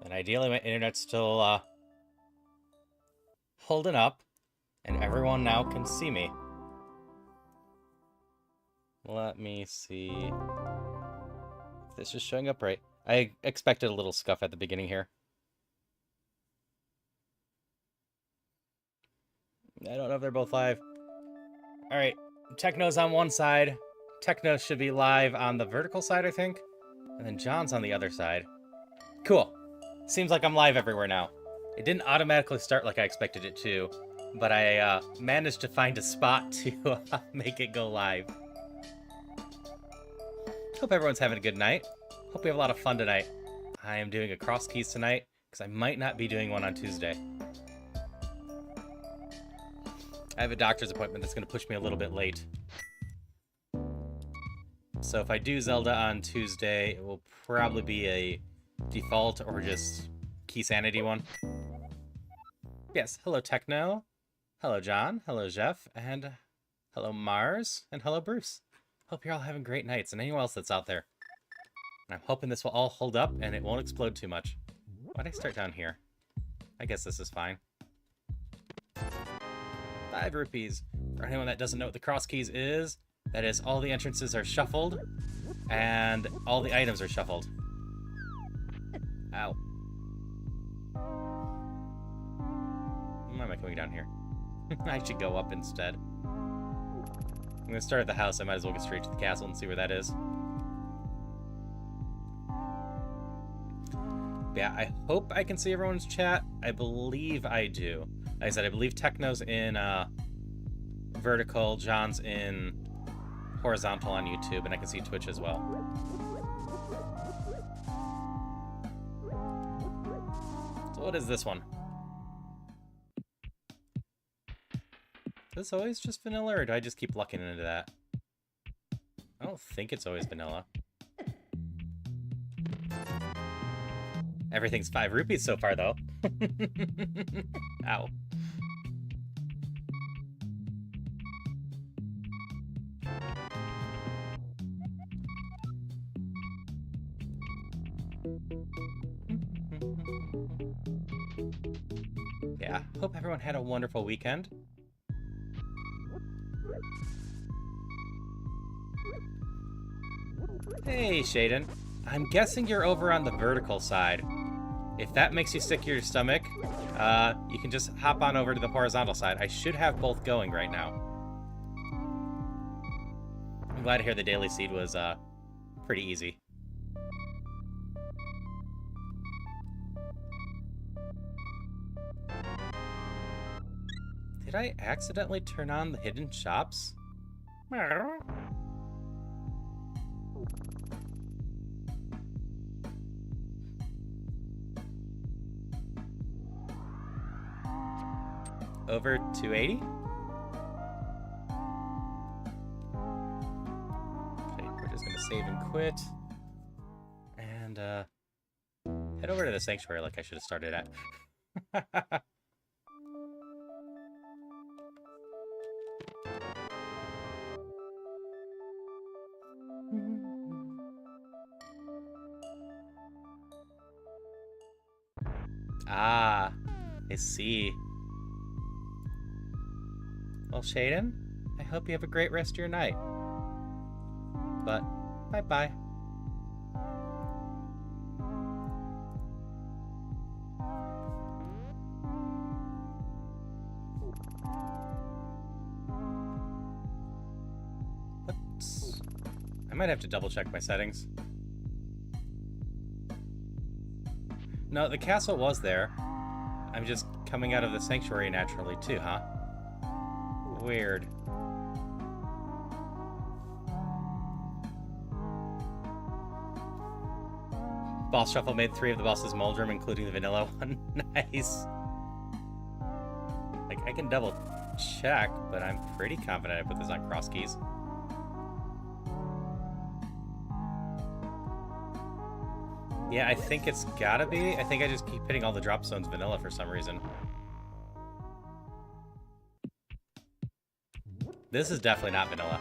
And ideally my internet's still holding up, and everyone now can see me. Let me see if this is showing up right. I expected a little scuff at the beginning here. I don't know if they're both live. Alright, Techno's on one side. Techno should be live on the vertical side, I think. And then John's on the other side. Cool. Seems like I'm live everywhere now. It didn't automatically start like I expected it to, but I managed to find a spot to make it go live. Hope everyone's having a good night. Hope we have a lot of fun tonight. I am doing a Crosskeys tonight, because I might not be doing one on Tuesday. I have a doctor's appointment that's going to push me a little bit late. So if I do Zelda on Tuesday, it will probably be a default or just Key Sanity one. Yes, hello Techno, hello John, hello Jeff, and hello Mars, and hello Bruce. Hope you're all having great nights, and anyone else that's out there. And I'm hoping this will all hold up and it won't explode too much. Why'd I start down here? I guess this is fine. 5 rupees. For anyone that doesn't know what the Crosskeys is, that is, all the entrances are shuffled, and all the items are shuffled. Ow. Why am I coming down here? I should go up instead. I'm gonna start at the house. I might as well get straight to the castle and see where that is. Yeah, I hope I can see everyone's chat. I believe I do. Like I said, I believe Techno's in vertical, John's in horizontal on YouTube, and I can see Twitch as well. So what is this one? Is this always just vanilla, or do I just keep lucking into that? I don't think it's always vanilla. Everything's 5 rupees so far, though. Ow. Yeah, hope everyone had a wonderful weekend. Hey, Shaden. I'm guessing you're over on the vertical side. If that makes you sick to your stomach, you can just hop on over to the horizontal side. I should have both going right now. I'm glad to hear the daily seed was pretty easy. Did I accidentally turn on the hidden shops? Over 280? Okay, we're just gonna save and quit. And head over to the sanctuary like I should have started at. Ah, I see. Well, Shaden, I hope you have a great rest of your night. But, bye-bye. Oops. I might have to double-check my settings. No, the castle was there. I'm just coming out of the sanctuary naturally too, huh? Weird. Boss Shuffle made 3 of the bosses Moldrum, including the vanilla one. Nice. Like, I can double check, but I'm pretty confident I put this on Crosskeys. Yeah, I think it's gotta be. I think I just keep hitting all the drop zones vanilla for some reason. This is definitely not vanilla.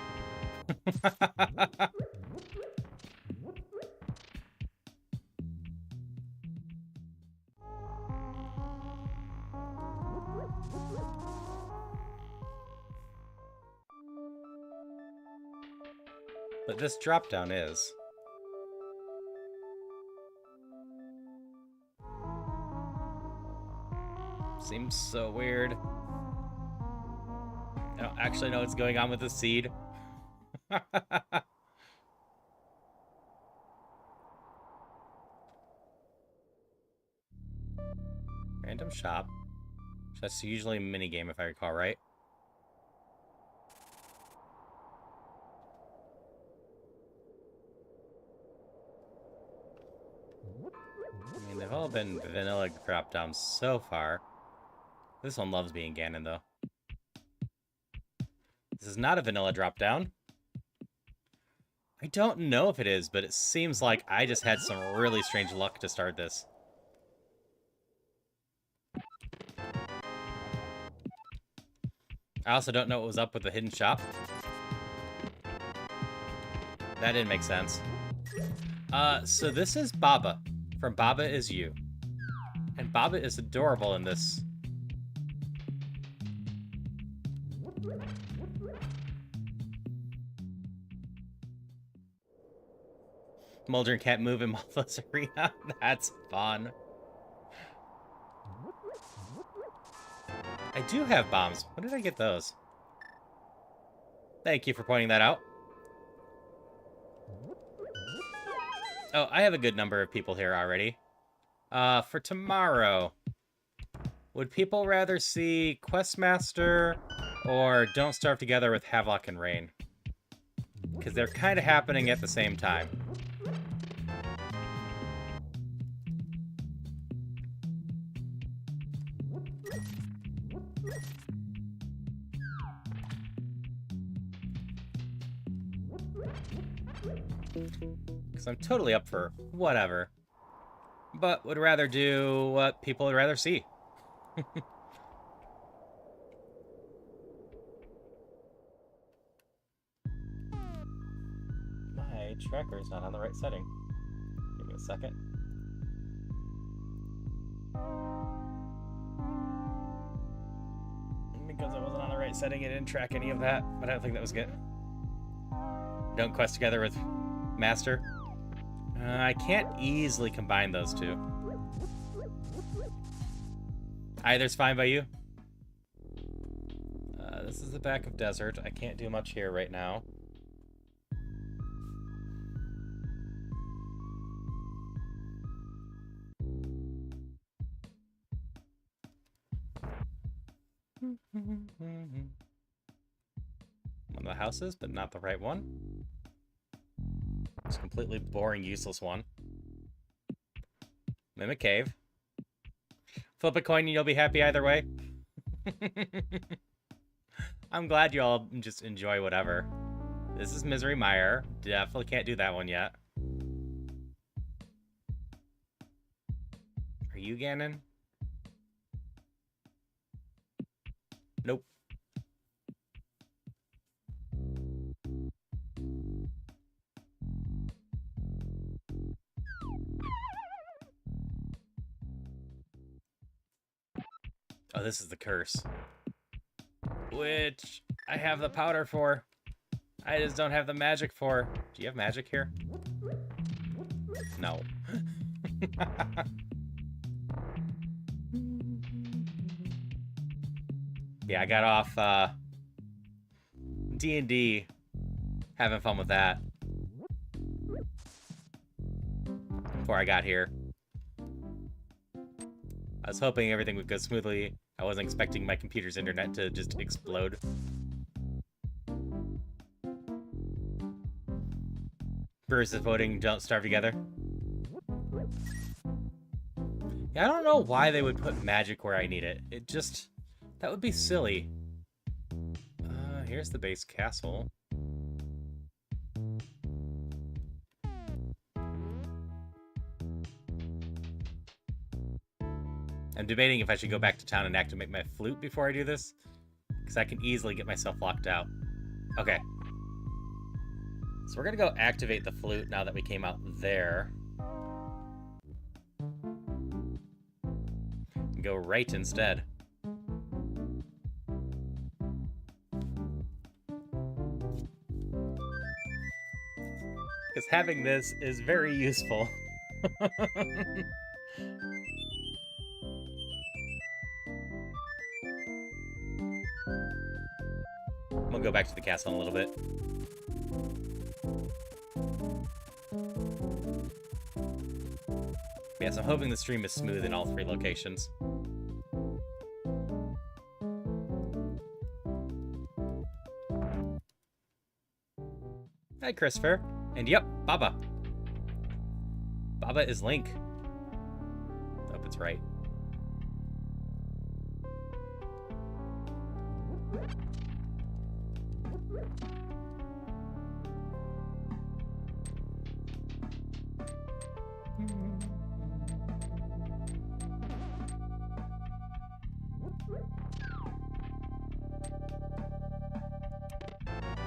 But this drop-down is. Seems so weird. I don't actually know what's going on with the seed. Random shop. That's usually a minigame if I recall right. I mean, they've all been vanilla drop downs so far. This one loves being Ganon, though. This is not a vanilla drop down. I don't know if it is, but it seems like I just had some really strange luck to start this. I also don't know what was up with the hidden shop. That didn't make sense. So this is Baba, from Baba Is You. And Baba is adorable in this. Muldrin can't move in Malthus Arena. That's fun. I do have bombs. When did I get those? Thank you for pointing that out. Oh, I have a good number of people here already. For tomorrow, would people rather see Questmaster or Don't Starve Together with Havelock and Rain? Because they're kind of happening at the same time. Because I'm totally up for whatever. But would rather do what people would rather see. My tracker's not on the right setting. Give me a second. Because it wasn't on the right setting, it didn't track any of that, but I don't think that was good. Don't quest together with Master. I can't easily combine those two. Either's fine by you. This is the back of desert. I can't do much here right now. One of the houses, but not the right one. It's a completely boring, useless one. Mimic Cave. Flip a coin and you'll be happy either way. I'm glad you all just enjoy whatever. This is Misery Mire. Definitely can't do that one yet. Are you Ganon? Nope. Oh, this is the curse. Which I have the powder for. I just don't have the magic for. Do you have magic here? No. Yeah, I got off D&D, having fun with that before I got here. I was hoping everything would go smoothly. I wasn't expecting my computer's internet to just explode. Bruce is voting Don't Starve Together. Yeah, I don't know why they would put magic where I need it. It just... that would be silly. Here's the base castle. I'm debating if I should go back to town and activate my flute before I do this, because I can easily get myself locked out. Okay. So we're gonna go activate the flute now that we came out there. And go right instead. Because having this is very useful. We'll go back to the castle in a little bit. Yes, I'm hoping the stream is smooth in all 3 locations. Hi, Christopher. And yep, Baba. Baba is Link. Hope it's right.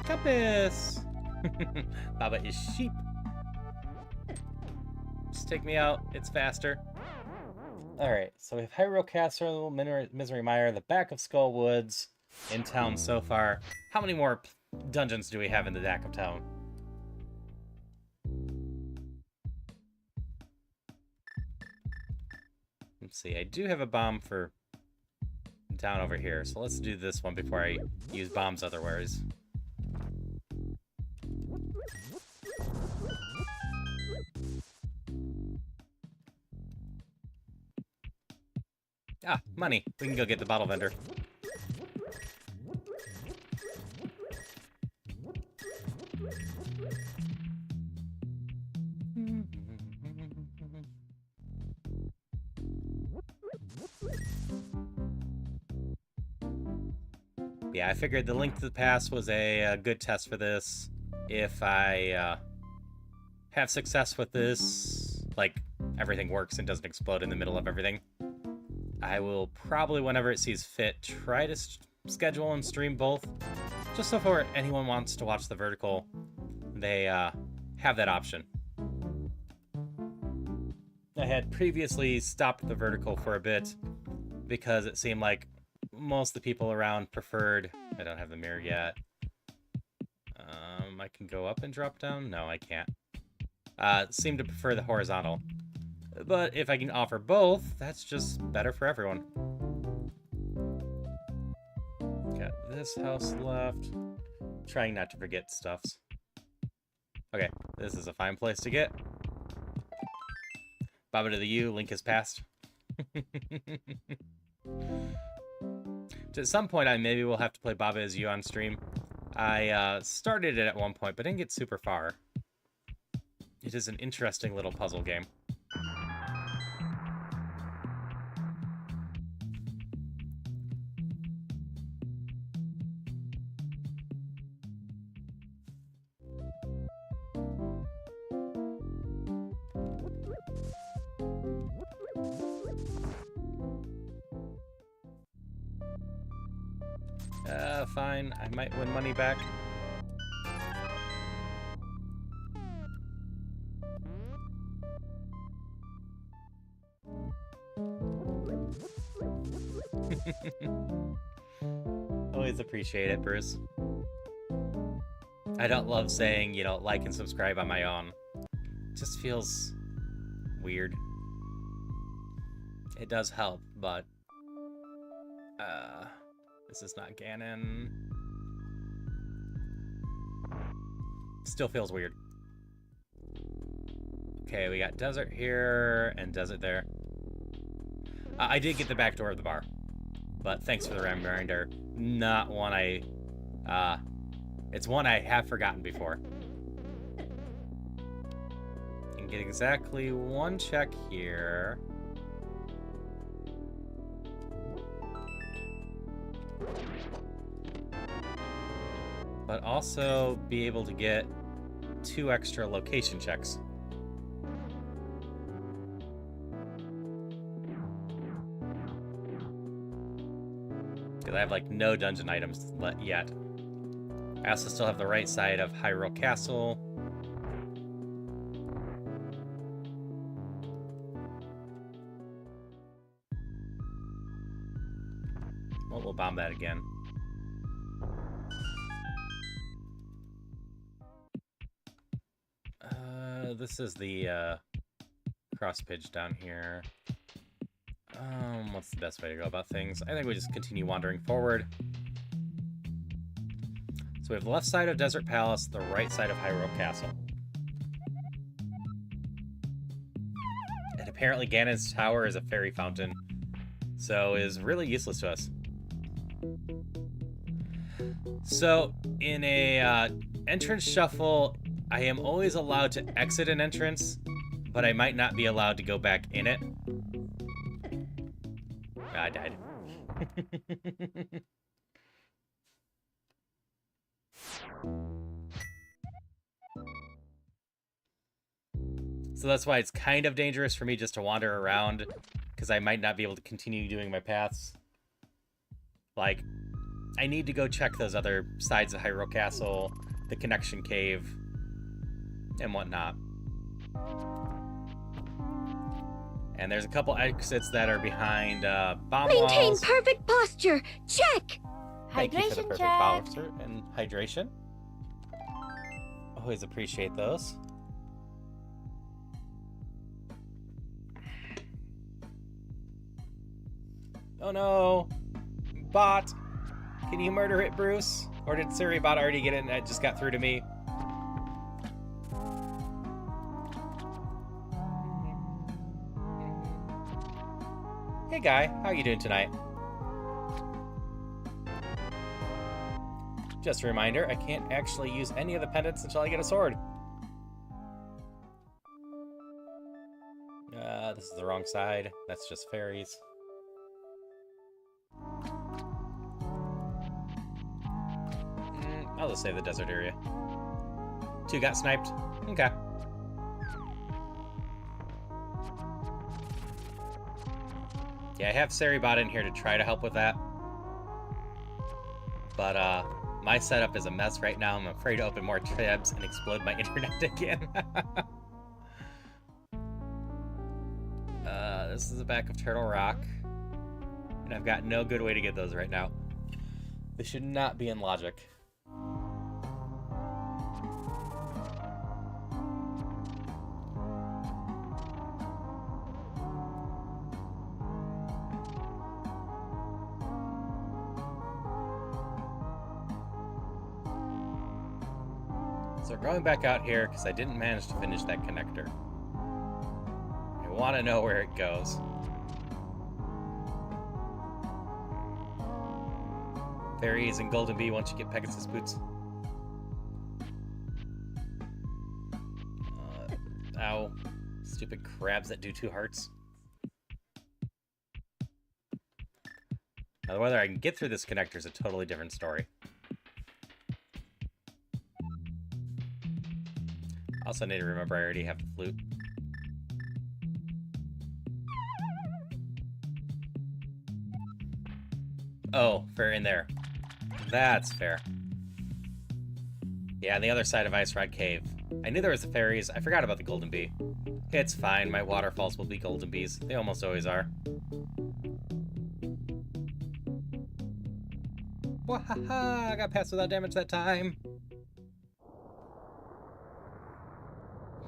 Compass! Baba is sheep. Just take me out. It's faster. Alright, so we have Hyrule Castle, Misery Mire, the back of Skull Woods in town so far. How many more dungeons do we have in the back of town? Let's see, I do have a bomb for down over here, so let's do this one before I use bombs otherwise. Ah, money. We can go get the bottle vendor. Yeah, I figured the Link to the Past was a good test for this. If I have success with this, like everything works and doesn't explode in the middle of everything, I will probably, whenever it sees fit, try to schedule and stream both. Just so for anyone wants to watch the vertical, they have that option. I had previously stopped the vertical for a bit because it seemed like most of the people around preferred... I don't have the mirror yet. I can go up and drop down? No, I can't. Seem to prefer the horizontal. But if I can offer both, that's just better for everyone. Got this house left. Trying not to forget stuffs. Okay, this is a fine place to get. Baba to the U, Link has passed. At some point, maybe we'll have to play Baba as you on stream. I started it at one point, but didn't get super far. It is an interesting little puzzle game. Fine. I might win money back. Always appreciate it, Bruce. I don't love saying, you know, like and subscribe on my own. It just feels weird. It does help, but this is not Ganon. Still feels weird. Okay, we got desert here and desert there. I did get the back door of the bar, but thanks for the reminder. Not one it's one I have forgotten before. Can get exactly one check here. But also be able to get 2 extra location checks. Because I have like no dungeon items yet. I also still have the right side of Hyrule Castle. Well, we'll bomb that again. this is the cross pitch down here. What's the best way to go about things? I think we just continue wandering forward. So we have the left side of Desert Palace, the right side of Hyrule Castle. And apparently Ganon's Tower is a fairy fountain, so is really useless to us. So in a entrance shuffle, I am always allowed to exit an entrance, but I might not be allowed to go back in it. I died. So that's why it's kind of dangerous for me just to wander around, because I might not be able to continue doing my paths. Like, I need to go check those other sides of Hyrule Castle, the connection cave, and whatnot. And there's a couple exits that are behind bomb walls. Maintain perfect posture. Check. Thank you for the Hydration perfect check. posture and hydration. Always appreciate those. Oh no! Bot! Can you murder it, Bruce? Or did Suribot already get it and it just got through to me? Hey guy, how are you doing tonight? Just a reminder, I can't actually use any of the pendants until I get a sword. This is the wrong side. That's just fairies. I'll just save the desert area. 2 got sniped. Okay. Yeah, I have Saribot in here to try to help with that. But, my setup is a mess right now. I'm afraid to open more tabs and explode my internet again. This is the back of Turtle Rock. And I've got no good way to get those right now. They should not be in logic. So we're going back out here because I didn't manage to finish that connector. I want to know where it goes. Fairies and Golden Bee once you get Pegasus boots. Ow. Stupid crabs that do 2 hearts. Now whether I can get through this connector is a totally different story. Also need to remember I already have the flute. Oh, fair in there. That's fair. Yeah, on the other side of Ice Rod Cave. I knew there was the fairies. I forgot about the Golden Bee. It's fine. My waterfalls will be Golden Bees. They almost always are. Wahaha! I got past without damage that time.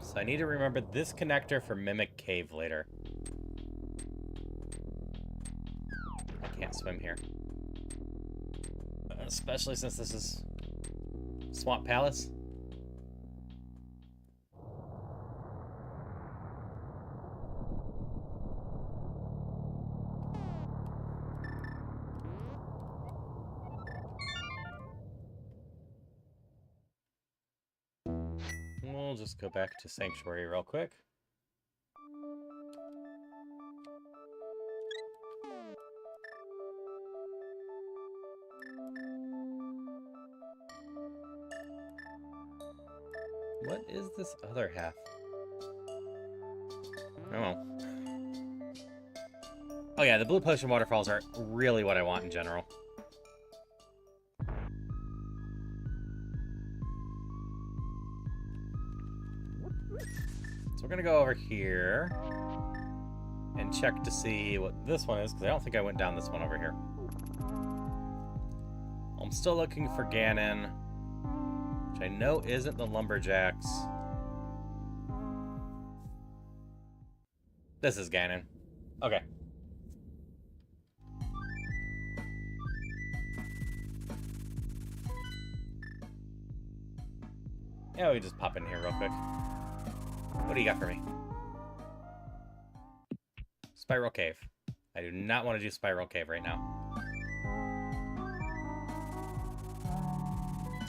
So I need to remember this connector for Mimic Cave later. I can't swim here. Especially since this is Swamp Palace. We'll just go back to Sanctuary real quick. What is this other half? Oh. Oh yeah, the Blue Potion waterfalls are really what I want in general. So we're gonna go over here and check to see what this one is, because I don't think I went down this one over here. I'm still looking for Ganon, which I know isn't the Lumberjacks. This is Ganon. Okay. Yeah, we just pop in here real quick. What do you got for me? Spiral Cave. I do not want to do Spiral Cave right now.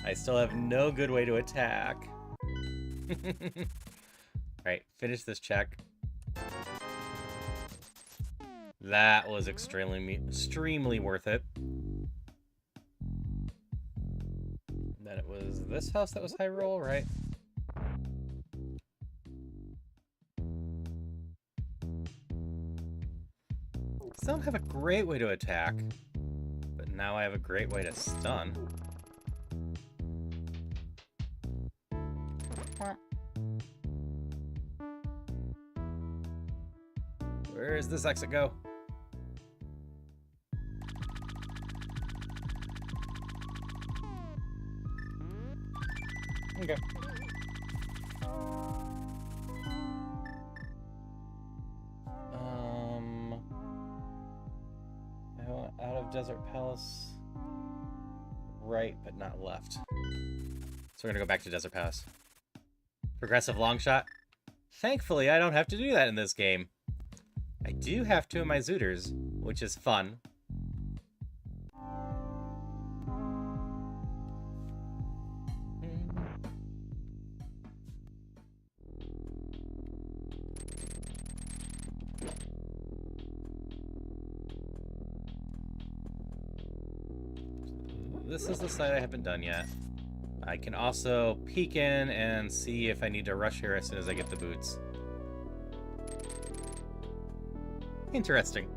I still have no good way to attack. Alright, finish this check. That was extremely worth it. And then it was this house that was high roll, right? Still don't have a great way to attack, but now I have a great way to stun. Where does this exit go? Okay. Out of Desert Palace. Right, but not left. So we're gonna go back to Desert Palace. Progressive long shot. Thankfully, I don't have to do that in this game. I do have two of my Zooters, which is fun. This is the side I haven't done yet. I can also peek in and see if I need to rush here as soon as I get the boots. Interesting.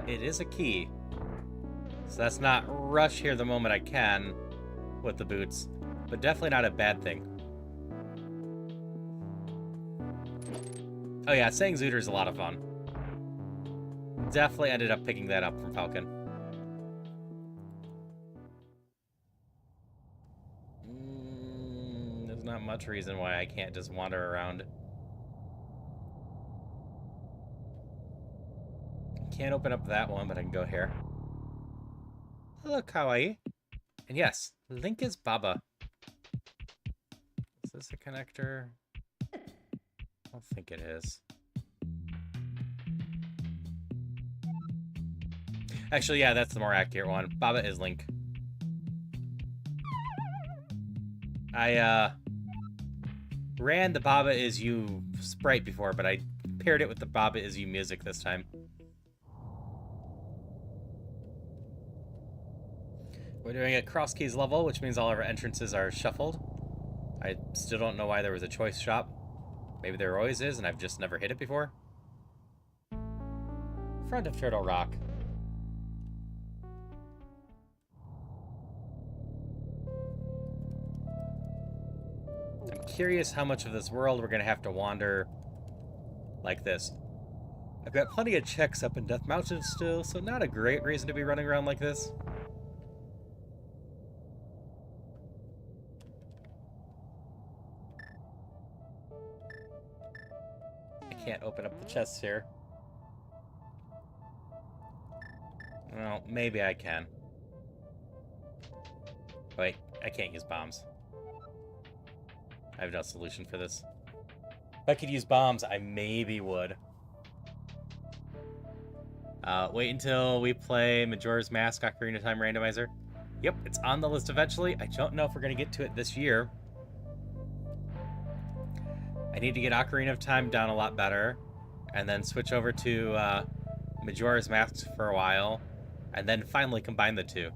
It is a key. So that's not rush here the moment I can with the boots, but definitely not a bad thing. Oh yeah, saying Zooter is a lot of fun. Definitely ended up picking that up from Falcon. There's not much reason why I can't just wander around. Can't open up that one, but I can go here. Hello, Kawaii. And yes, Link is Baba. Is this a connector? I don't think it is. Actually, yeah, that's the more accurate one. Baba is Link. I ran the Baba is You sprite before, but I paired it with the Baba is You music this time. We're doing a Crosskeys level, which means all of our entrances are shuffled. I still don't know why there was a choice shop. Maybe there always is, and I've just never hit it before. Front of Turtle Rock. I'm curious how much of this world we're going to have to wander like this. I've got plenty of checks up in Death Mountain still, so not a great reason to be running around like this. I can't open up the chests here. Well, maybe I can. Wait, I can't use bombs. I have no solution for this. If I could use bombs, I maybe would. Wait until we play Majora's Mask Ocarina of Time Randomizer. Yep, it's on the list eventually. I don't know if we're going to get to it this year. I need to get Ocarina of Time down a lot better, and then switch over to Majora's Mask for a while, and then finally combine the two.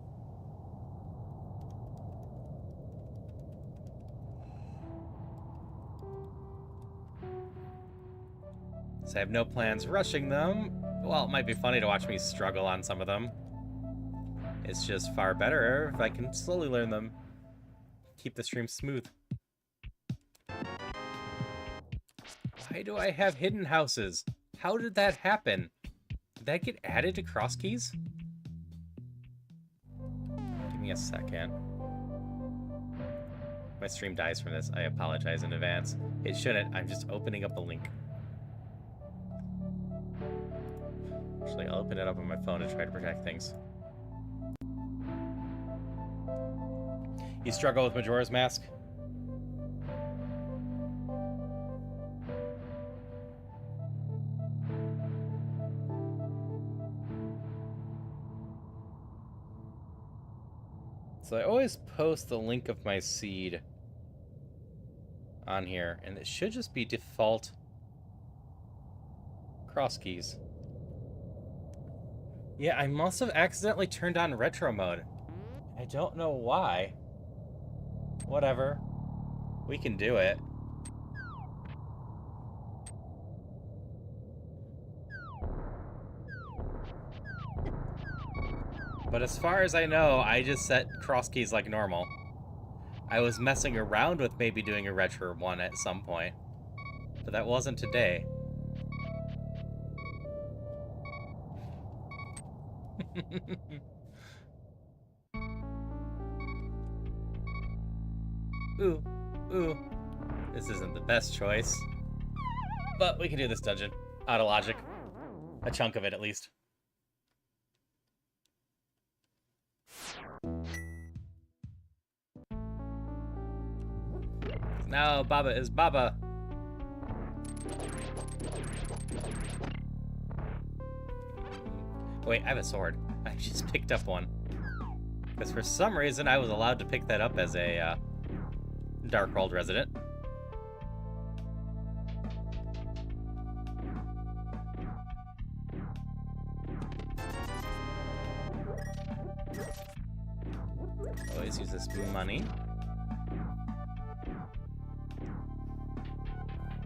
So I have no plans rushing them. Well, it might be funny to watch me struggle on some of them. It's just far better if I can slowly learn them. Keep the stream smooth. Why do I have hidden houses? How did that happen? Did that get added to Crosskeys? Give me a second. my stream dies from this, I apologize in advance. It shouldn't. I'm just opening up a link. Actually, I'll open it up on my phone to try to protect things. You struggle with Majora's Mask? So I always post the link of my seed on here, and it should just be default Crosskeys. Yeah, I must have accidentally turned on retro mode. I don't know why. Whatever. We can do it. But as far as I know, I just set Crosskeys like normal. I was messing around with maybe doing a retro one at some point, but that wasn't today. Ooh, ooh. This isn't the best choice. But we can do this dungeon. Out of logic. A chunk of it, at least. Now Baba is Baba. Wait, I have a sword. I just picked up one. Because for some reason I was allowed to pick that up as a Dark World resident. Always use this money.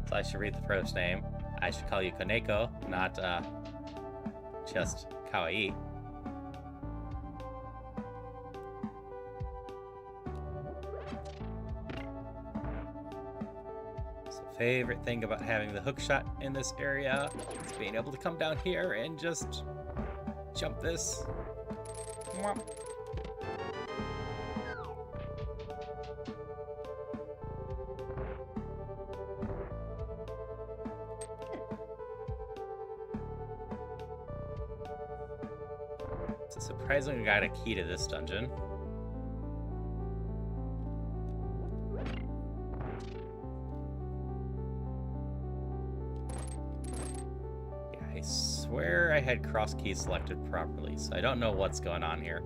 So I should read the first name. I should call you Koneko, not just Kawaii. So favorite thing about having the hook shot in this area is being able to come down here and just jump this. Mwah. So surprisingly, I got a key to this dungeon. Yeah, I swear I had Crosskeys selected properly, so I don't know what's going on here.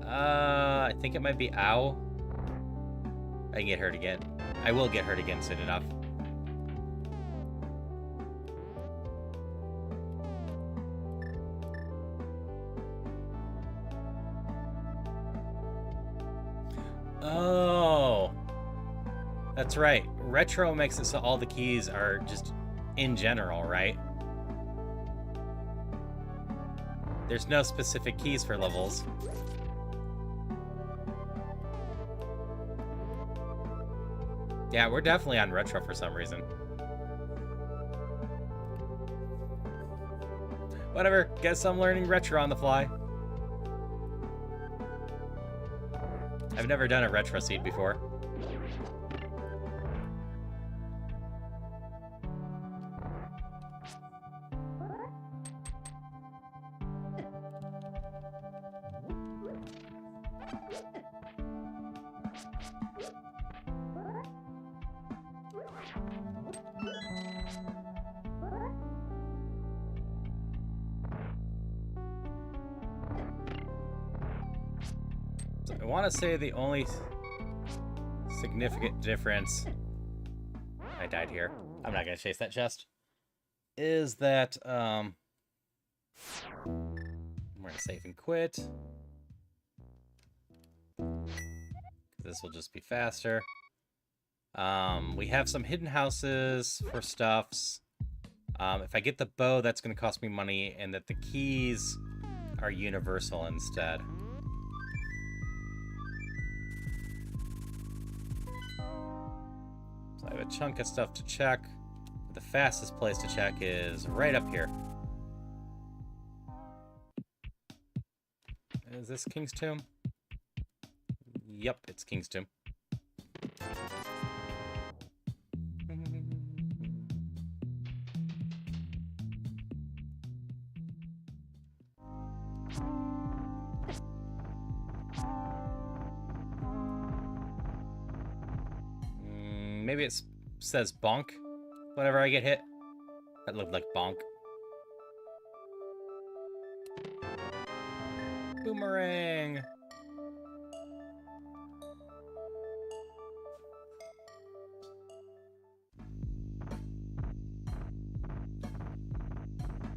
I think it might be Ow. I can get hurt again. I will get hurt again soon enough. Oh, that's right. Retro makes it so all the keys are just in general, right? There's no specific keys for levels. Yeah, we're definitely on retro for some reason. Whatever, guess I'm learning retro on the fly. I've never done a retro seed before. I want to say the only significant difference... I died here. I'm not going to chase that chest. Is that, we're going to save and quit. This will just be faster. We have some hidden houses for stuffs. If I get the bow, that's going to cost me money, and that the keys are universal instead. So I have a chunk of stuff to check. the fastest place to check is right up here. Is this King's Tomb? Yep, it's King's Tomb. Maybe it says bonk whenever I get hit. That looked like bonk. Boomerang!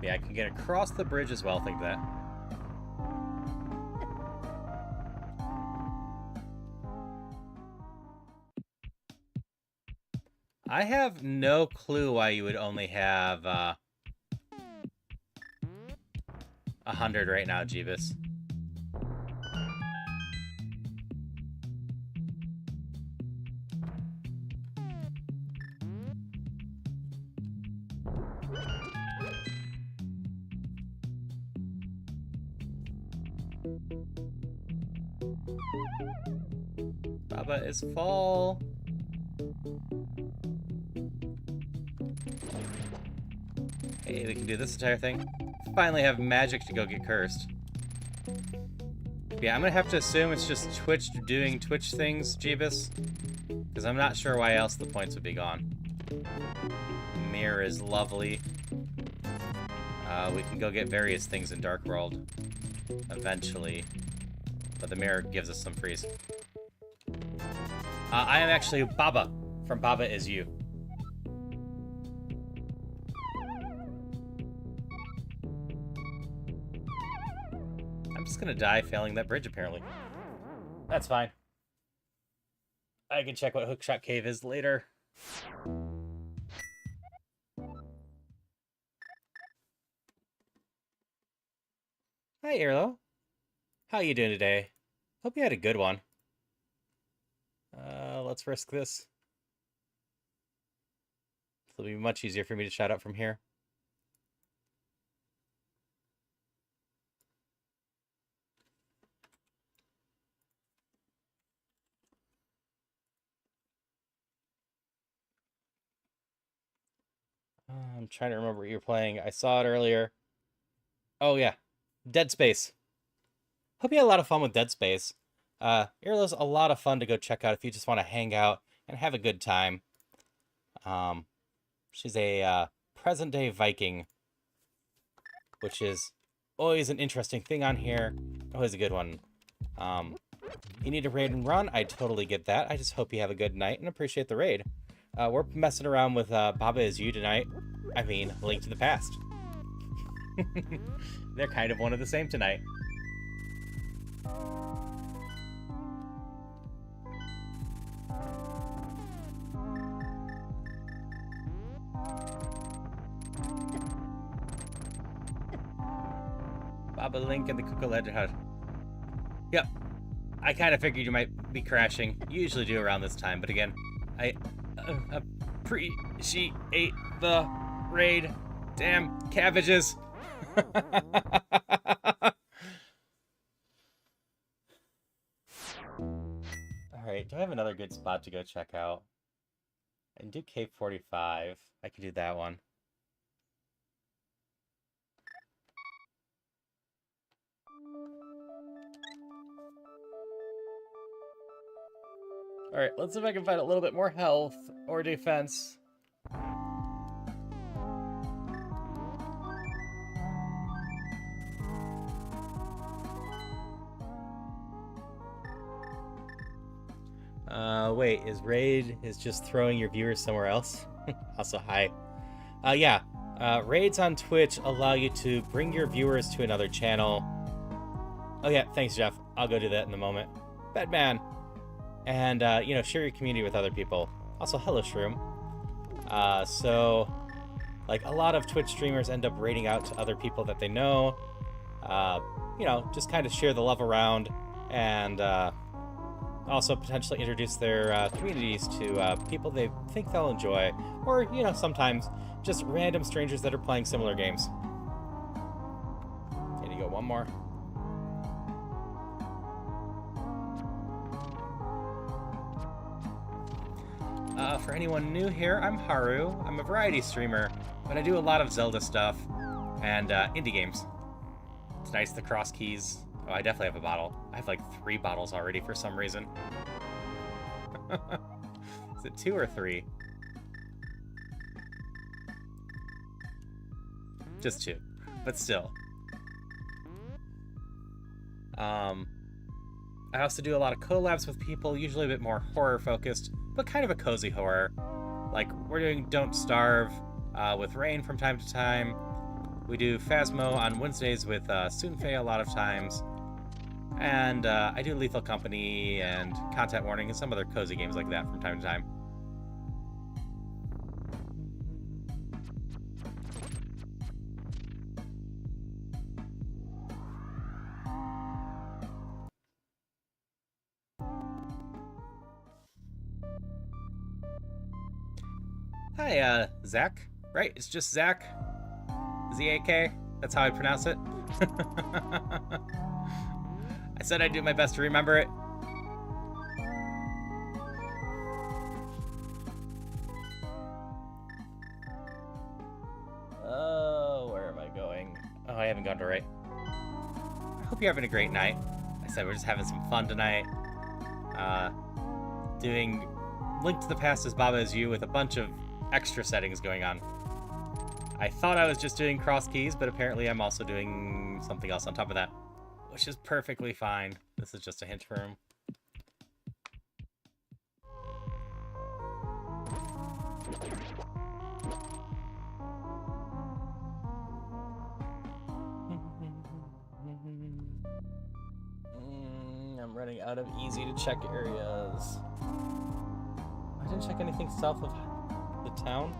Yeah, I can get across the bridge as well, think that. I have no clue why you would only have 100 right now, Jeebus. Baba is full. Hey, we can do this entire thing. Finally have magic to go get cursed. Yeah, I'm gonna have to assume it's just Twitch doing Twitch things, Jeebus. Because I'm not sure why else the points would be gone. Mirror is lovely. We can go get various things in Dark World. Eventually. But the mirror gives us some freeze. I am actually Baba from Baba Is You. I'm just gonna die failing that bridge, apparently. That's fine. I can check what Hookshot Cave is later. Hi, Irlo. How you doing today? Hope you had a good one. Let's risk this. It'll be much easier for me to shout out from here. I'm trying to remember what you're playing. I saw it earlier. Oh, yeah. Dead Space. Hope you had a lot of fun with Dead Space. Irlo's a lot of fun to go check out if you just want to hang out and have a good time. She's a present-day Viking, which is always an interesting thing on here. Always a good one. You need to raid and run. I totally get that. I just hope you have a good night and appreciate the raid. We're messing around with Baba Is You tonight. I mean, Link to the Past. They're kind of one of the same tonight. Baba Link and the Cuckoo Ledger Hut. Yep. I kind of figured you might be crashing. You usually do around this time, but again, I appreciate the raid. Damn cabbages. Alright, do I have another good spot to go check out? I can do Cape 45. I can do that one. Alright, let's see if I can find a little bit more health or defense. Wait, is raid just throwing your viewers somewhere else? Also, hi. Yeah, raids on Twitch allow you to bring your viewers to another channel. Oh yeah, thanks, Jeff. I'll go do that in a moment. Batman. And, you know, share your community with other people. Also, hello, Shroom. So, like, a lot of Twitch streamers end up raiding out to other people that they know. You know, just kind of share the love around. And, also potentially introduce their communities to people they think they'll enjoy, or, you know, sometimes just random strangers that are playing similar games. Here you go, one more. For anyone new here, I'm Haru. I'm a variety streamer, but I do a lot of Zelda stuff and indie games. Tonight's the Crosskeys. Oh, I definitely have a bottle. I have like 3 bottles already for some reason. Is it 2 or 3? Just 2, but still. I also do a lot of collabs with people, usually a bit more horror focused, but kind of a cozy horror. Like, we're doing Don't Starve with Rain from time to time. We do Phasmo on Wednesdays with Sunfei a lot of times. And I do Lethal Company and Content Warning and some other cozy games like that from time to time. Hi, Zach. Right? It's just Zach. Z-A-K. That's how I pronounce it. I said I'd do my best to remember it. Oh, where am I going? Oh, I haven't gone to right. I hope you're having a great night. I said we're just having some fun tonight. Doing Link to the Past as Baba Is You with a bunch of extra settings going on. I thought I was just doing Crosskeys, but apparently I'm also doing something else on top of that, which is perfectly fine. This is just a hint room. I'm running out of easy to check areas. I didn't check anything south of the town.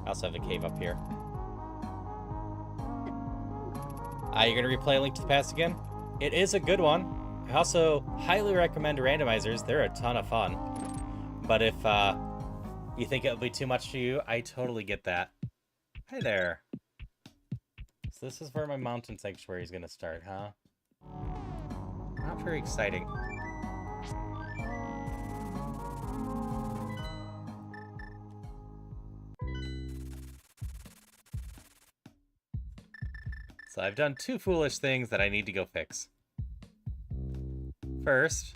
I also have a cave up here. You're gonna replay Link to the Past again? It is a good one. I also highly recommend randomizers. They're a ton of fun. But if you think it'll be too much for you, I totally get that. Hi there. So this is where my mountain sanctuary is gonna start, huh? Not very exciting. So I've done 2 foolish things that I need to go fix. First,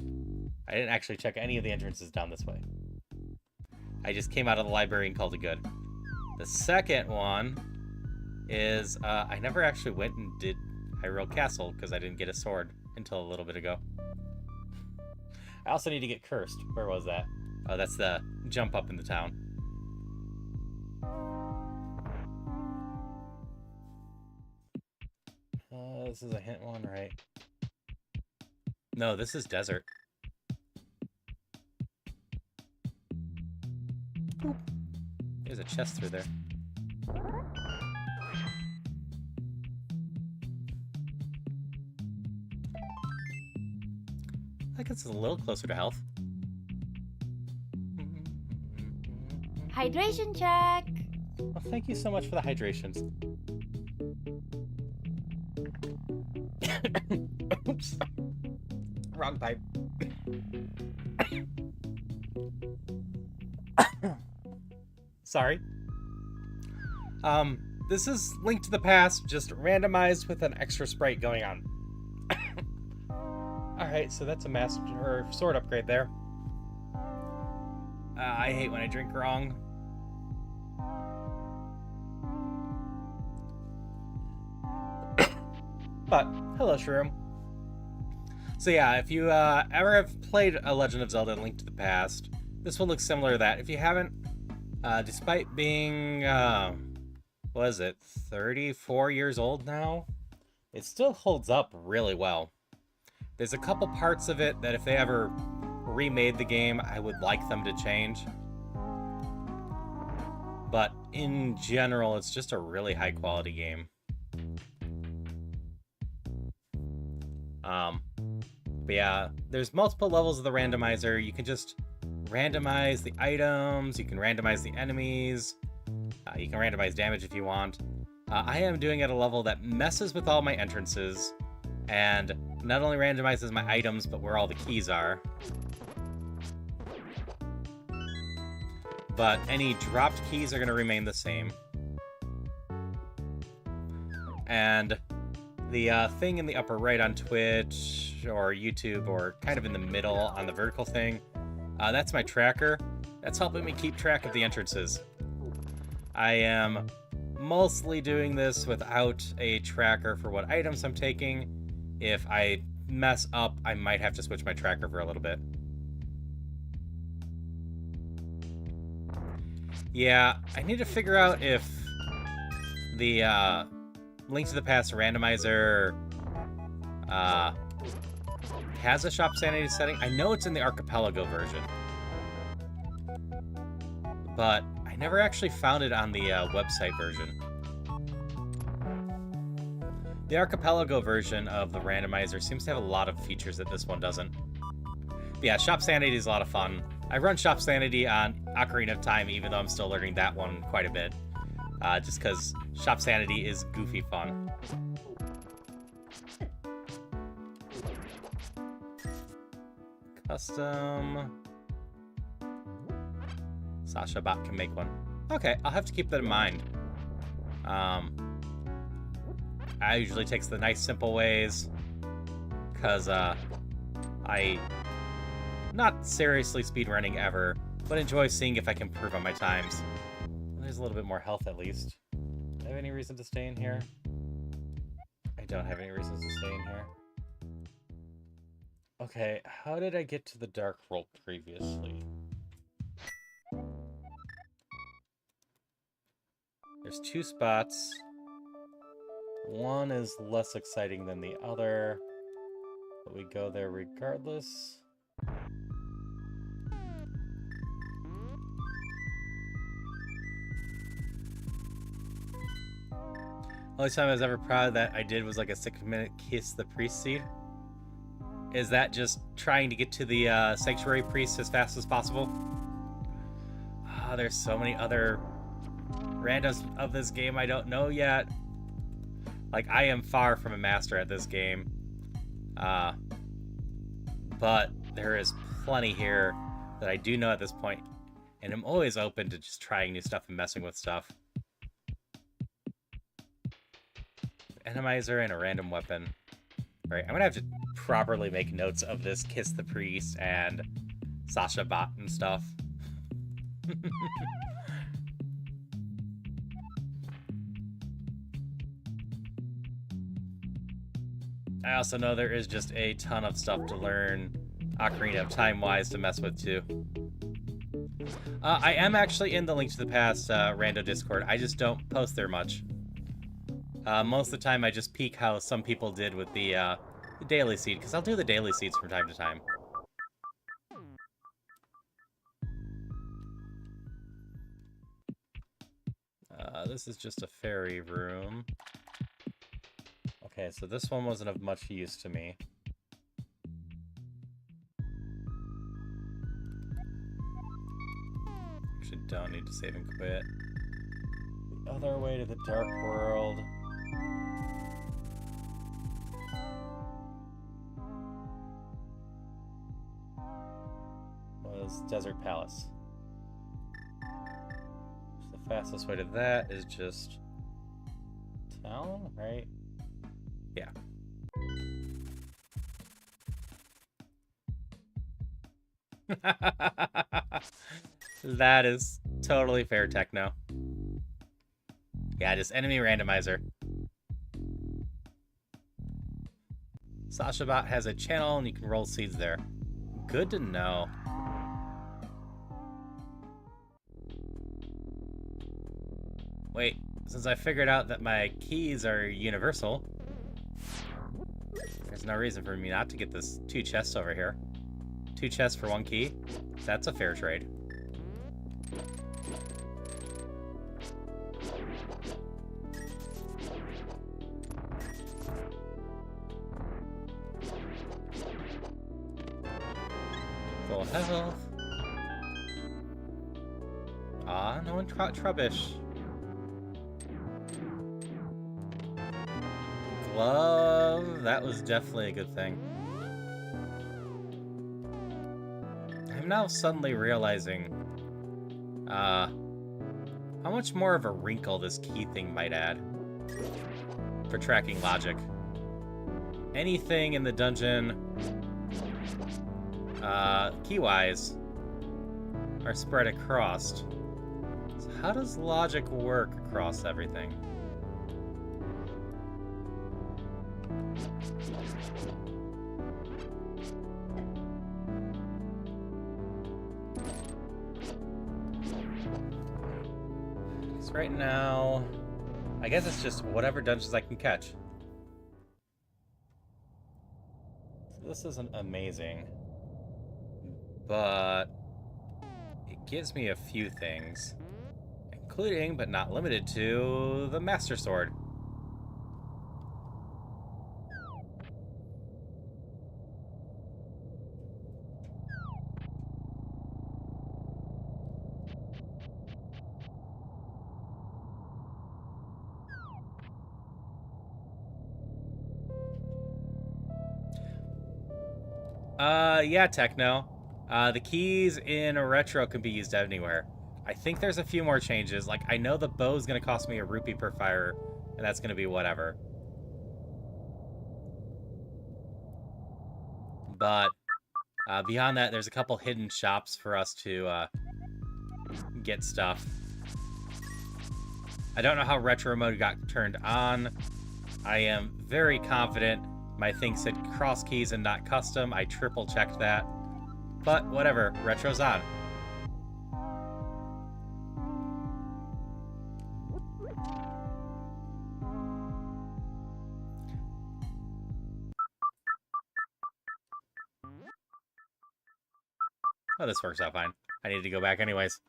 I didn't actually check any of the entrances down this way. I just came out of the library and called it good. The second one is I never actually went and did Hyrule Castle because I didn't get a sword until a little bit ago. I also need to get cursed. Where was that? Oh, that's the jump up in the town. This is a hint one, right? No, this is desert. Oop. There's a chest through there. I guess it's a little closer to health. Hydration check. Well, thank you so much for the hydrations. Oops. Wrong pipe. Sorry. This is Link to the Past, just randomized with an extra sprite going on. Alright, so that's a master or sword upgrade there. I hate when I drink wrong. But, hello, Shroom. So yeah, if you ever have played A Legend of Zelda Link to the Past, this will look similar to that. If you haven't, despite being, what is it, 34 years old now? It still holds up really well. There's a couple parts of it that if they ever remade the game, I would like them to change. But in general, it's just a really high quality game. But yeah, there's multiple levels of the randomizer. You can just randomize the items, you can randomize the enemies, you can randomize damage if you want. I am doing at a level that messes with all my entrances, and not only randomizes my items, but where all the keys are. But any dropped keys are going to remain the same. And the thing in the upper right on Twitch or YouTube, or kind of in the middle on the vertical thing, that's my tracker. That's helping me keep track of the entrances. I am mostly doing this without a tracker for what items I'm taking. If I mess up, I might have to switch my tracker for a little bit. Yeah, I need to figure out if the Link to the Past randomizer has a shop sanity setting. I know it's in the Archipelago version, but I never actually found it on the website version. The Archipelago version of the randomizer seems to have a lot of features that this one doesn't. But yeah, shop sanity is a lot of fun. I run shop sanity on Ocarina of Time, even though I'm still learning that one quite a bit. Just because shop sanity is goofy fun. Custom. Sasha Bot can make one. Okay, I'll have to keep that in mind. I usually take the nice simple ways, because I not seriously speedrunning ever, but enjoy seeing if I can improve on my times. There's a little bit more health at least. Do I have any reason to stay in here? I don't have any reasons to stay in here. Okay, how did I get to the Dark World previously? There's two spots. One is less exciting than the other, but we go there regardless. Only time I was ever proud that I did was like a 6-minute kiss the priest seed. Is that just trying to get to the sanctuary priest as fast as possible? Ah, there's so many other randos of this game I don't know yet. Like, I am far from a master at this game. But there is plenty here that I do know at this point, and I'm always open to just trying new stuff and messing with stuff. Enemizer and a random weapon. Alright, I'm gonna have to properly make notes of this Kiss the Priest and Sasha Bot and stuff. I also know there is just a ton of stuff to learn Ocarina of Time-wise to mess with, too. I am actually in the Link to the Past Rando Discord. I just don't post there much. Most of the time, I just peek how some people did with the daily seed, because I'll do the daily seeds from time to time. This is just a fairy room. Okay, so this one wasn't of much use to me. Actually, don't need to save and quit. The other way to the Dark World. Was Desert Palace. So the fastest way to that is just town, right? Yeah. That is totally fair, Techno. Yeah, just enemy randomizer. Sasha Bot has a channel and you can roll seeds there. Good to know. Wait, since I figured out that my keys are universal, there's no reason for me not to get this 2 chests over here. 2 chests for 1 key? That's a fair trade. full health. Ah, no one caught Trubbish. Glove, that was definitely a good thing. I'm now suddenly realizing how much more of a wrinkle this key thing might add for tracking logic. Anything in the dungeon, key-wise, are spread across. So how does logic work across everything? So right now, I guess it's just whatever dungeons I can catch. This isn't amazing, but it gives me a few things, including, but not limited to, the Master Sword. Yeah, Techno. The keys in Retro can be used anywhere. I think there's a few more changes. Like, I know the bow's gonna cost me a rupee per fire, and that's gonna be whatever. But, beyond that, there's a couple hidden shops for us to, get stuff. I don't know how Retro Mode got turned on. I am very confident my thing said Crosskeys and not custom. I triple checked that. But whatever, Retro's on. Oh, this works out fine. I need to go back anyways.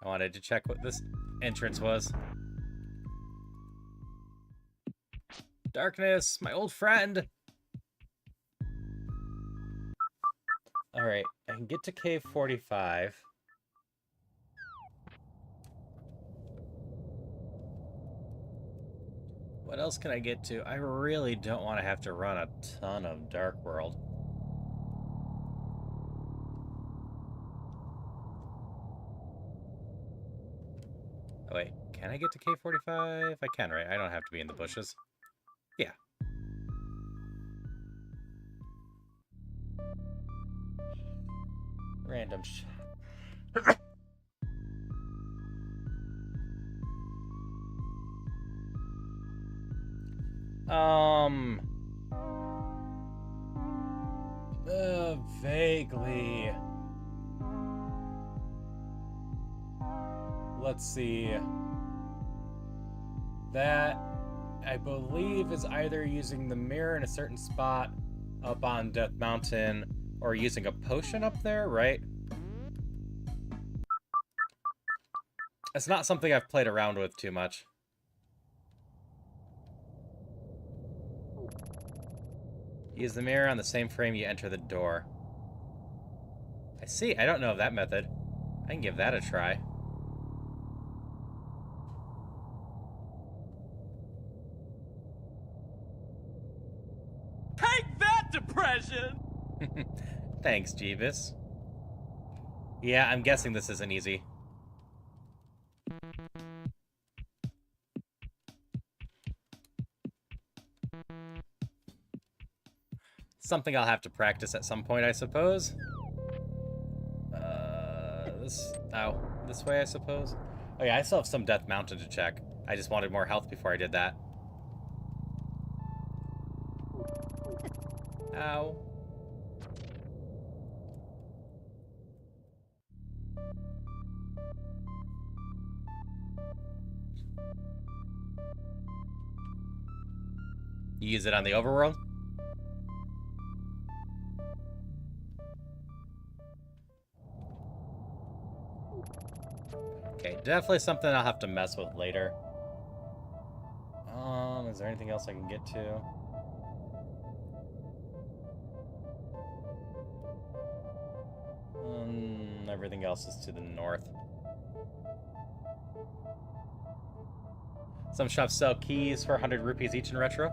I wanted to check what this entrance was. Darkness, my old friend! Alright, I can get to cave 45. What else can I get to? I really don't want to have to run a ton of Dark World. Oh wait, can I get to cave 45? I can, right? I don't have to be in the bushes. Yeah. Random vaguely. Let's see. That, I believe, is either using the mirror in a certain spot up on Death Mountain or using a potion up there, right? It's not something I've played around with too much. Use the mirror on the same frame you enter the door. I see. I don't know of that method. I can give that a try. Take that, depression! Thanks, Jeebus. Yeah, I'm guessing this isn't easy. Something I'll have to practice at some point, I suppose. This way, I suppose? Oh yeah, I still have some Death Mountain to check. I just wanted more health before I did that. Ow. You use it on the overworld? Okay, definitely something I'll have to mess with later. Is there anything else I can get to? Everything else is to the north. Some shops sell keys for 100 rupees each in retro.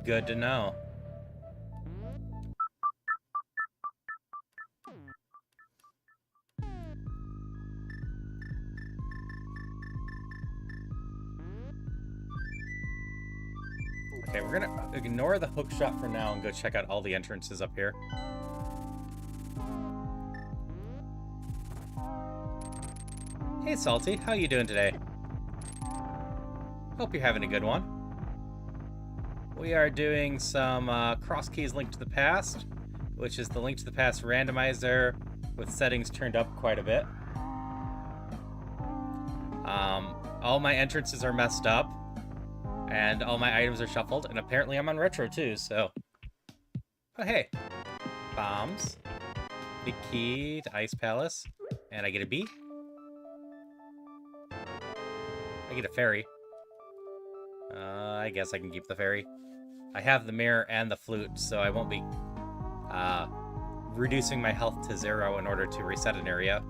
Good to know. Okay, we're gonna ignore the hook shot for now and go check out all the entrances up here. Hey Salty, how you doing today? Hope you're having a good one. We are doing some Crosskeys Link to the Past, which is the Link to the Past randomizer with settings turned up quite a bit. All my entrances are messed up, and all my items are shuffled, and apparently I'm on retro too, so... Oh hey! Bombs. Big key to Ice Palace. And I get a bee. I get a fairy. I guess I can keep the fairy. I have the mirror and the flute, so I won't be reducing my health to 0 in order to reset an area.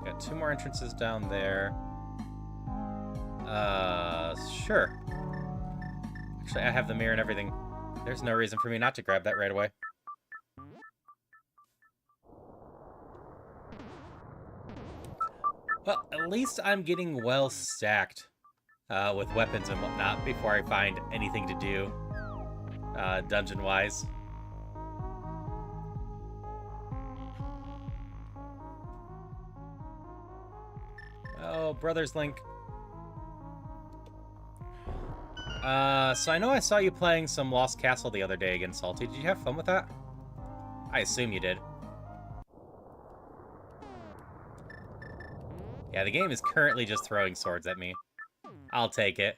Got 2 more entrances down there. Sure. Actually, I have the mirror and everything. There's no reason for me not to grab that right away. Well, at least I'm getting well stacked with weapons and whatnot before I find anything to do dungeon-wise. Oh, Brothers Link. So I know I saw you playing some Lost Castle the other day again, Salty. Did you have fun with that? I assume you did. Yeah, the game is currently just throwing swords at me. I'll take it.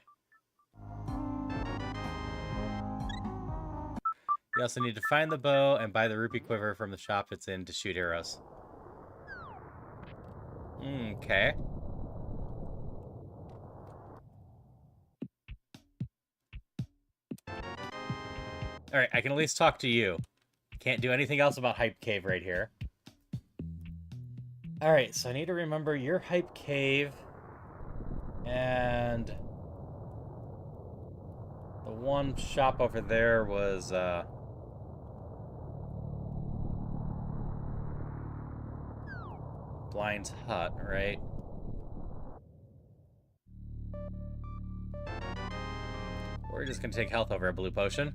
You also need to find the bow and buy the rupee quiver from the shop it's in to shoot arrows. Okay. Alright, I can at least talk to you. Can't do anything else about Hype Cave right here. Alright, so I need to remember your Hype Cave and the one shop over there was Blind's Hut, right? We're just gonna take health over a blue potion.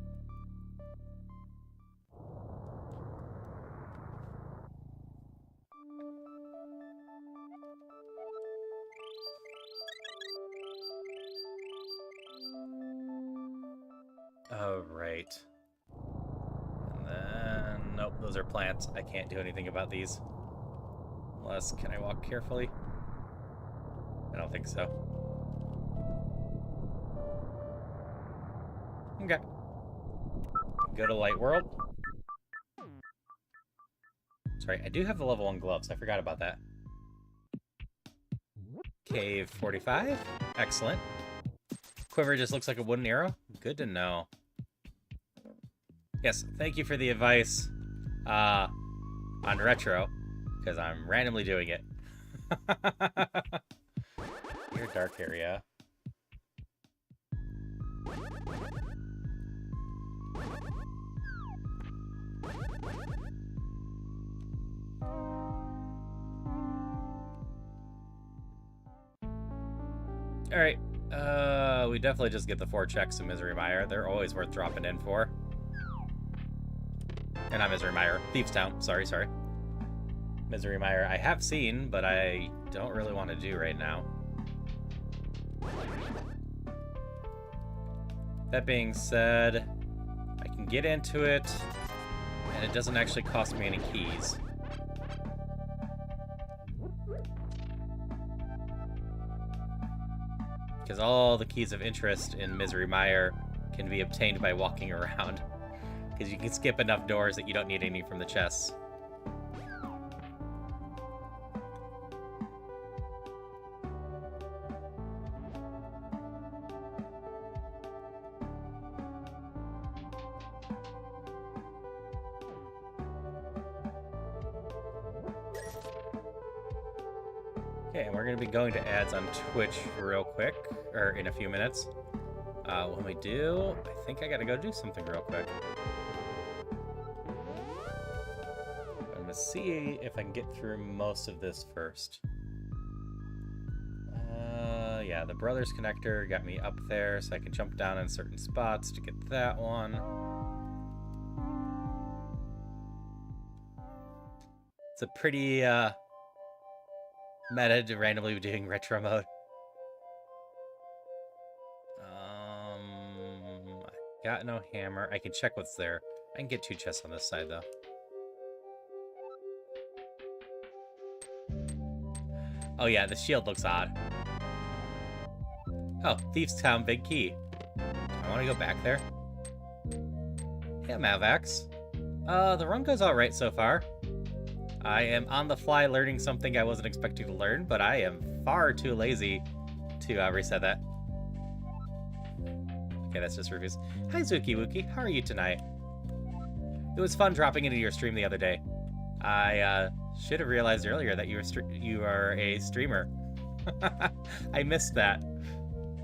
Oh, right. And then... Nope, those are plants. I can't do anything about these. Unless, can I walk carefully? I don't think so. Okay. Go to Light World. Sorry, I do have the level 1 gloves. I forgot about that. Cave 45. Excellent. Quiver just looks like a wooden arrow. Good to know. Yes, thank you for the advice on retro, because I'm randomly doing it. Your dark area. Alright, we definitely just get the 4 checks in Misery Mire. They're always worth dropping in for. And not Misery Mire, Thieves Town. Sorry. Misery Mire I have seen, but I don't really want to do right now. That being said, I can get into it, and it doesn't actually cost me any keys. Because all the keys of interest in Misery Mire can be obtained by walking around. Because you can skip enough doors that you don't need any from the chests. Okay, and we're going to be going to ads on Twitch real quick, or in a few minutes. When we do, I think I got to go do something real quick. I'm going to see if I can get through most of this first. Yeah, the Brothers Connector got me up there, so I can jump down in certain spots to get that one. It's a pretty, meta to randomly be doing retro mode. I got no hammer. I can check what's there. I can get 2 chests on this side, though. Oh yeah, the shield looks odd. Oh, Thieves Town Big Key. I want to go back there. Hey, Malvax. The run goes alright so far. I am on the fly learning something I wasn't expecting to learn, but I am far too lazy to reset that. Okay, that's just reviews. Hi, Zuki Wookie. How are you tonight? It was fun dropping into your stream the other day. I should have realized earlier that you are a streamer. I missed that.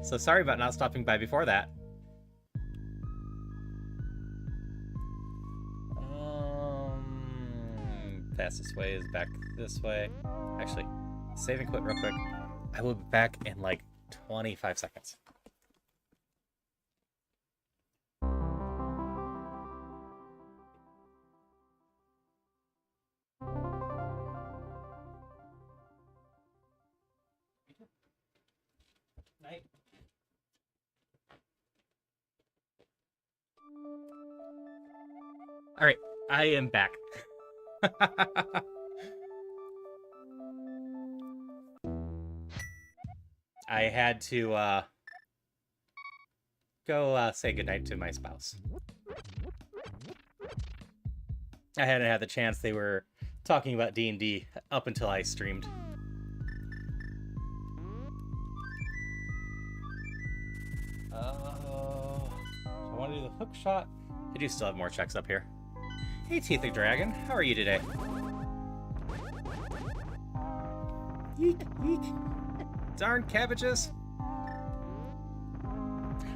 So sorry about not stopping by before that. Fastest way is back this way. Actually, save and quit real quick. I will be back in like 25 seconds. Night. All right, I am back. I had to go say goodnight to my spouse. I hadn't had the chance. They were talking about D&D up until I streamed. Do I want to do the hook shot? I do still have more checks up here. Hey, Teeth of Dragon, how are you today? Eek, eek. Darn cabbages.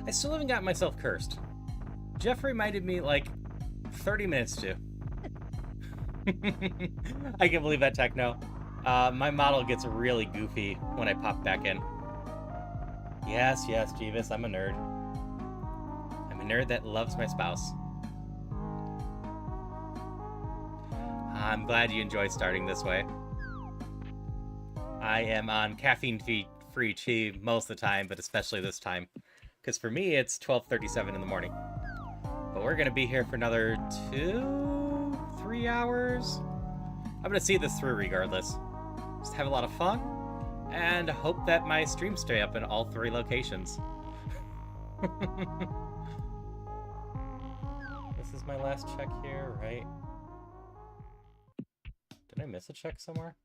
I still haven't gotten myself cursed. Jeff reminded me like 30 minutes to. I can't believe that, Techno. My model gets really goofy when I pop back in. Yes, Jeeves, I'm a nerd. I'm a nerd that loves my spouse. I'm glad you enjoy starting this way. I am on caffeine-free tea most of the time, but especially this time. Because for me, it's 12:37 in the morning. But we're going to be here for another 2-3 hours. I'm going to see this through regardless. Just have a lot of fun, and hope that my streams stay up in all 3 locations. This is my last check here, right? Did I miss a check somewhere?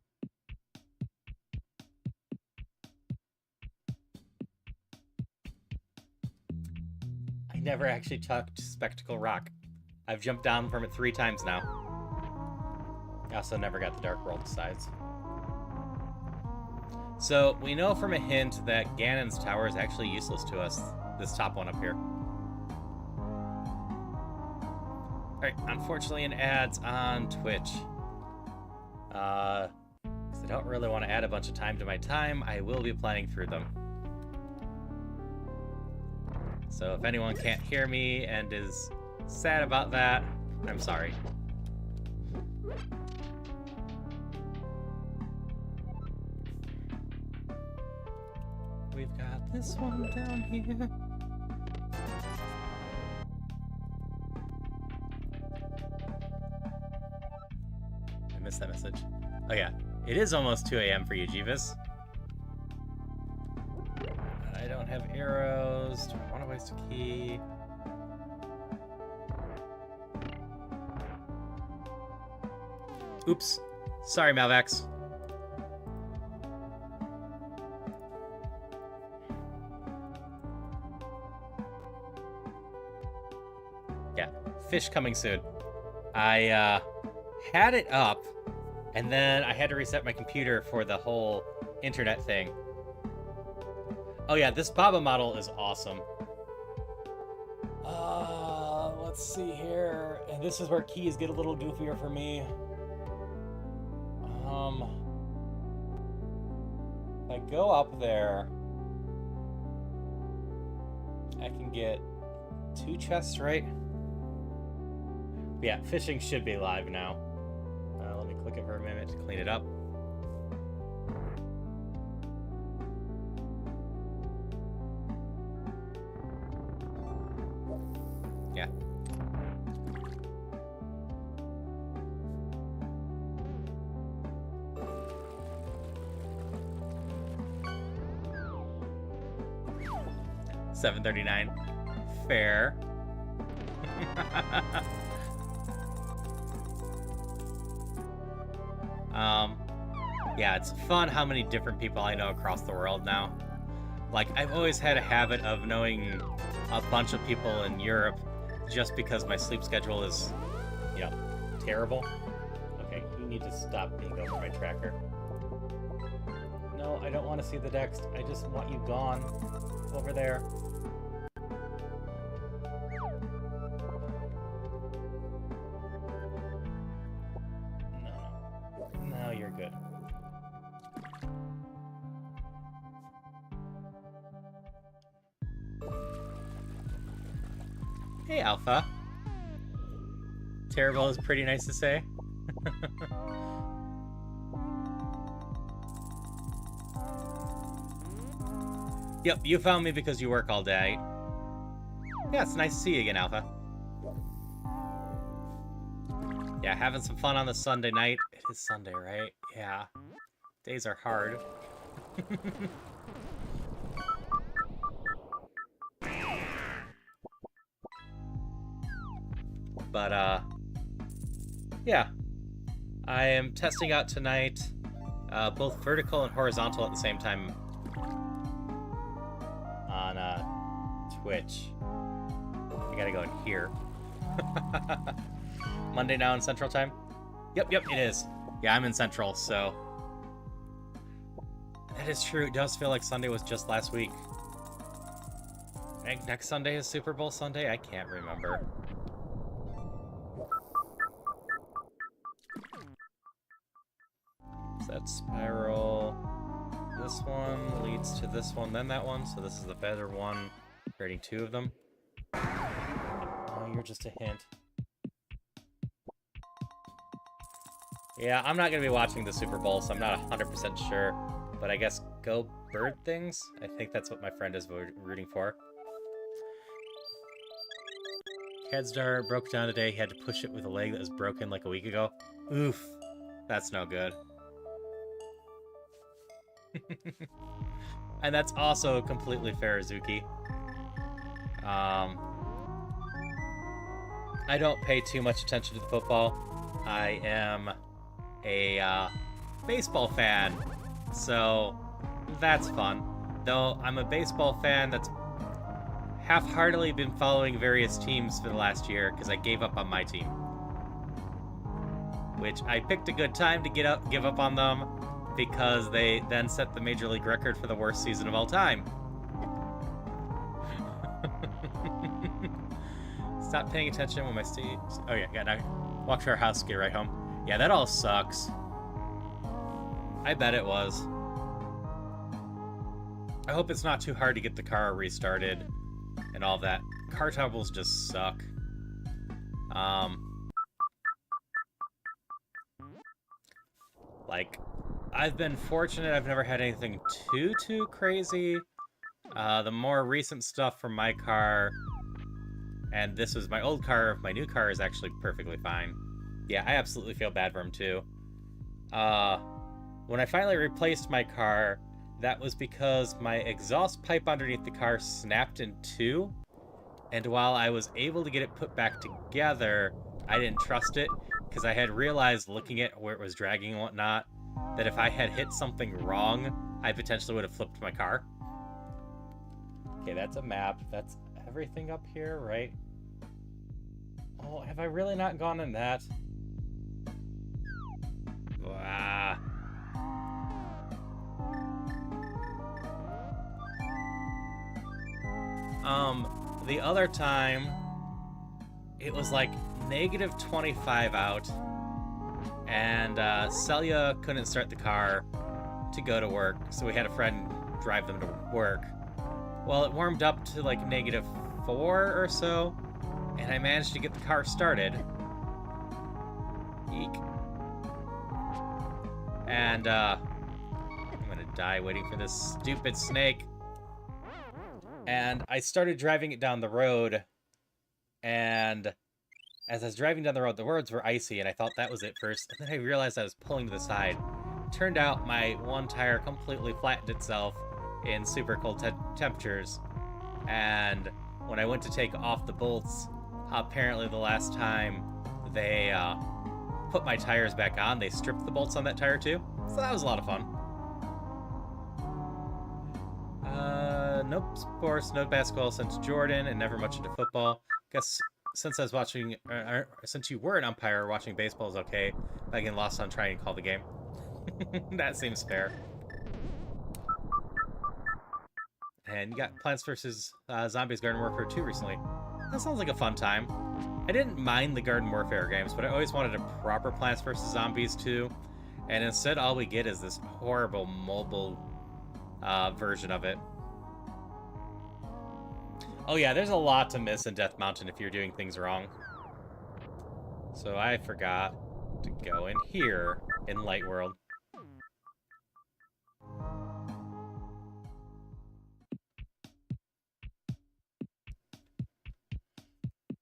I never actually chucked Spectacle Rock. I've jumped down from it 3 times now. I also never got the Dark World sides. So, we know from a hint that Ganon's tower is actually useless to us. This top one up here. Alright, unfortunately an ads on Twitch. Because I don't really want to add a bunch of time to my time, I will be planning through them. So if anyone can't hear me and is sad about that, I'm sorry. We've got this one down here. I missed that message. Oh yeah, it is almost 2 a.m. for you, Jeeves. I don't have arrows. Do I want to waste a key? Oops. Sorry, Malvax. Yeah, fish coming soon. I had it up, and then I had to reset my computer for the whole internet thing. Oh yeah, this Baba model is awesome. Let's see here. And this is where keys get a little goofier for me. If I go up there, I can get 2 chests, right? Yeah, fishing should be live now. Let me click it for a minute to clean it up. Yeah. $7.39. Fair. Yeah, it's fun how many different people I know across the world now. Like, I've always had a habit of knowing a bunch of people in Europe just because my sleep schedule is, you know, terrible. Okay, you need to stop being over my tracker. No, I don't want to see the text. I just want you gone. Over there. No, you're good. Hey, Alpha. Terrible is pretty nice to say. Yep, you found me because you work all day. Yeah, it's nice to see you again, Alpha. Yeah, having some fun on the Sunday night. It is Sunday, right? Yeah. Days are hard. But, yeah. I am testing out tonight, both vertical and horizontal at the same time on, Twitch. I gotta go in here. Monday now in Central Time? Yep, it is. Yeah, I'm in Central, so... That is true. It does feel like Sunday was just last week. I think next Sunday is Super Bowl Sunday? I can't remember. So that's spiral. This one leads to this one, then that one. So this is the better one. Creating 2 of them. Oh, you're just a hint. Yeah, I'm not going to be watching the Super Bowl, so I'm not 100% sure. But I guess go bird things? I think that's what my friend is rooting for. Headstar broke down today. He had to push it with a leg that was broken like a week ago. Oof. That's no good. And that's also completely fair, Zuki. I don't pay too much attention to the football. I am a baseball fan, so that's fun. Though I'm a baseball fan that's half-heartedly been following various teams for the last year because I gave up on my team. Which I picked a good time to give up on them because they then set the Major League record for the worst season of all time. Stop paying attention when my oh yeah, gotta walk to our house, get right home. Yeah, that all sucks. I bet it was. I hope it's not too hard to get the car restarted and all that. Car troubles just suck. Like, I've been fortunate. I've never had anything too crazy. The more recent stuff from my car, and this was my old car. My new car is actually perfectly fine. Yeah, I absolutely feel bad for him too. When I finally replaced my car, that was because my exhaust pipe underneath the car snapped in 2. And while I was able to get it put back together, I didn't trust it because I had realized looking at where it was dragging and whatnot, that if I had hit something wrong, I potentially would have flipped my car. Okay, that's a map. That's everything up here, right? Oh, have I really not gone in that? The other time, it was like -25 out, and Celia couldn't start the car to go to work, so we had a friend drive them to work. Well, it warmed up to like -4 or so, and I managed to get the car started. Eek. And, I'm gonna die waiting for this stupid snake. And I started driving it down the road, and as I was driving down the road, the roads were icy, and I thought that was it first, and then I realized I was pulling to the side. Turned out my one tire completely flattened itself in super cold temperatures, and when I went to take off the bolts, apparently the last time they put my tires back on, they stripped the bolts on that tire too, so that was a lot of fun. Nope sports, no basketball since Jordan, and never much into football. Guess since I was watching, since you were an umpire, watching baseball is okay. I get lost on trying to call the game. That seems fair. And you got Plants vs. Zombies Garden Warfare 2 recently. That sounds like a fun time. I didn't mind the Garden Warfare games, but I always wanted a proper Plants vs. Zombies 2. And instead all we get is this horrible mobile version of it. Oh yeah, there's a lot to miss in Death Mountain if you're doing things wrong. So I forgot to go in here in Light World.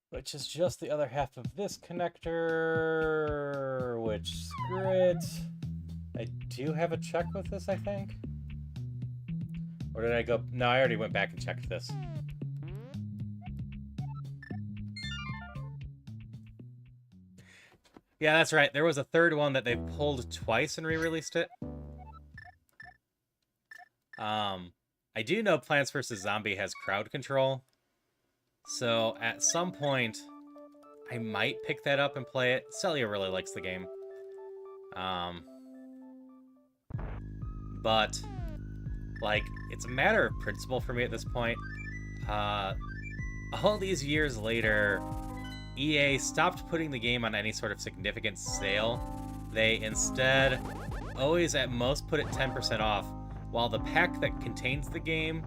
Which is just the other half of this connector, which is great. I do have a check with this, I think. Or did I go? No, I already went back and checked this. Yeah, that's right. There was a third one that they pulled twice and re-released it. I do know Plants vs. Zombie has crowd control. So at some point, I might pick that up and play it. Celia really likes the game. But, like, it's a matter of principle for me at this point. All these years later, EA stopped putting the game on any sort of significant sale. They instead always at most put it 10% off, while the pack that contains the game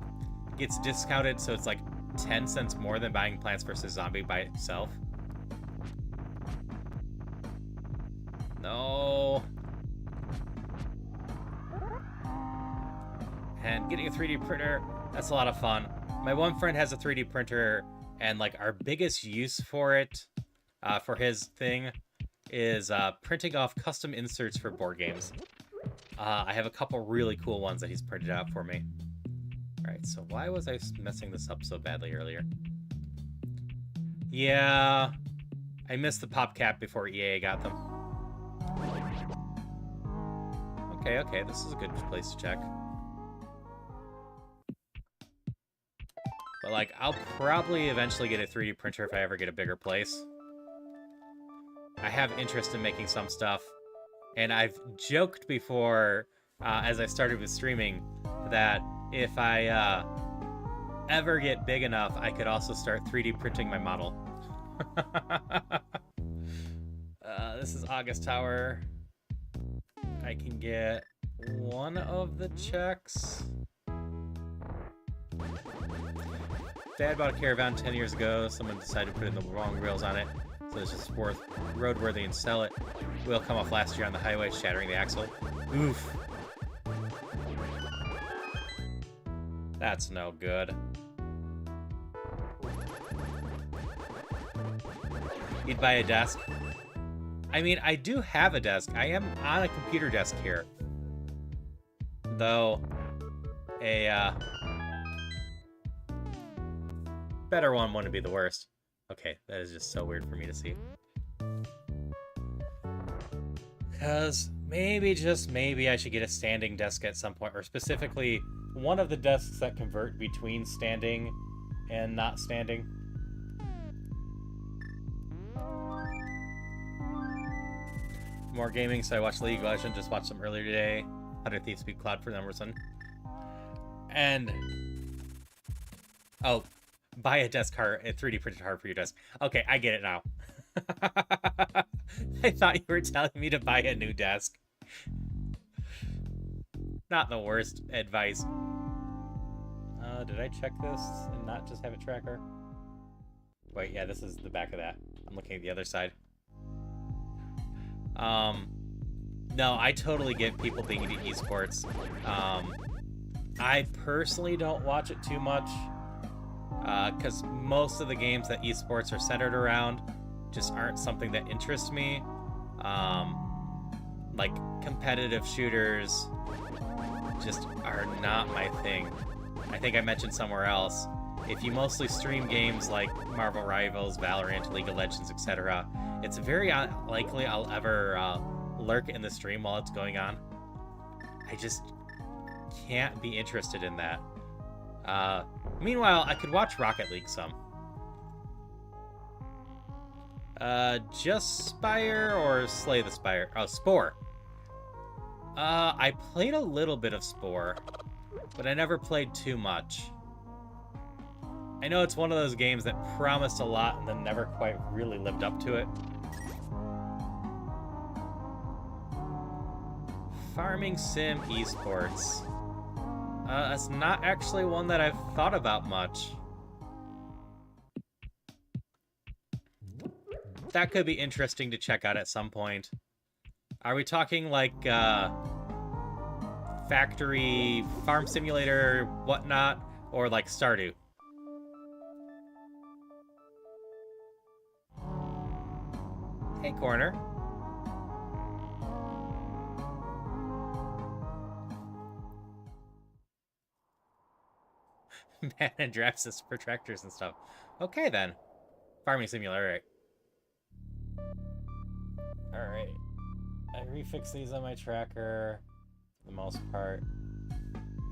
gets discounted, so it's like 10 cents more than buying Plants vs. Zombie by itself. No. And getting a 3D printer, that's a lot of fun. My one friend has a 3D printer, and like our biggest use for it, for his thing, is printing off custom inserts for board games. I have a couple really cool ones that he's printed out for me. Alright, so why was I messing this up so badly earlier? Yeah, I missed the pop cap before EA got them. Okay, this is a good place to check. But, like, I'll probably eventually get a 3D printer if I ever get a bigger place. I have interest in making some stuff. And I've joked before, as I started with streaming, that if I ever get big enough, I could also start 3D printing my model. This is August Tower. I can get one of the checks. Dad bought a Caravan 10 years ago. Someone decided to put in the wrong rails on it, so it's just worth roadworthy and sell it. Wheel come off last year on the highway, shattering the axle. Oof. That's no good. You'd buy a desk? I mean, I do have a desk. I am on a computer desk here. Though, a, better one wouldn't be the worst. Okay, that is just so weird for me to see. Because maybe, just maybe, I should get a standing desk at some point, or specifically one of the desks that convert between standing and not standing. More gaming, so I watched League of Legends, just watched some earlier today. 100 Thieves Speed Cloud for Emerson. And, oh, buy a desk heart, a 3D printed heart for your desk. Okay, I get it now. I thought you were telling me to buy a new desk. Not the worst advice. Did I check this and not just have a tracker? Wait, yeah, this is the back of that. I'm looking at the other side. No, I totally get people being into esports. I personally don't watch it too much, because most of the games that esports are centered around just aren't something that interests me. Like, competitive shooters just are not my thing. I think I mentioned somewhere else, if you mostly stream games like Marvel Rivals, Valorant, League of Legends, etc., it's very unlikely I'll ever lurk in the stream while it's going on. I just can't be interested in that. Meanwhile, I could watch Rocket League some. Just Spire or Slay the Spire? Oh, Spore. I played a little bit of Spore, but I never played too much. I know it's one of those games that promised a lot and then never quite really lived up to it. Farming Sim Esports. That's not actually one that I've thought about much. That could be interesting to check out at some point. Are we talking like factory, farm simulator, whatnot, or like Stardew? Hey, Corner. Man and drafts this for tractors and stuff. Okay, then. Farming simulator, alright. I refix these on my tracker for the most part.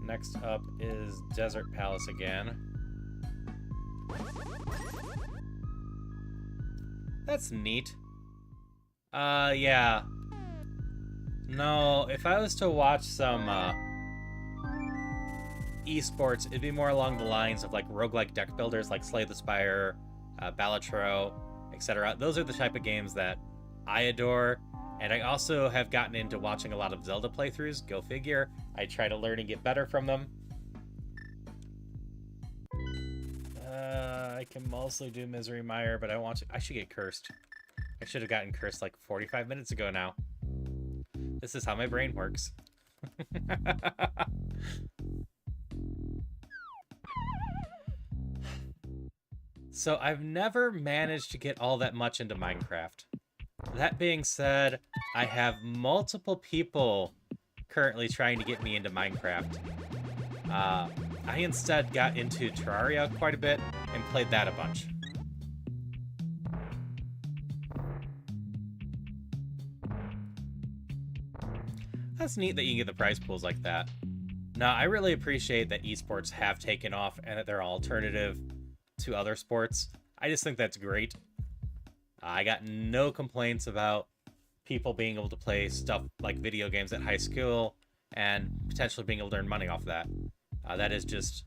Next up is Desert Palace again. That's neat. Yeah. No, if I was to watch some, esports, it'd be more along the lines of like roguelike deck builders like Slay the Spire, Balatro, etc. Those are the type of games that I adore, and I also have gotten into watching a lot of Zelda playthroughs. Go figure. I try to learn and get better from them. I can mostly do Misery Mire, but I should get cursed. I should have gotten cursed like 45 minutes ago now. This is how my brain works. So I've never managed to get all that much into Minecraft. That being said, I have multiple people currently trying to get me into Minecraft. I instead got into Terraria quite a bit and played that a bunch. That's neat that you can get the prize pools like that. Now, I really appreciate that esports have taken off and that they're an alternative to other sports. I just think that's great. I got no complaints about people being able to play stuff like video games at high school and potentially being able to earn money off that. That is just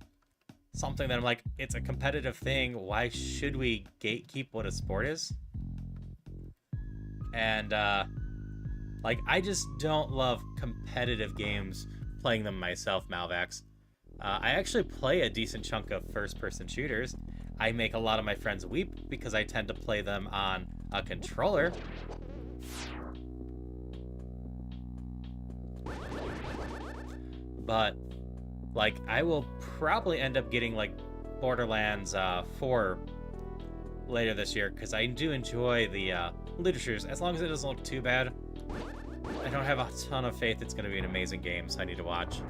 something that I'm like, it's a competitive thing. Why should we gatekeep what a sport is? And, like, I just don't love competitive games playing them myself, Malvax. I actually play a decent chunk of first-person shooters. I make a lot of my friends weep because I tend to play them on a controller. But, like, I will probably end up getting, like, Borderlands 4 later this year because I do enjoy the literatures, as long as it doesn't look too bad. I don't have a ton of faith it's going to be an amazing game, so I need to watch.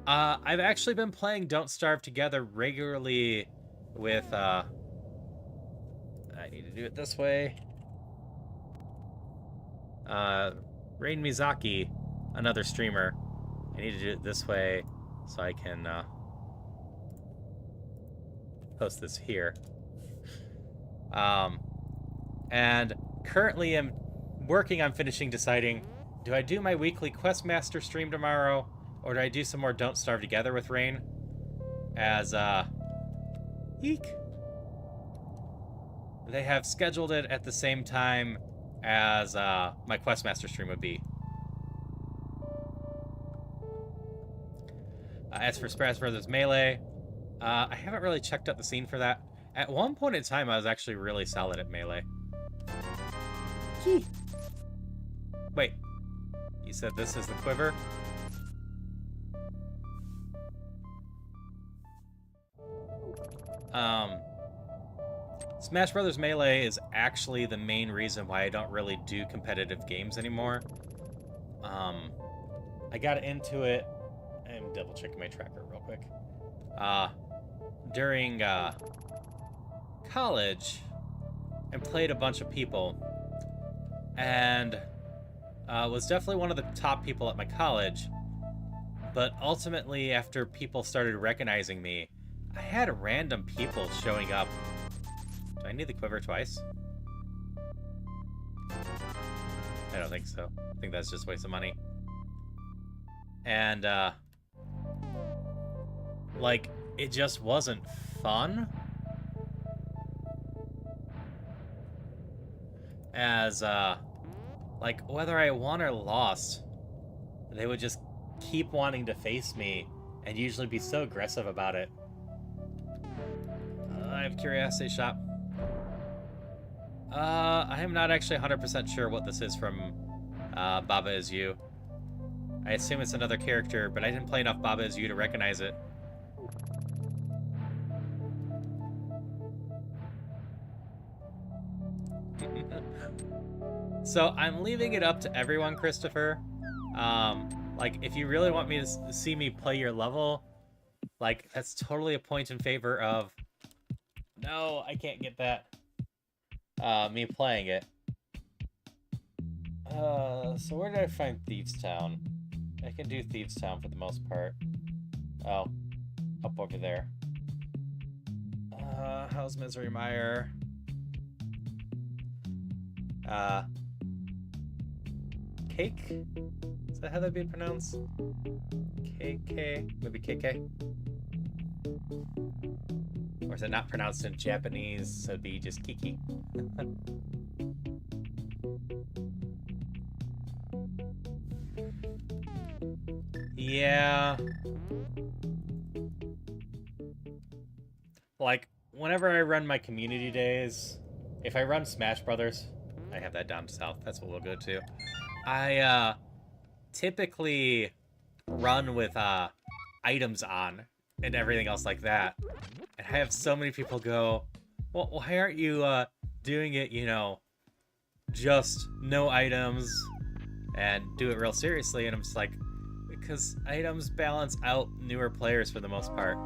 I've actually been playing Don't Starve Together regularly with, I need to do it this way. Rain Mizaki, another streamer. I need to do it this way so I can, post this here. And currently I'm working on deciding, do I do my weekly Questmaster stream tomorrow, or do I do some more Don't Starve Together with Rain? as, eek. They have scheduled it at the same time as, my Questmaster stream would be. As for Smash Brothers Melee, I haven't really checked out the scene for that. At one point in time, I was actually really solid at Melee. Wait, you said this is the quiver? Smash Brothers Melee is actually the main reason why I don't really do competitive games anymore. I got into it. I'm double checking my tracker real quick. During college, and played a bunch of people, and was definitely one of the top people at my college. But ultimately, after people started recognizing me, I had random people showing up. Do I need the quiver twice? I don't think so. I think that's just a waste of money. And, like, it just wasn't fun. As, like, whether I won or lost, they would just keep wanting to face me and usually be so aggressive about it. I have Curiosity Shop. I am not actually 100% sure what this is from Baba Is You. I assume it's another character, but I didn't play enough Baba Is You to recognize it. So I'm leaving it up to everyone, Christopher. Like, if you really want me to see me play your level, like, that's totally a point in favor of... No, I can't get that. Me playing it. So where did I find Thieves Town? I can do Thieves Town for the most part. Oh, up over there. How's Misery Mire? Cake? Is that how that'd be pronounced? KK? Maybe KK? Or is it not pronounced in Japanese, so it'd be just Kiki? Yeah. Like, whenever I run my community days, if I run Smash Brothers, I have that down south, that's what we'll go to. I, typically run with, items on and everything else like that. And I have so many people go, well, why aren't you, doing it, you know, just no items and do it real seriously? And I'm just like, because items balance out newer players for the most part.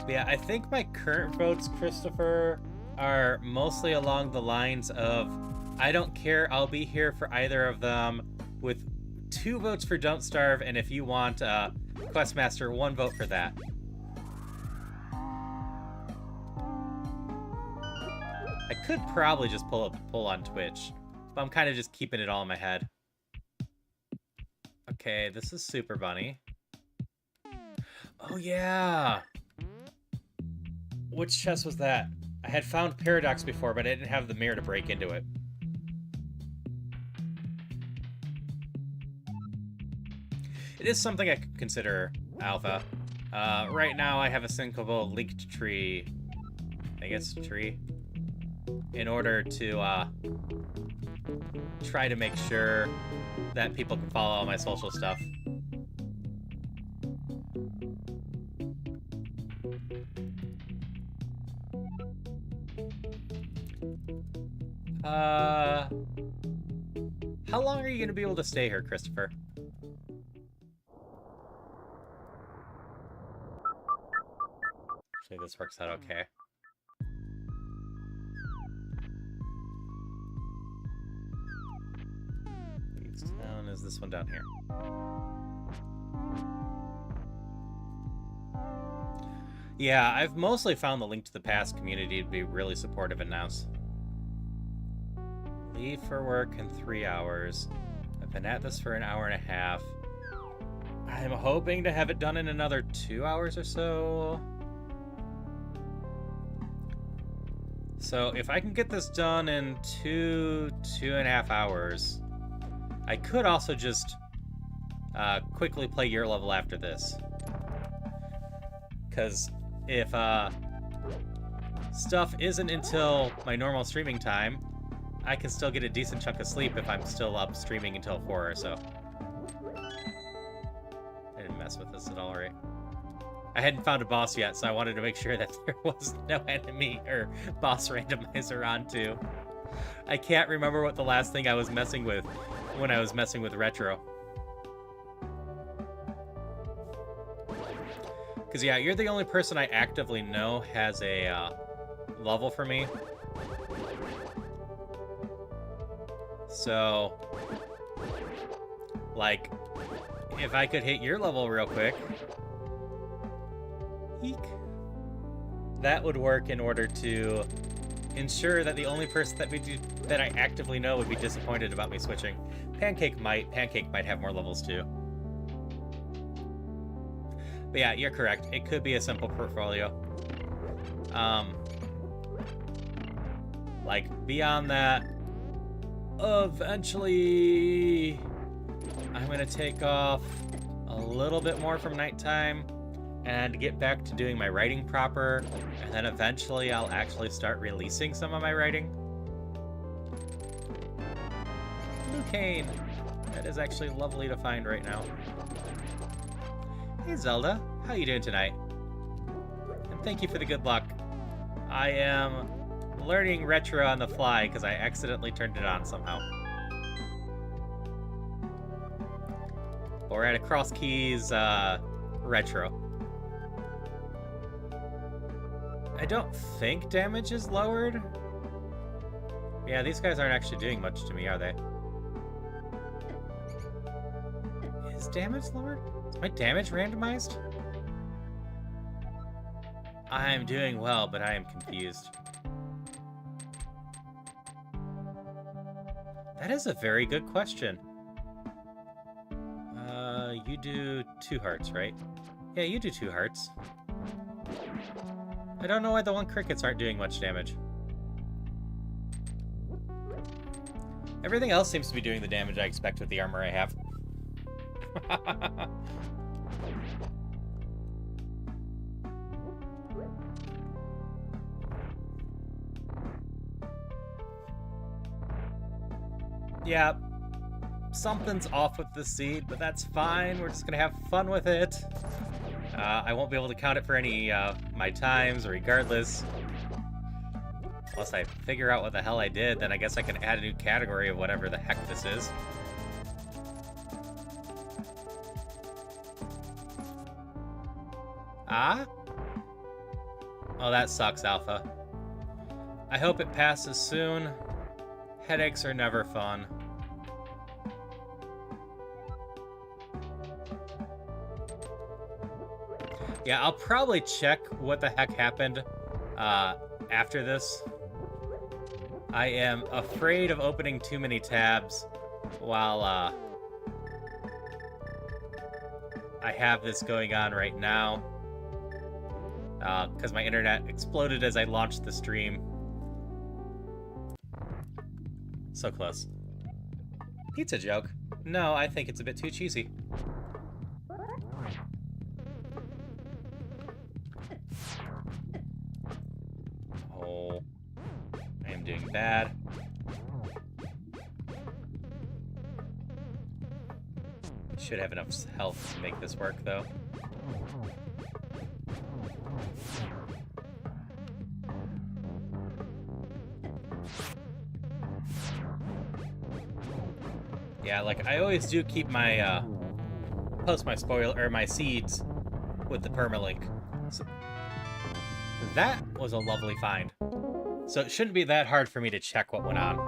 Yeah, I think my current votes, Christopher, are mostly along the lines of, I don't care, I'll be here for either of them, with 2 votes for Don't Starve, and if you want Questmaster, 1 vote for that. I could probably just pull up a poll on Twitch, but I'm kind of just keeping it all in my head. Okay, this is Super Bunny. Oh yeah! Which chest was that? I had found Paradox before, but I didn't have the mirror to break into it. It is something I could consider alpha. Right now I have a syncable linked tree. I guess tree. In order to try to make sure that people can follow all my social stuff. How long are you gonna be able to stay here, Christopher? Actually, this works out okay. Leads down is this one down here. Yeah, I've mostly found the Link to the Past community to be really supportive and nice. Leave for work in 3 hours. Been at this for an hour and a half. I'm hoping to have it done in another 2 hours or so. So if I can get this done in 2.5 hours, I could also just quickly play your level after this. Because if stuff isn't until my normal streaming time, I can still get a decent chunk of sleep if I'm still up streaming until 4 or so. I didn't mess with this at all, right? I hadn't found a boss yet, so I wanted to make sure that there was no enemy or boss randomizer on too. I can't remember what the last thing I was messing with when I was messing with Retro. Because yeah, you're the only person I actively know has a level for me. So, like, if I could hit your level real quick, eek, that would work in order to ensure that the only person that I actively know would be disappointed about me switching. Pancake might have more levels too. But yeah, you're correct. It could be a simple portfolio. Like, beyond that, eventually I'm gonna take off a little bit more from nighttime and get back to doing my writing proper, and then eventually I'll actually start releasing some of my writing. Blue cane. That is actually lovely to find right now. Hey Zelda, how you doing tonight? And thank you for the good luck. I am learning Retro on the fly because I accidentally turned it on somehow. But we're at a Crosskeys Retro. I don't think damage is lowered. Yeah, these guys aren't actually doing much to me, are they? Is damage lowered? Is my damage randomized? I'm doing well, but I am confused. That is a very good question. You do 2 hearts, right? Yeah, you do 2 hearts. I don't know why the 1 crickets aren't doing much damage. Everything else seems to be doing the damage I expect with the armor I have. Yeah, something's off with the seed, but that's fine. We're just gonna have fun with it. I won't be able to count it for any my times, regardless. Unless I figure out what the hell I did, then I guess I can add a new category of whatever the heck this is. Ah? Oh, that sucks, Alpha. I hope it passes soon. Headaches are never fun. Yeah, I'll probably check what the heck happened after this. I am afraid of opening too many tabs while I have this going on right now. Because my internet exploded as I launched the stream. So close. Pizza joke? No, I think it's a bit too cheesy. Oh, I am doing bad. Should have enough health to make this work, though. Yeah, like, I always do keep my, post my spoiler, or my seeds with the permalink. So, that was a lovely find. So it shouldn't be that hard for me to check what went on.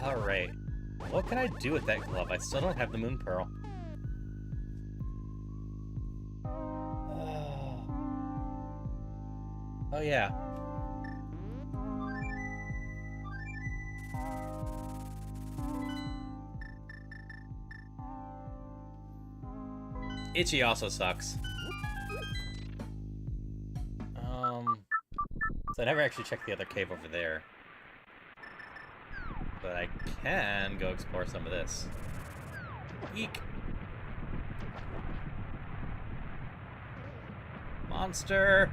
Alright. What can I do with that glove? I still don't have the moon pearl. Oh, yeah. Itchy also sucks. So I never actually checked the other cave over there. But I can go explore some of this. Eek! Monster!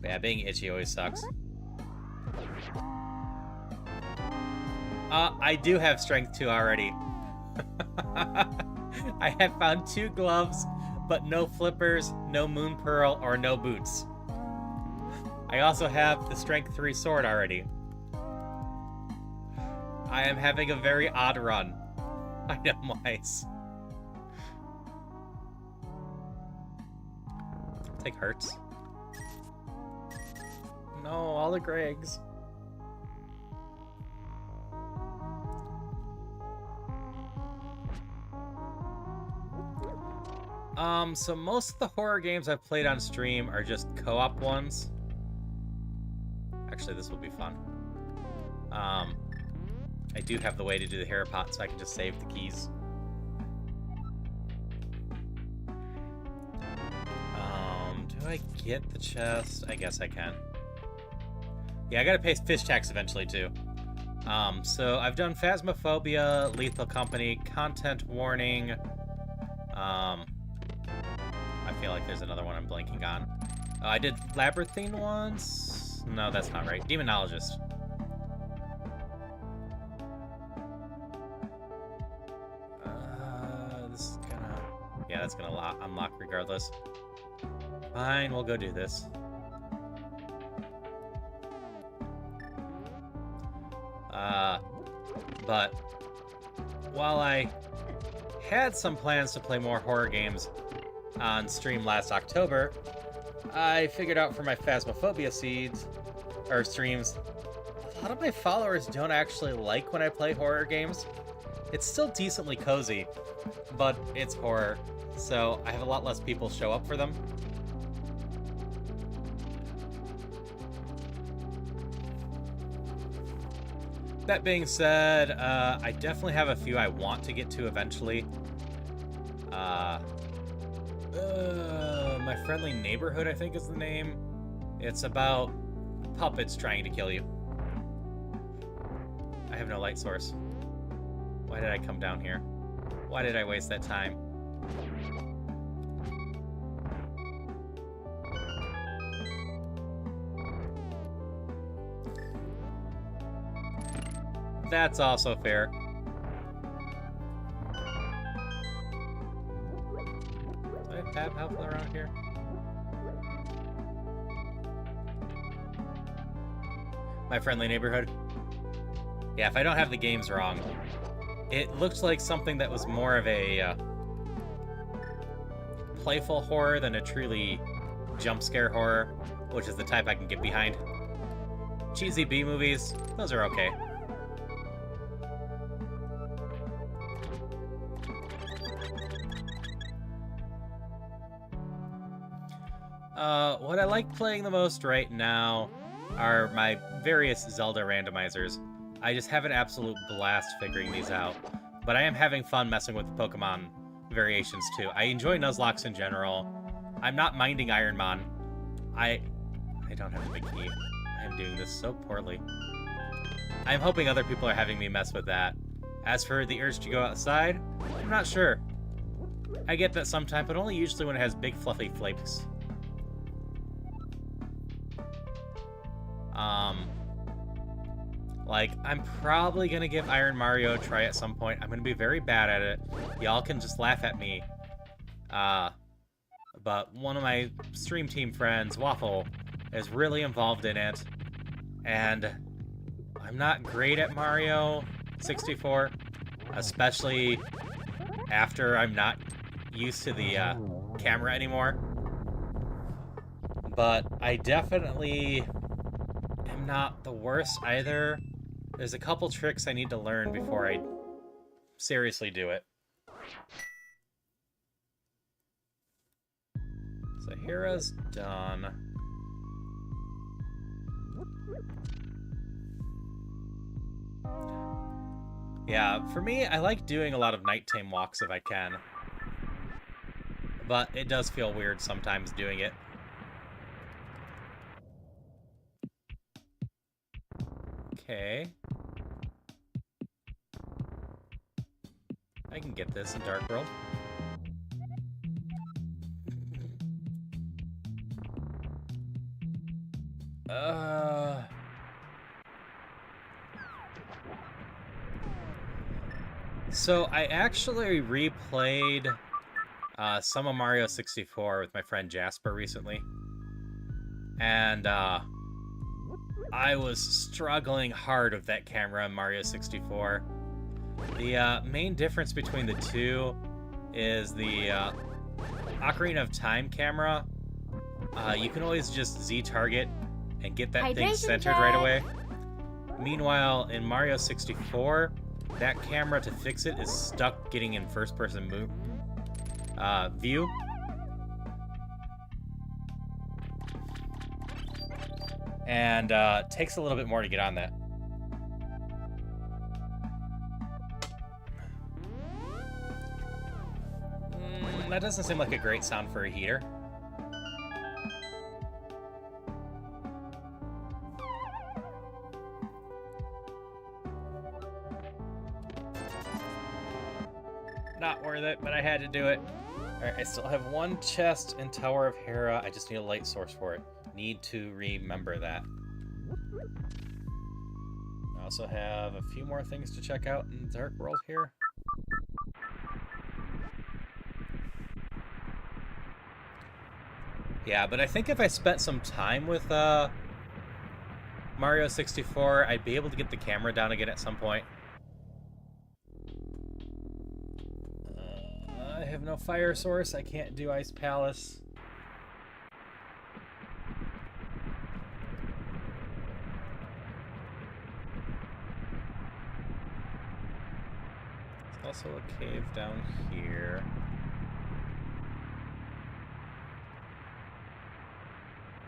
Yeah, being itchy always sucks. I do have strength 2 already. I have found 2 gloves, but no flippers, no moon pearl, or no boots. I also have the strength 3 sword already. I am having a very odd run, item-wise. Take hurts. No, all the Gregs. So most of the horror games I've played on stream are just co-op ones. Actually, this will be fun. I do have the way to do the hair pot, so I can just save the keys. Do I get the chest? I guess I can. Yeah, I gotta pay fish tax eventually, too. So I've done Phasmophobia, Lethal Company, Content Warning. I feel like there's another one I'm blanking on. I did Labyrinthine once. No, that's not right. Demonologist. This is gonna... Yeah, that's gonna unlock regardless. Fine, we'll go do this. But while I had some plans to play more horror games on stream last October, I figured out for my Phasmophobia streams, a lot of my followers don't actually like when I play horror games. It's still decently cozy, but it's horror, so I have a lot less people show up for them. That being said, I definitely have a few I want to get to eventually. My Friendly Neighborhood, I think is the name. It's about puppets trying to kill you. I have no light source. Why did I come down here? Why did I waste that time? That's also fair. Do I have help around here? My Friendly Neighborhood. Yeah, if I don't have the games wrong, it looks like something that was more of a playful horror than a truly jump scare horror, which is the type I can get behind. Cheesy B movies, those are okay. What I like playing the most right now are my various Zelda randomizers. I just have an absolute blast figuring these out, but I am having fun messing with Pokemon variations too. I enjoy Nuzlocke in general. I'm not minding Ironmon. I don't have a big key. I am doing this so poorly. I'm hoping other people are having me mess with that. As for the urge to go outside, I'm not sure. I get that sometimes, but only usually when it has big fluffy flakes. Like, I'm probably gonna give Iron Mario a try at some point. I'm gonna be very bad at it. Y'all can just laugh at me. But one of my stream team friends, Waffle, is really involved in it. And I'm not great at Mario 64, especially after I'm not used to the camera anymore. But I definitely am not the worst either. There's a couple tricks I need to learn before I seriously do it. So Hera's done. Yeah, for me, I like doing a lot of nighttime walks if I can. But it does feel weird sometimes doing it. Okay. I can get this in Dark World. So I actually replayed some of Mario 64 with my friend Jasper recently. And I was struggling hard with that camera in Mario 64. The main difference between the two is the Ocarina of Time camera. You can always just Z-target and get that thing centered right away. Meanwhile, in Mario 64, that camera to fix it is stuck getting in first-person view. And takes a little bit more to get on that. That doesn't seem like a great sound for a heater. Not worth it, but I had to do it. Alright, I still have one chest in Tower of Hera. I just need a light source for it. Need to remember that. I also have a few more things to check out in the Dark World here. Yeah, but I think if I spent some time with Mario 64, I'd be able to get the camera down again at some point. I have no fire source. I can't do Ice Palace. There's also a cave down here.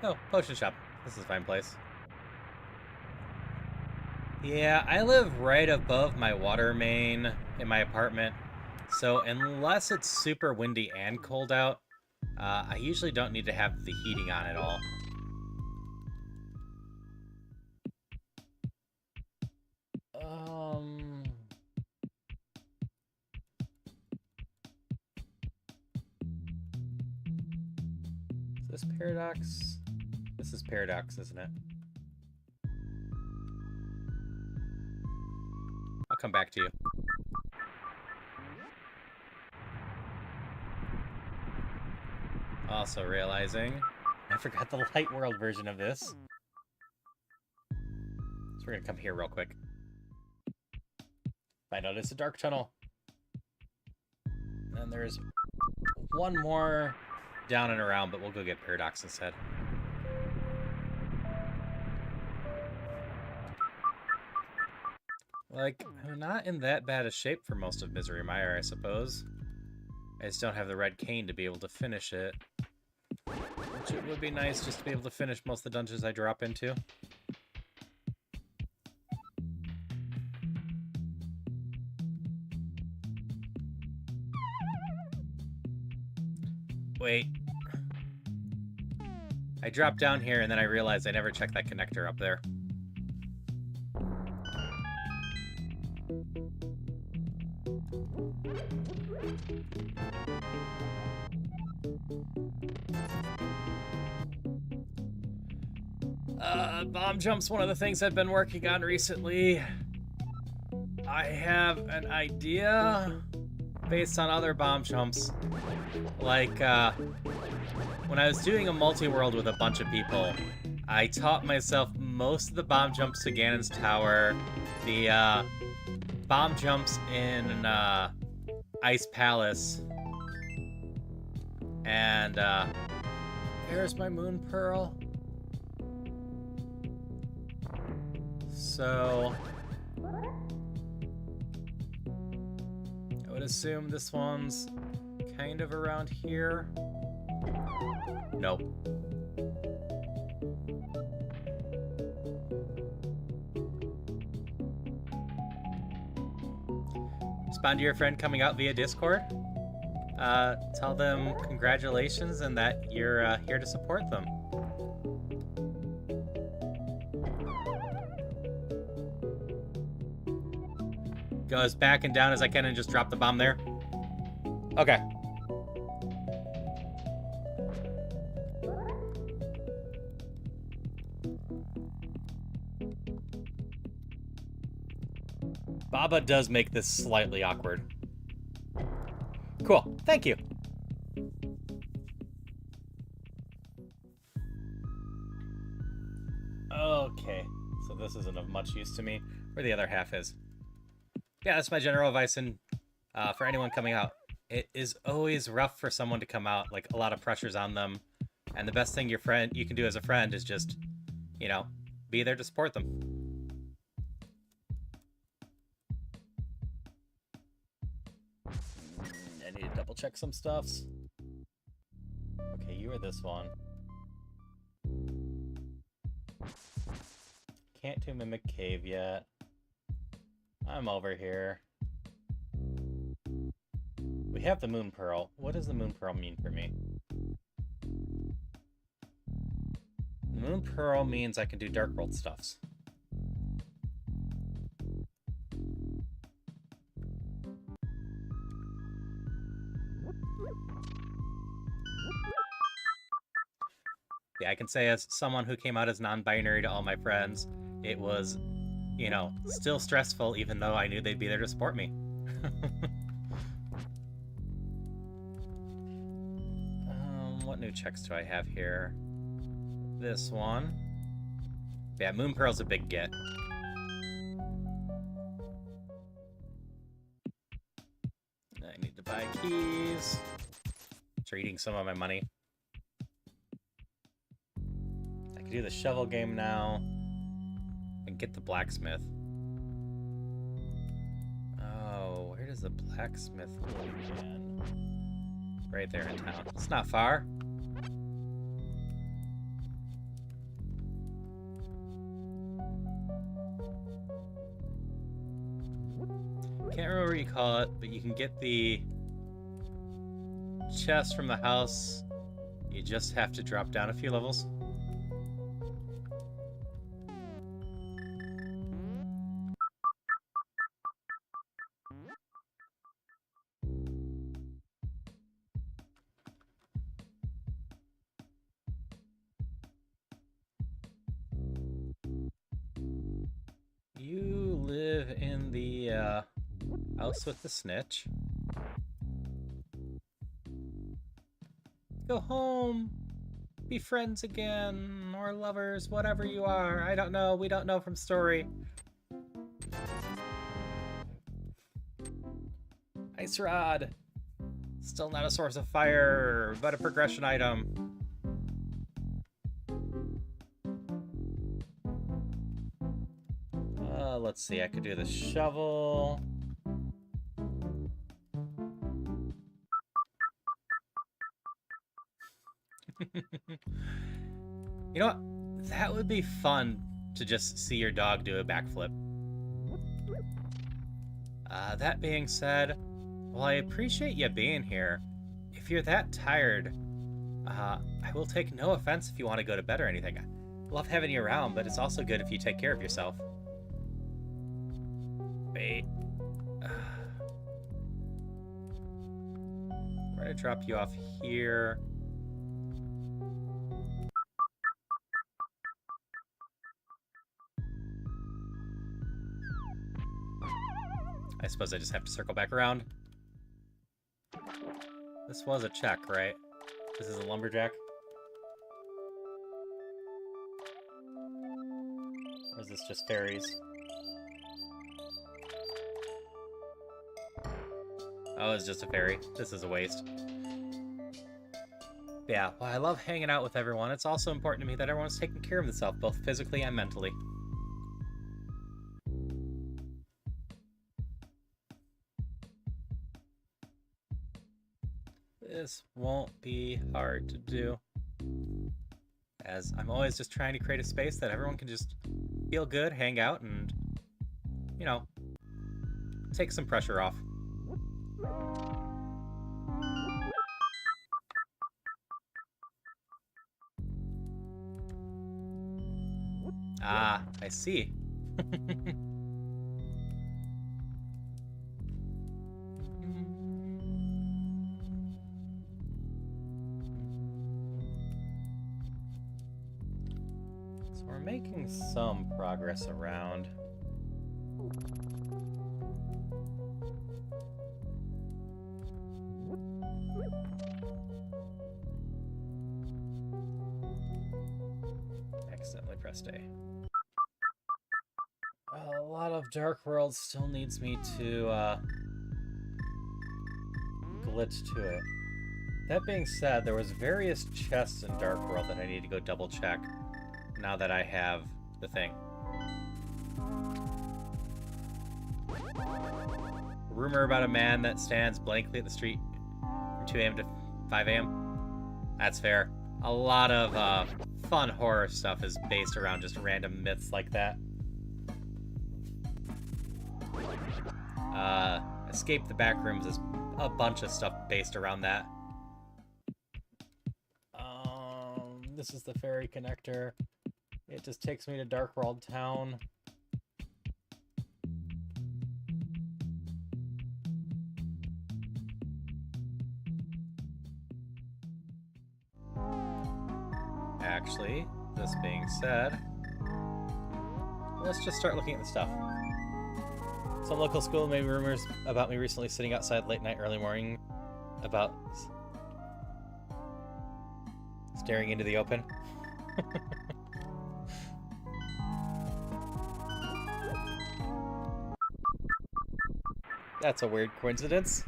Oh, potion shop. This is a fine place. Yeah, I live right above my water main in my apartment. So unless it's super windy and cold out, I usually don't need to have the heating on at all. Is this Paradox? This is Paradox, isn't it? I'll come back to you. Also realizing I forgot the Light World version of this. So we're gonna come here real quick. I noticed a dark tunnel. And there's one more down and around, but we'll go get Paradox instead. Like, I'm not in that bad a shape for most of Misery Mire, I suppose. I just don't have the red cane to be able to finish it. Which it would be nice just to be able to finish most of the dungeons I drop into. Wait. I dropped down here and then I realized I never checked that connector up there. Bomb jump's one of the things I've been working on recently. I have an idea based on other bomb jumps. Like, when I was doing a multi-world with a bunch of people, I taught myself most of the bomb jumps to Ganon's Tower, the bomb jumps in Ice Palace, and there's my Moon Pearl. So I would assume this one's kind of around here. Nope. Respond to your friend coming out via Discord. Tell them congratulations and that you're here to support them. Go as back and down as I can and just drop the bomb there. Okay. Baba does make this slightly awkward. Cool. Thank you. Okay. So this isn't of much use to me. Where the other half is. Yeah, that's my general advice. And for anyone coming out, it is always rough for someone to come out. Like, a lot of pressure's on them. And the best thing you can do as a friend is just, you know, be there to support them. I need to double check some stuffs. Okay, you are this one. Can't do Mimic Cave yet. I'm over here. We have the Moon Pearl. What does the Moon Pearl mean for me? The Moon Pearl means I can do Dark World stuffs. Yeah, I can say as someone who came out as non-binary to all my friends, it was, you know, still stressful even though I knew they'd be there to support me. What new checks do I have here? This one. Yeah, Moon Pearl's a big get. I need to buy keys. Trading some of my money. I can do the shovel game now. And get the blacksmith. Oh, where does the blacksmith live again? Right there in town. It's not far. Can't remember what you call it, but you can get the chest from the house. You just have to drop down a few levels. You live in the house with the snitch. Go home. Be friends again, or lovers, whatever you are. I don't know. We don't know from story. Ice rod. Still not a source of fire, but a progression item. Let's see. I could do the shovel. You know what? That would be fun to just see your dog do a backflip. That being said, well, I appreciate you being here. If you're that tired, I will take no offense if you want to go to bed or anything. I love having you around, but it's also good if you take care of yourself. Wait. I'm going to drop you off here. I suppose I just have to circle back around. This was a check, right? This is a lumberjack? Or is this just fairies? Oh, it's just a fairy. This is a waste. Yeah, well, I love hanging out with everyone. It's also important to me that everyone's taking care of themselves, both physically and mentally. This won't be hard to do, as I'm always just trying to create a space that everyone can just feel good, hang out, and, you know, take some pressure off. Ah, I see. So we're making some progress around. Accidentally pressed A. A lot of Dark World still needs me to glitch to it. That being said, there was various chests in Dark World that I need to go double check now that I have the thing. Rumor about a man that stands blankly at the street from 2 a.m. to 5 a.m. That's fair. A lot of fun horror stuff is based around just random myths like that. Escape the Backrooms is a bunch of stuff based around that. This is the ferry connector. It just takes me to Dark World Town. Actually, this being said, let's just start looking at the stuff. Some local school made rumors about me recently sitting outside late night, early morning, about staring into the open. That's a weird coincidence.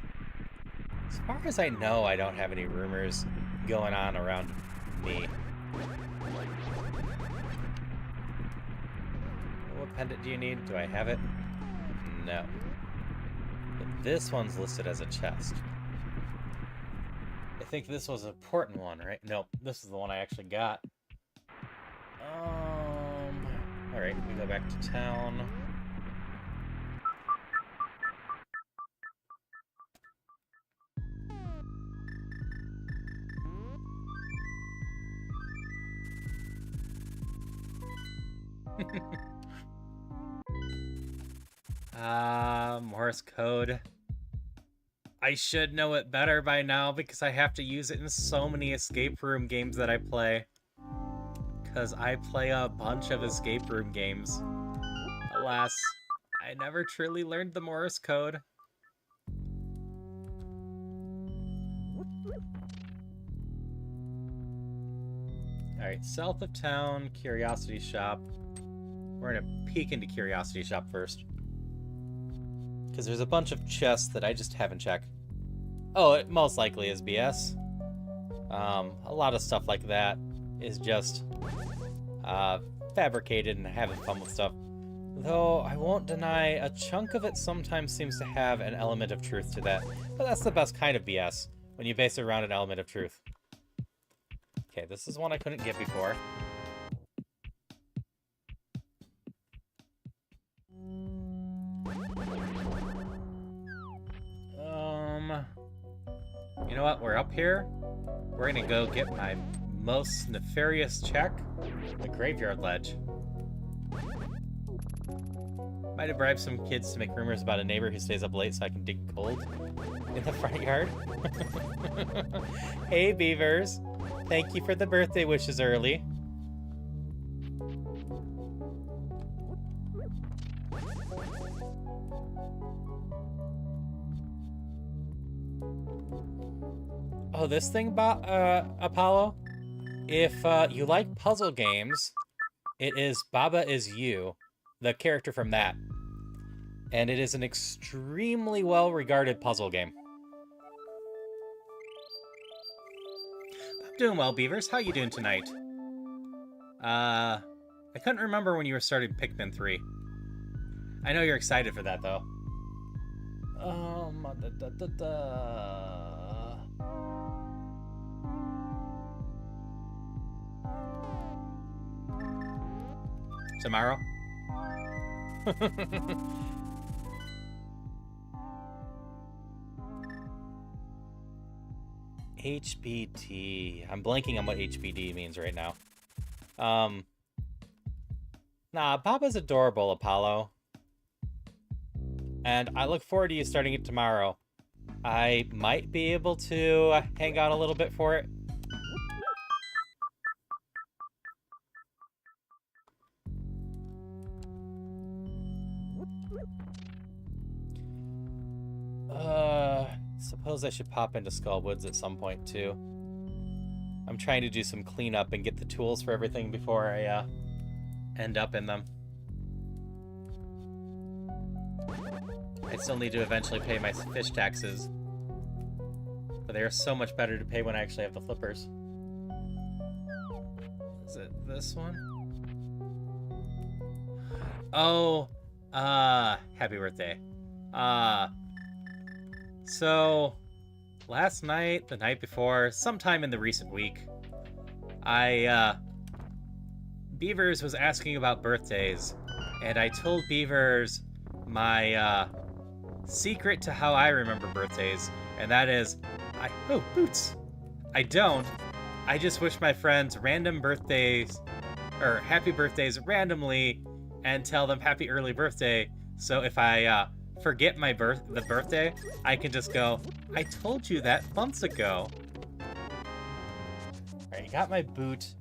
As far as I know, I don't have any rumors going on around me. What pendant do you need? Do I have it? No. But this one's listed as a chest. I think this was an important one, right? No, this is the one I actually got. Alright, we go back to town. Morse code. I should know it better by now because I have to use it in so many escape room games that I play. Because I play a bunch of escape room games. Alas, I never truly learned the Morse code. Alright, south of town, Curiosity Shop. We're gonna peek into Curiosity Shop first. Because there's a bunch of chests that I just haven't checked. Oh, it most likely is BS. A lot of stuff like that is just fabricated and having fun with stuff. Though I won't deny a chunk of it sometimes seems to have an element of truth to that. But that's the best kind of BS, when you base it around an element of truth. Okay, this is one I couldn't get before. You know what? We're up here. We're gonna go get my most nefarious check, the graveyard ledge. Might have bribed some kids to make rumors about a neighbor who stays up late so I can dig gold in the front yard. Hey, beavers. Thank you for the birthday wishes early. Oh, this thing, Apollo? If you like puzzle games, it is Baba Is You, the character from that. And it is an extremely well-regarded puzzle game. I'm doing well, Beavers. How you doing tonight? I couldn't remember when you were starting Pikmin 3. I know you're excited for that, though. Tomorrow? HBD. I'm blanking on what HBD means right now. Nah, Papa's adorable, Apollo. And I look forward to you starting it tomorrow. I might be able to hang out a little bit for it. Suppose I should pop into Skullwoods at some point too. I'm trying to do some cleanup and get the tools for everything before I end up in them. I still need to eventually pay my fish taxes, but they are so much better to pay when I actually have the flippers. Is it this one? Oh, happy birthday. So, last night, the night before, sometime in the recent week, Beavers was asking about birthdays, and I told Beavers my, secret to how I remember birthdays, and that is, oh, boots! I don't. I just wish my friends random birthdays, or happy birthdays randomly, and tell them happy early birthday, so if I, forget the birthday, I can just go, I told you that months ago. Alright, you got my boot.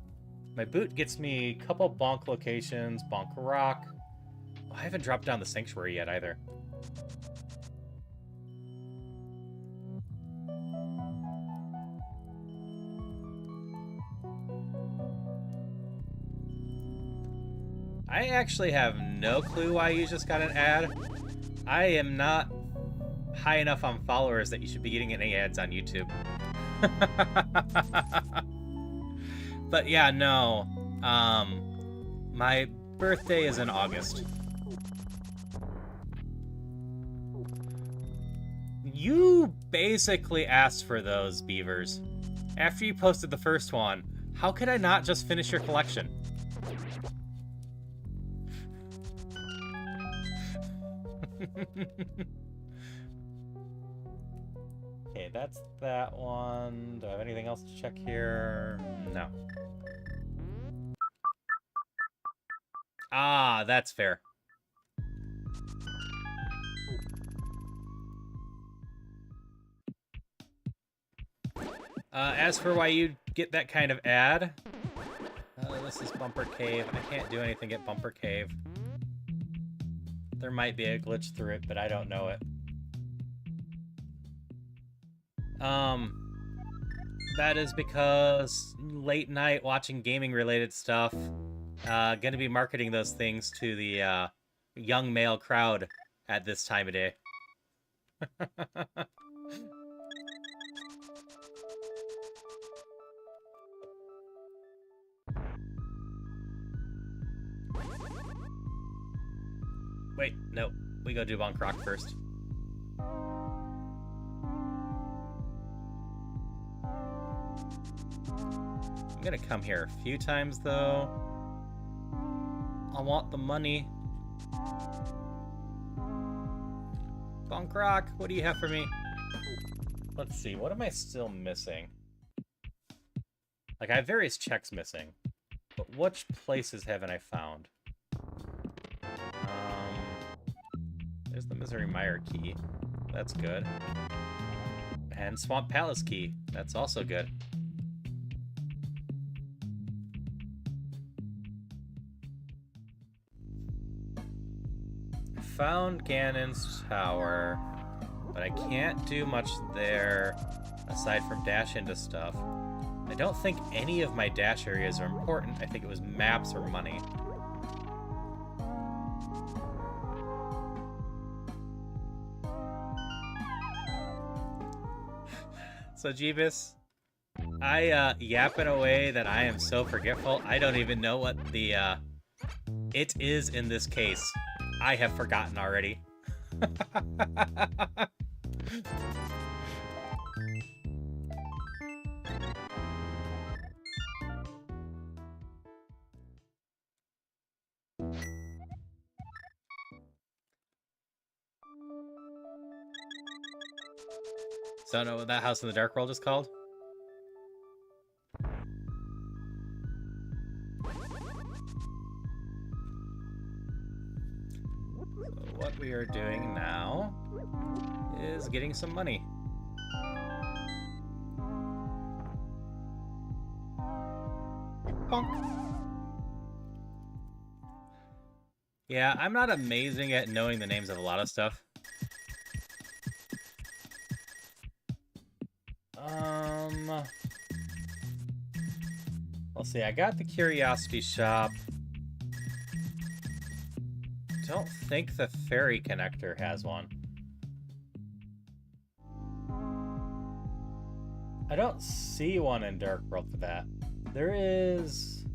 My boot gets me a couple bonk locations, bonk rock. Oh, I haven't dropped down the sanctuary yet either. I actually have no clue why you just got an ad. I am not high enough on followers that you should be getting any ads on YouTube. But yeah, no. My birthday is in August. You basically asked for those, Beavers. After you posted the first one, how could I not just finish your collection? Okay, that's that one. Do I have anything else to check here? No. Ah, that's fair. As for why you get that kind of ad, this is Bumper Cave. I can't do anything at Bumper Cave. There might be a glitch through it, but I don't know it. That is because late night watching gaming related stuff, gonna be marketing those things to the, young male crowd at this time of day. Wait, no. We go do Bonk Rock first. I'm gonna come here a few times, though. I want the money. Bonk Rock, what do you have for me? Let's see, what am I still missing? Like, I have various checks missing. But which places haven't I found? There's the Misery Mire key. That's good. And Swamp Palace key. That's also good. Found Ganon's tower, but I can't do much there aside from dash into stuff. I don't think any of my dash areas are important. I think it was maps or money. So, Jeebus, I yap in a way that I am so forgetful, I don't even know what the it is in this case. I have forgotten already. So I don't know what that house in the dark world is called. So what we are doing now is getting some money. Bonk. Yeah, I'm not amazing at knowing the names of a lot of stuff. Let's see, I got the Curiosity Shop. Don't think the Ferry Connector has one. I don't see one in Dark World for that. There is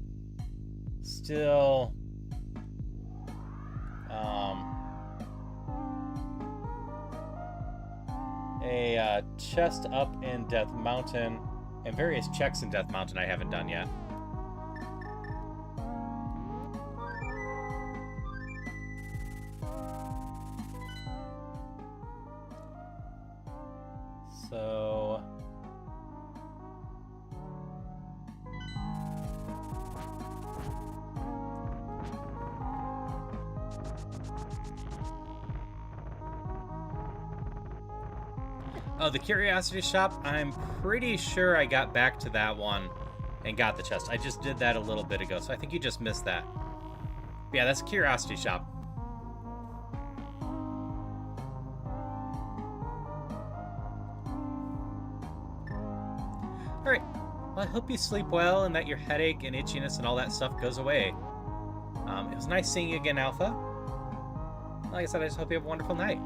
still a chest up in Death Mountain and various checks in Death Mountain I haven't done yet. So oh, the Curiosity Shop, I'm pretty sure I got back to that one and got the chest. I just did that a little bit ago, so I think you just missed that. Yeah, that's Curiosity Shop. Alright, well, I hope you sleep well and that your headache and itchiness and all that stuff goes away. It was nice seeing you again, Alpha. Like I said, I just hope you have a wonderful night.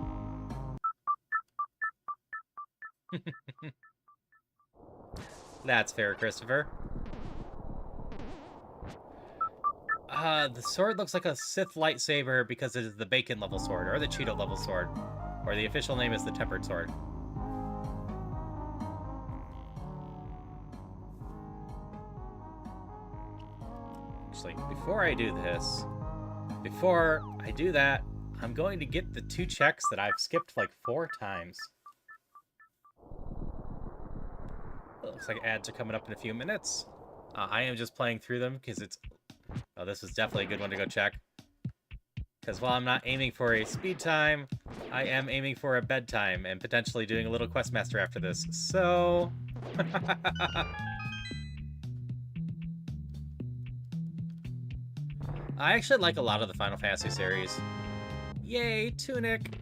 That's fair, Christopher. The sword looks like a Sith lightsaber because it is the bacon level sword, or the Cheeto level sword, or the official name is the tempered sword. Actually, before I do that, I'm going to get the 2 checks that I've skipped like 4 times. It looks like ads are coming up in a few minutes. I am just playing through them because it's... Oh, this is definitely a good one to go check. Because while I'm not aiming for a speed time, I am aiming for a bedtime and potentially doing a little Questmaster after this. So... I actually like a lot of the Final Fantasy series. Yay, Tunic!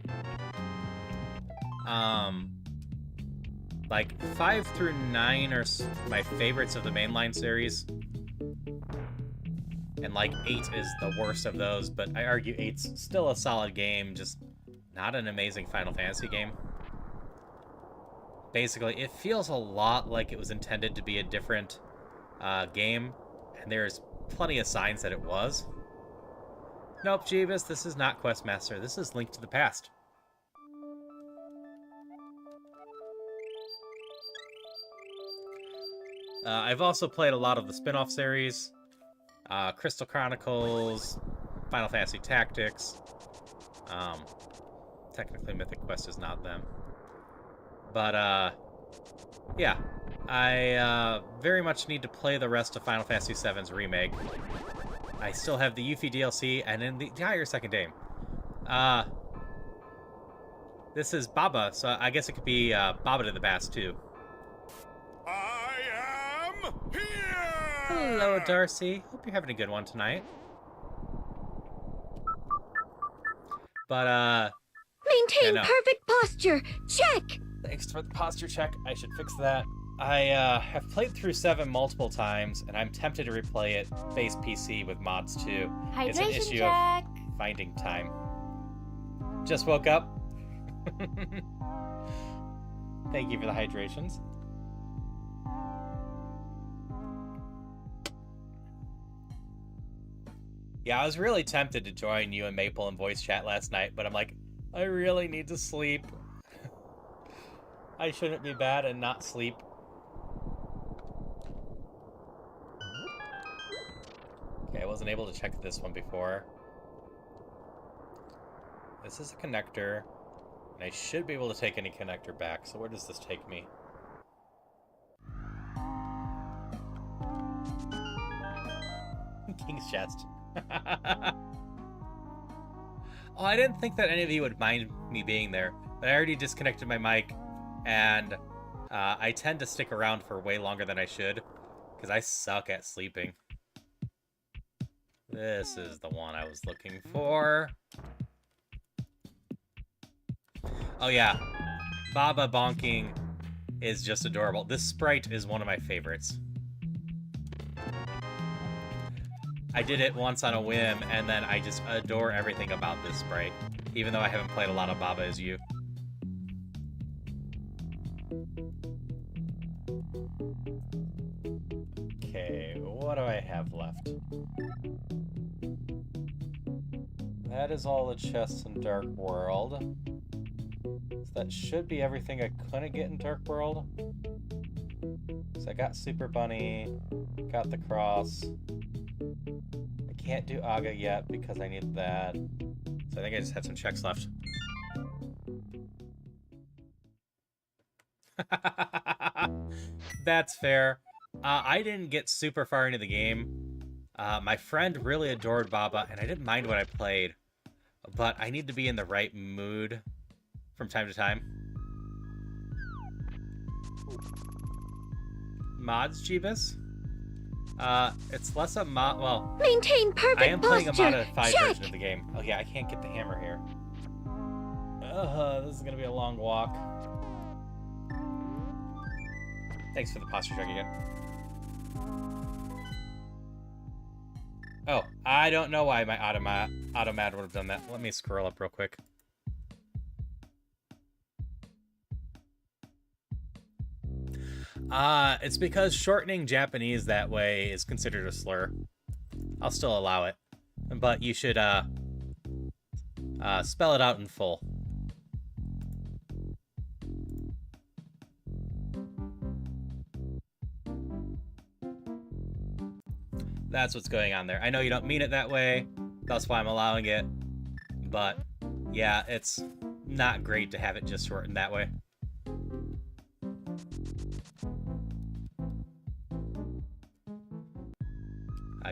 Like, 5 through 9 are my favorites of the mainline series. And, like, 8 is the worst of those, but I argue 8's still a solid game, just not an amazing Final Fantasy game. Basically, it feels a lot like it was intended to be a different game, and there's plenty of signs that it was. Nope, Jeebus, this is not Questmaster. This is Link to the Past. I've also played a lot of the spin-off series. Crystal Chronicles, Final Fantasy Tactics. Technically Mythic Quest is not them. But, yeah. I very much need to play the rest of Final Fantasy VII's Remake. I still have the Yuffie DLC and in the entire second game. This is Baba, so I guess it could be Baba to the Past, too. I am here! Hello, Darcy. Hope you're having a good one tonight. But, Maintain yeah, no. perfect posture. Check. Thanks for the posture check. I should fix that. I have played through 7 multiple times, and I'm tempted to replay it base PC with mods too. It's an issue check. of finding time. Just woke up. Thank you for the hydrations. Yeah, I was really tempted to join you and Maple in voice chat last night, but I'm like, I really need to sleep. I shouldn't be bad and not sleep. Okay, I wasn't able to check this one before. This is a connector, and I should be able to take any connector back, so where does this take me? King's chest. Oh, I didn't think that any of you would mind me being there, but I already disconnected my mic, and I tend to stick around for way longer than I should, because I suck at sleeping. This is the one I was looking for. Oh yeah, Baba bonking is just adorable. This sprite is one of my favorites. I did it once on a whim, and then I just adore everything about this sprite, even though I haven't played a lot of Baba as you. Okay, what do I have left? That is all the chests in Dark World. So that should be everything I couldn't get in Dark World. So I got Super Bunny, got the cross. I can't do Aga yet because I need that. So I think I just had some checks left. That's fair. I didn't get super far into the game. My friend really adored Baba, and I didn't mind what I played. But I need to be in the right mood from time to time. Mods, Jeebus? It's less a mod. Well, Maintain perfect I am playing a posture. modded 5 Check. version of the game. Oh yeah, I can't get the hammer here. This is gonna be a long walk. Thanks for the posture check again. Oh, I don't know why my automad would have done that. Let me scroll up real quick. It's because shortening Japanese that way is considered a slur. I'll still allow it. But you should, spell it out in full. That's what's going on there. I know you don't mean it that way, that's why I'm allowing it. But, yeah, it's not great to have it just shortened that way.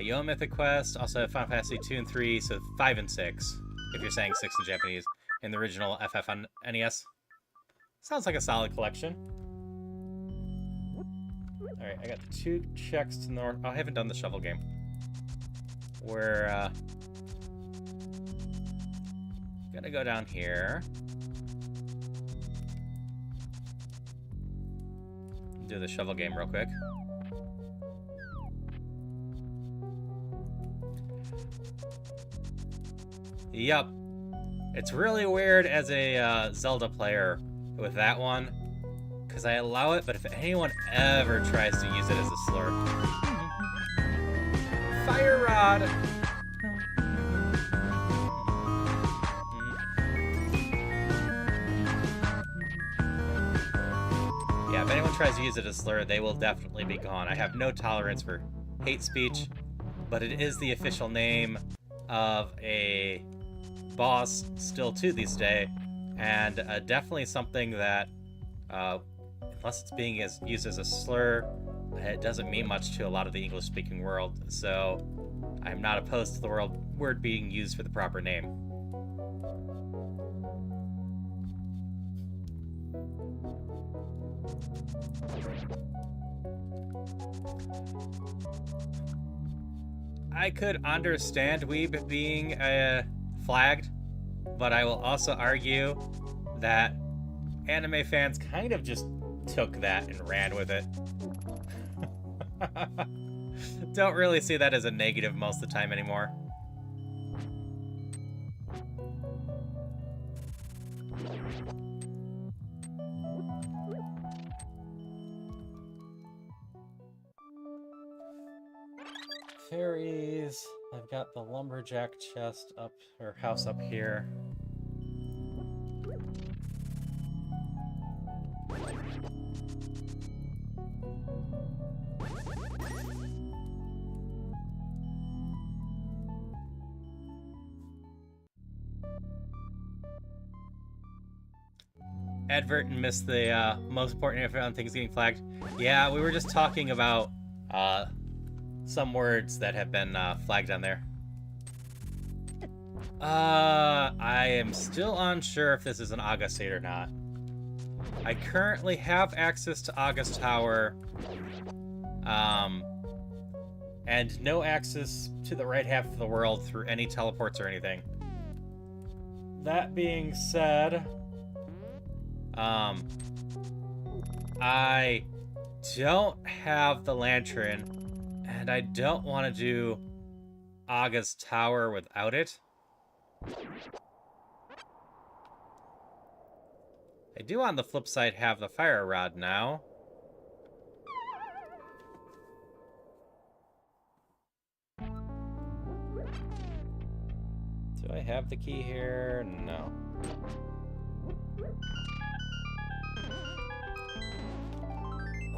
Yo Mythic Quest, also have Final Fantasy 2 and 3, so 5 and 6, if you're saying 6 in Japanese, in the original FF on NES. Sounds like a solid collection. Alright, I got 2 checks to the north. Oh, I haven't done the shovel game. We're, gonna go down here. Do the shovel game real quick. Yup. It's really weird as a Zelda player with that one, because I allow it, but if anyone ever tries to use it as a slur... Fire Rod! Yeah, if anyone tries to use it as a slur, they will definitely be gone. I have no tolerance for hate speech, but it is the official name of a boss still to this day, and definitely something that, unless it's being used as a slur, it doesn't mean much to a lot of the English-speaking world, so I'm not opposed to the word being used for the proper name. I could understand Weeb being flagged, but I will also argue that anime fans kind of just took that and ran with it. Don't really see that as a negative most of the time anymore. Fairies. I've got the lumberjack chest up, or house up here. advert and missed the most important info on things getting flagged. Yeah, we were just talking about some words that have been flagged on there. I am still unsure if this is an August state or not. I currently have access to August Tower, and no access to the right half of the world through any teleports or anything. That being said, I don't have the lantern, and I don't want to do August Tower without it. I do, on the flip side, have the fire rod now. Do I have the key here? No.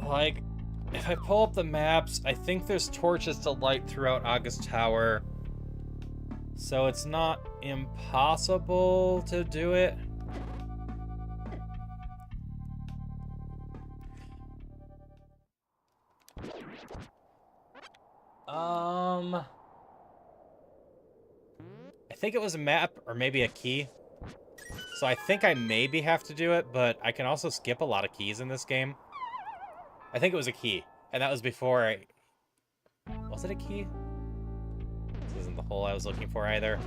Like, if I pull up the maps, I think there's torches to light throughout August Tower. So it's not impossible to do it. I think it was a map or maybe a key. So I think I maybe have to do it, but I can also skip a lot of keys in this game. I think it was a key, and that was before I... Was it a key? This isn't the hole I was looking for either.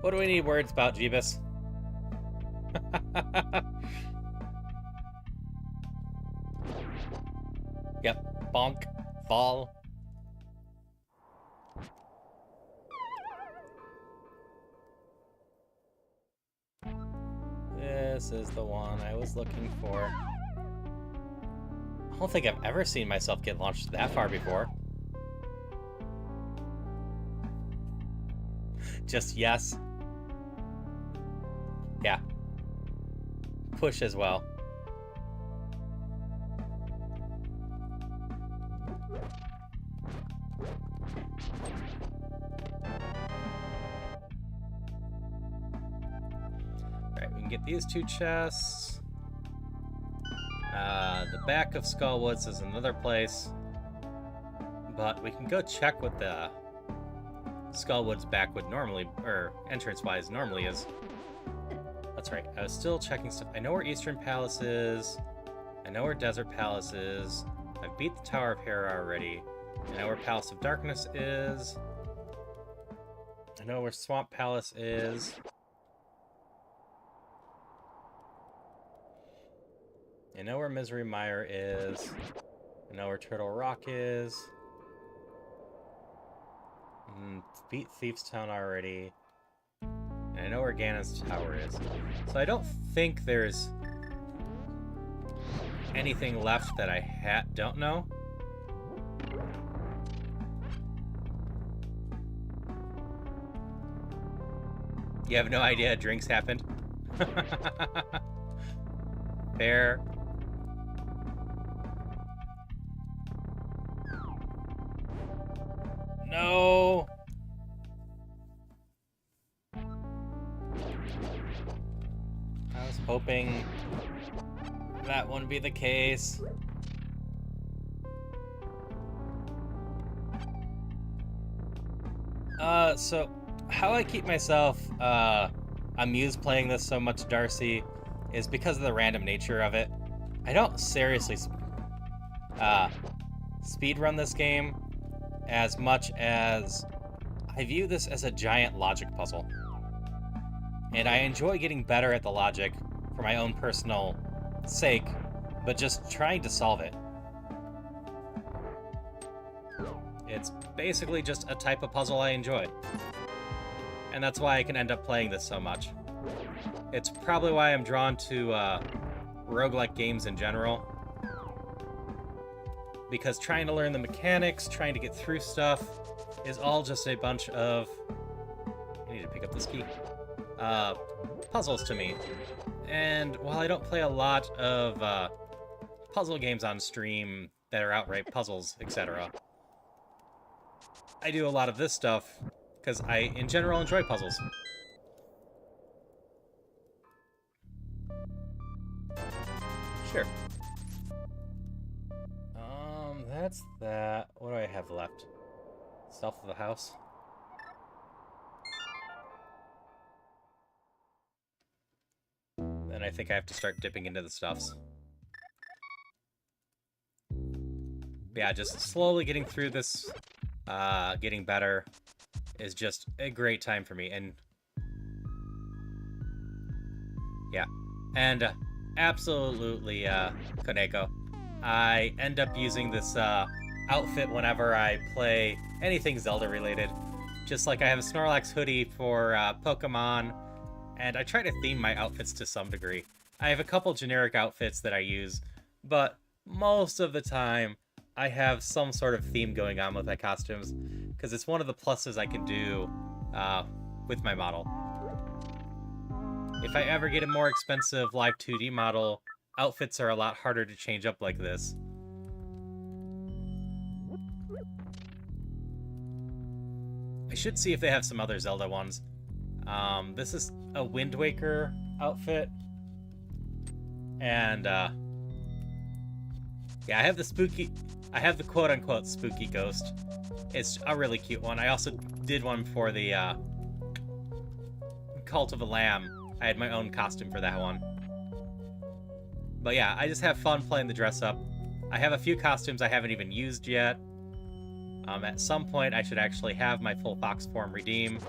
What do we need words about, Jeebus? Yep, bonk, fall. This is the one I was looking for. I don't think I've ever seen myself get launched that far before. Just yes. Yeah. Push as well. Alright, we can get these two chests. The back of Skullwoods is another place. But we can go check what the Skullwoods back would normally, or entrance-wise normally is. That's right, I was still checking stuff. I know where Eastern Palace is. I know where Desert Palace is. I've beat the Tower of Hera already. I know where Palace of Darkness is. I know where Swamp Palace is. I know where Misery Mire is. I know where Turtle Rock is. Beat Thieves Town already. And I know where Ganon's Tower is. So I don't think there's anything left that I don't know. You have no idea drinks happened? Fair. No! I was hoping that wouldn't be the case. So how I keep myself amused playing this so much, Darcy, is because of the random nature of it. I don't seriously speedrun this game as much as I view this as a giant logic puzzle. And I enjoy getting better at the logic for my own personal sake, but just trying to solve it. It's basically just a type of puzzle I enjoy. And that's why I can end up playing this so much. It's probably why I'm drawn to roguelike games in general. Because trying to learn the mechanics, trying to get through stuff, is all just a bunch of... I need to pick up this key. Puzzles to me. And while I don't play a lot of puzzle games on stream that are outright puzzles, etc. I do a lot of this stuff because I, in general, enjoy puzzles. Sure. That's that. What do I have left? Stuff of the house. Then I think I have to start dipping into the stuffs. Yeah, just slowly getting through this, getting better is just a great time for me. And yeah, and absolutely, Koneko, I end up using this outfit whenever I play anything Zelda related. Just like I have a Snorlax hoodie for Pokemon, and I try to theme my outfits to some degree. I have a couple generic outfits that I use, but most of the time I have some sort of theme going on with my costumes, because it's one of the pluses I can do with my model. If I ever get a more expensive live 2D model, outfits are a lot harder to change up like this. I should see if they have some other Zelda ones. This is a Wind Waker outfit. And, yeah, I have the quote-unquote spooky ghost. It's a really cute one. I also did one for the, Cult of the Lamb. I had my own costume for that one. But yeah, I just have fun playing the dress up. I have a few costumes I haven't even used yet. At some point, I should actually have my full fox form redeem.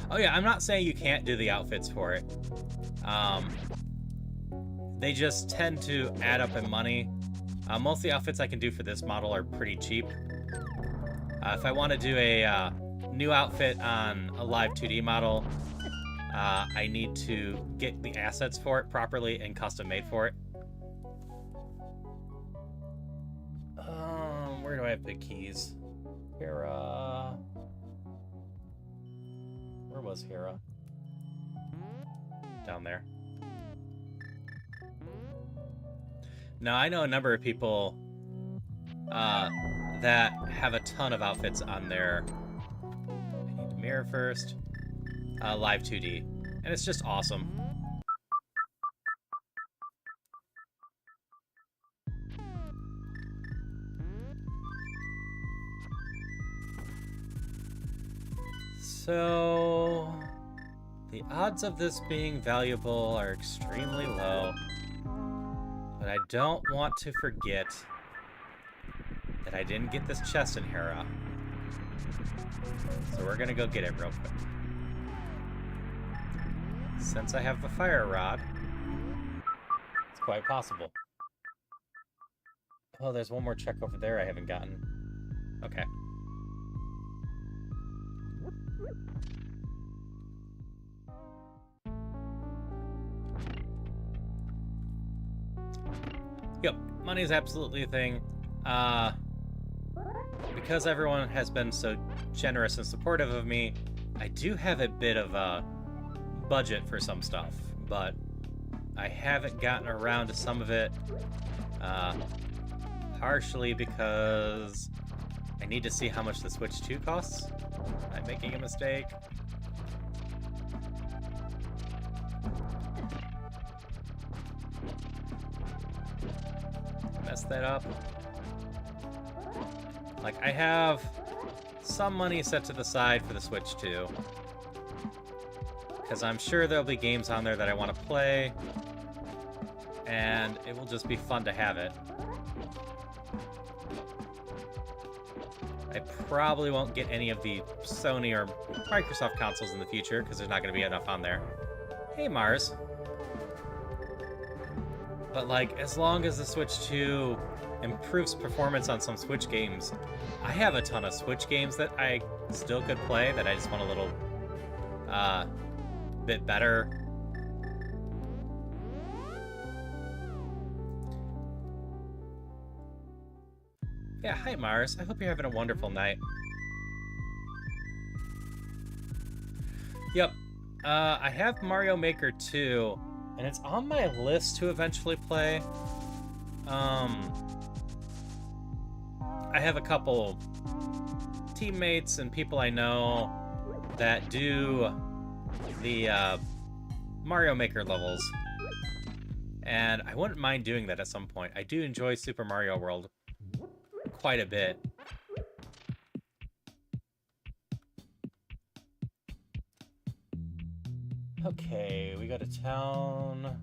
Oh yeah, I'm not saying you can't do the outfits for it. They just tend to add up in money. Most of the outfits I can do for this model are pretty cheap. If I want to do a new outfit on a live 2D model, I need to get the assets for it properly and custom made for it. Where do I have big keys? Hera. Where was Hera? Down there. Now, I know a number of people that have a ton of outfits on their... I need to mirror first. Live 2D. And it's just awesome. So... the odds of this being valuable are extremely low. But I don't want to forget that I didn't get this chest in Hera. So we're gonna go get it real quick. Since I have the fire rod, it's quite possible. Oh, there's one more check over there I haven't gotten. Okay. Yep, money is absolutely a thing. Because everyone has been so generous and supportive of me, I do have a bit of a budget for some stuff, but I haven't gotten around to some of it, partially because I need to see how much the Switch 2 costs. I'm making a mistake. Mess that up. Like, I have some money set to the side for the Switch 2. Because I'm sure there'll be games on there that I want to play. And it will just be fun to have it. I probably won't get any of the Sony or Microsoft consoles in the future, because there's not going to be enough on there. Hey, Mars. But, like, as long as the Switch 2 improves performance on some Switch games, I have a ton of Switch games that I still could play that I just want a little bit better. Yeah, hi Mars. I hope you're having a wonderful night. Yep. I have Mario Maker 2, and it's on my list to eventually play. I have a couple teammates and people I know that do the Mario Maker levels, and I wouldn't mind doing that at some point. I do enjoy Super Mario World quite a bit. Okay, we go to town.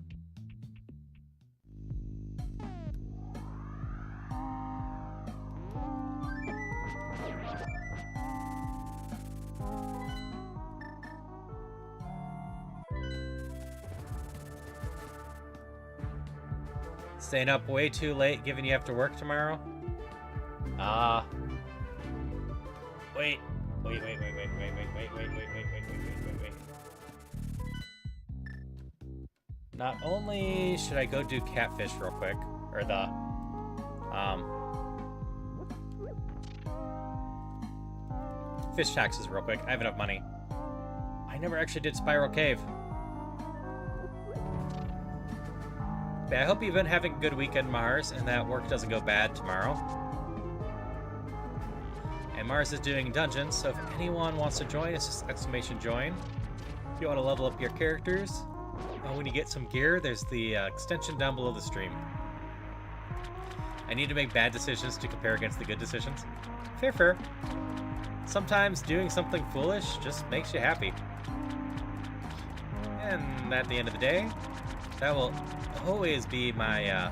Staying up way too late, given you have to work tomorrow? Wait. Wait. Not only should I go do catfish real quick, or the, fish taxes real quick. I have enough money. I never actually did Spiral Cave. But I hope you've been having a good weekend, Mars, and that work doesn't go bad tomorrow. And Mars is doing dungeons, so if anyone wants to join, it's just exclamation join. If you want to level up your characters, when you get some gear, there's the extension down below the stream. I need to make bad decisions to compare against the good decisions. Fair. Sometimes doing something foolish just makes you happy. And at the end of the day, that will always be my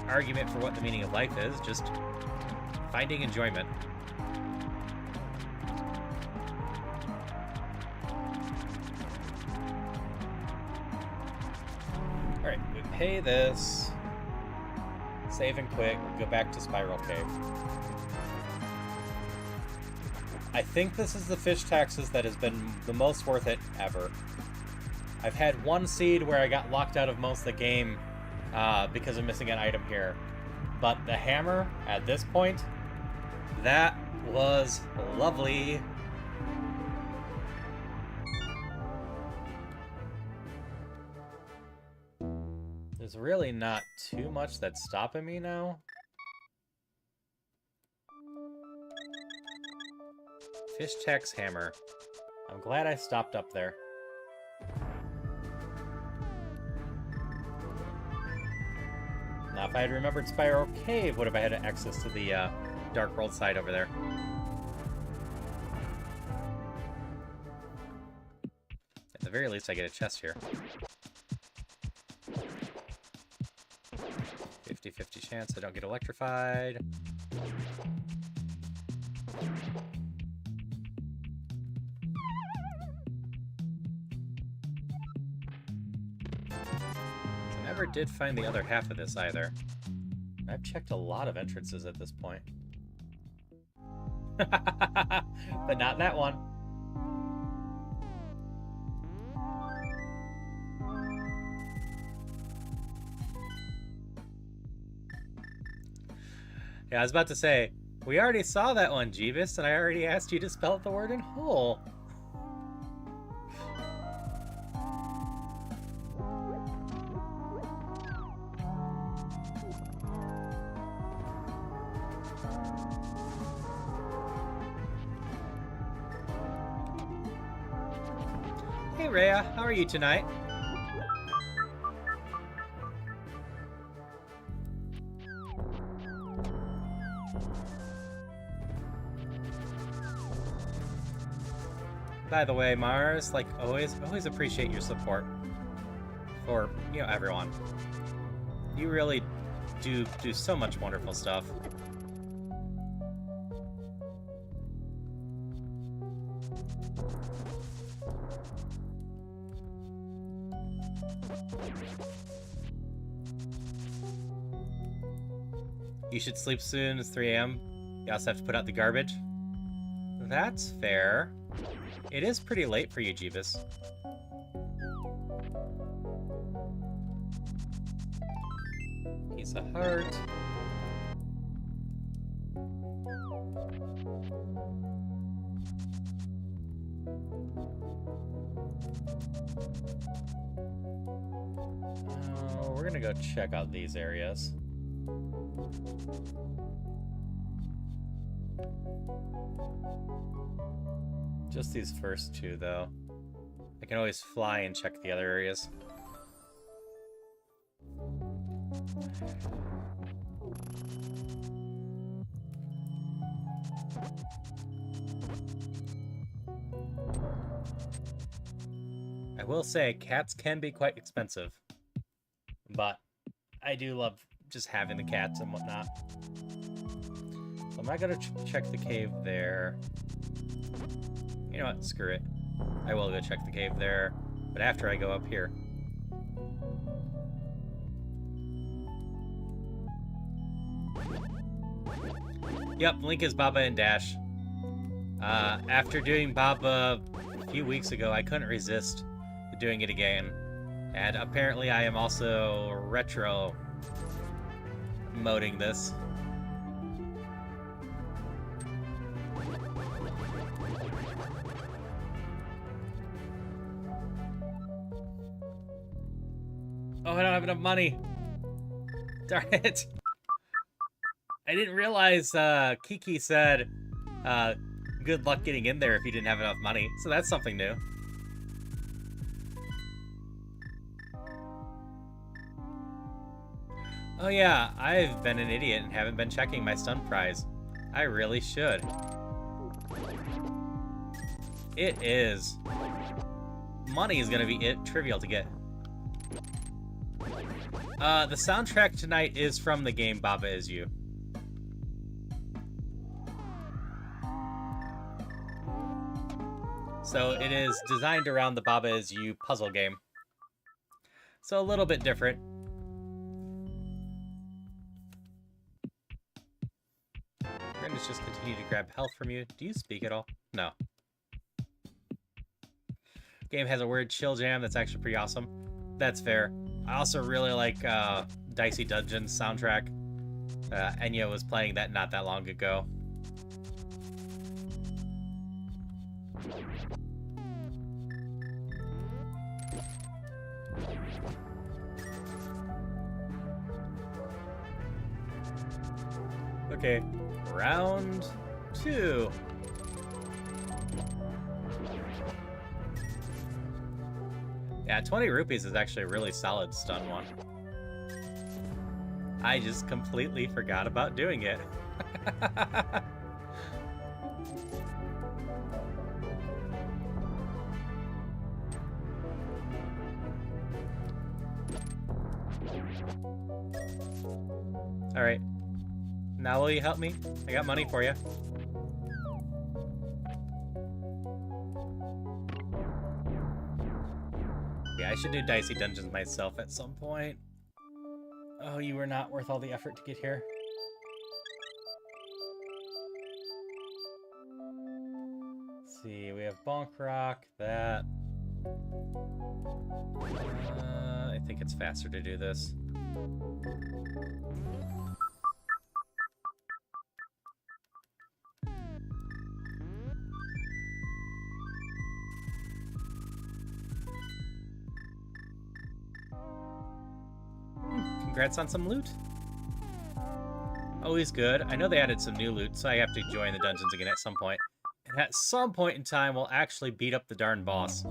argument for what the meaning of life is, just finding enjoyment. Alright, we pay this, save and quit, we'll go back to Spiral Cave. I think this is the fish taxes that has been the most worth it ever. I've had one seed where I got locked out of most of the game because of missing an item here. But the hammer, at this point, that was lovely. There's really not too much that's stopping me now. Fish tax hammer. I'm glad I stopped up there. Now, if I had remembered Spiral Cave, would have I had access to the Dark World side over there. At the very least, I get a chest here. 50-50 chance I don't get electrified. Never did find the other half of this either. I've checked a lot of entrances at this point. But not that one. Yeah, I was about to say, we already saw that one, Jeeves, and I already asked you to spell the word in whole. Hey Rhea, how are you tonight? By the way, Mars, like always appreciate your support for, you know, everyone. You really do so much wonderful stuff. You should sleep soon. It's 3 a.m. You also have to put out the garbage. That's fair. It is pretty late for you, Jeeves. Piece of heart. We're gonna go check out these areas. Just these first two, though. I can always fly and check the other areas. I will say, cats can be quite expensive. But I do love just having the cats and whatnot. So I'm not going to check the cave there. You know what? Screw it. I will go check the cave there, but after I go up here. Yep, Link is Baba and Dash. After doing Baba a few weeks ago, I couldn't resist doing it again. And apparently I am also retro moding this. Oh, I don't have enough money. Darn it. I didn't realize Kiki said good luck getting in there if you didn't have enough money. So that's something new. Oh yeah, I've been an idiot and haven't been checking my stun prize. I really should. It is. Money is gonna be trivial to get. The soundtrack tonight is from the game Baba Is You. So it is designed around the Baba Is You puzzle game. So a little bit different. We're gonna just continue to grab health from you. Do you speak at all? No. Game has a weird chill jam that's actually pretty awesome. That's fair. I also really like Dicey Dungeons soundtrack. Enya was playing that not that long ago. Okay, round 2. Yeah, 20 rupees is actually a really solid stun one. I just completely forgot about doing it. Alright. Now will you help me? I got money for you. Yeah, I should do Dicey Dungeons myself at some point. Oh, you were not worth all the effort to get here. Let's see, we have Bonk Rock, that. I think it's faster to do this. Congrats on some loot. Always good. I know they added some new loot, so I have to join the dungeons again at some point. And at some point in time, we'll actually beat up the darn boss.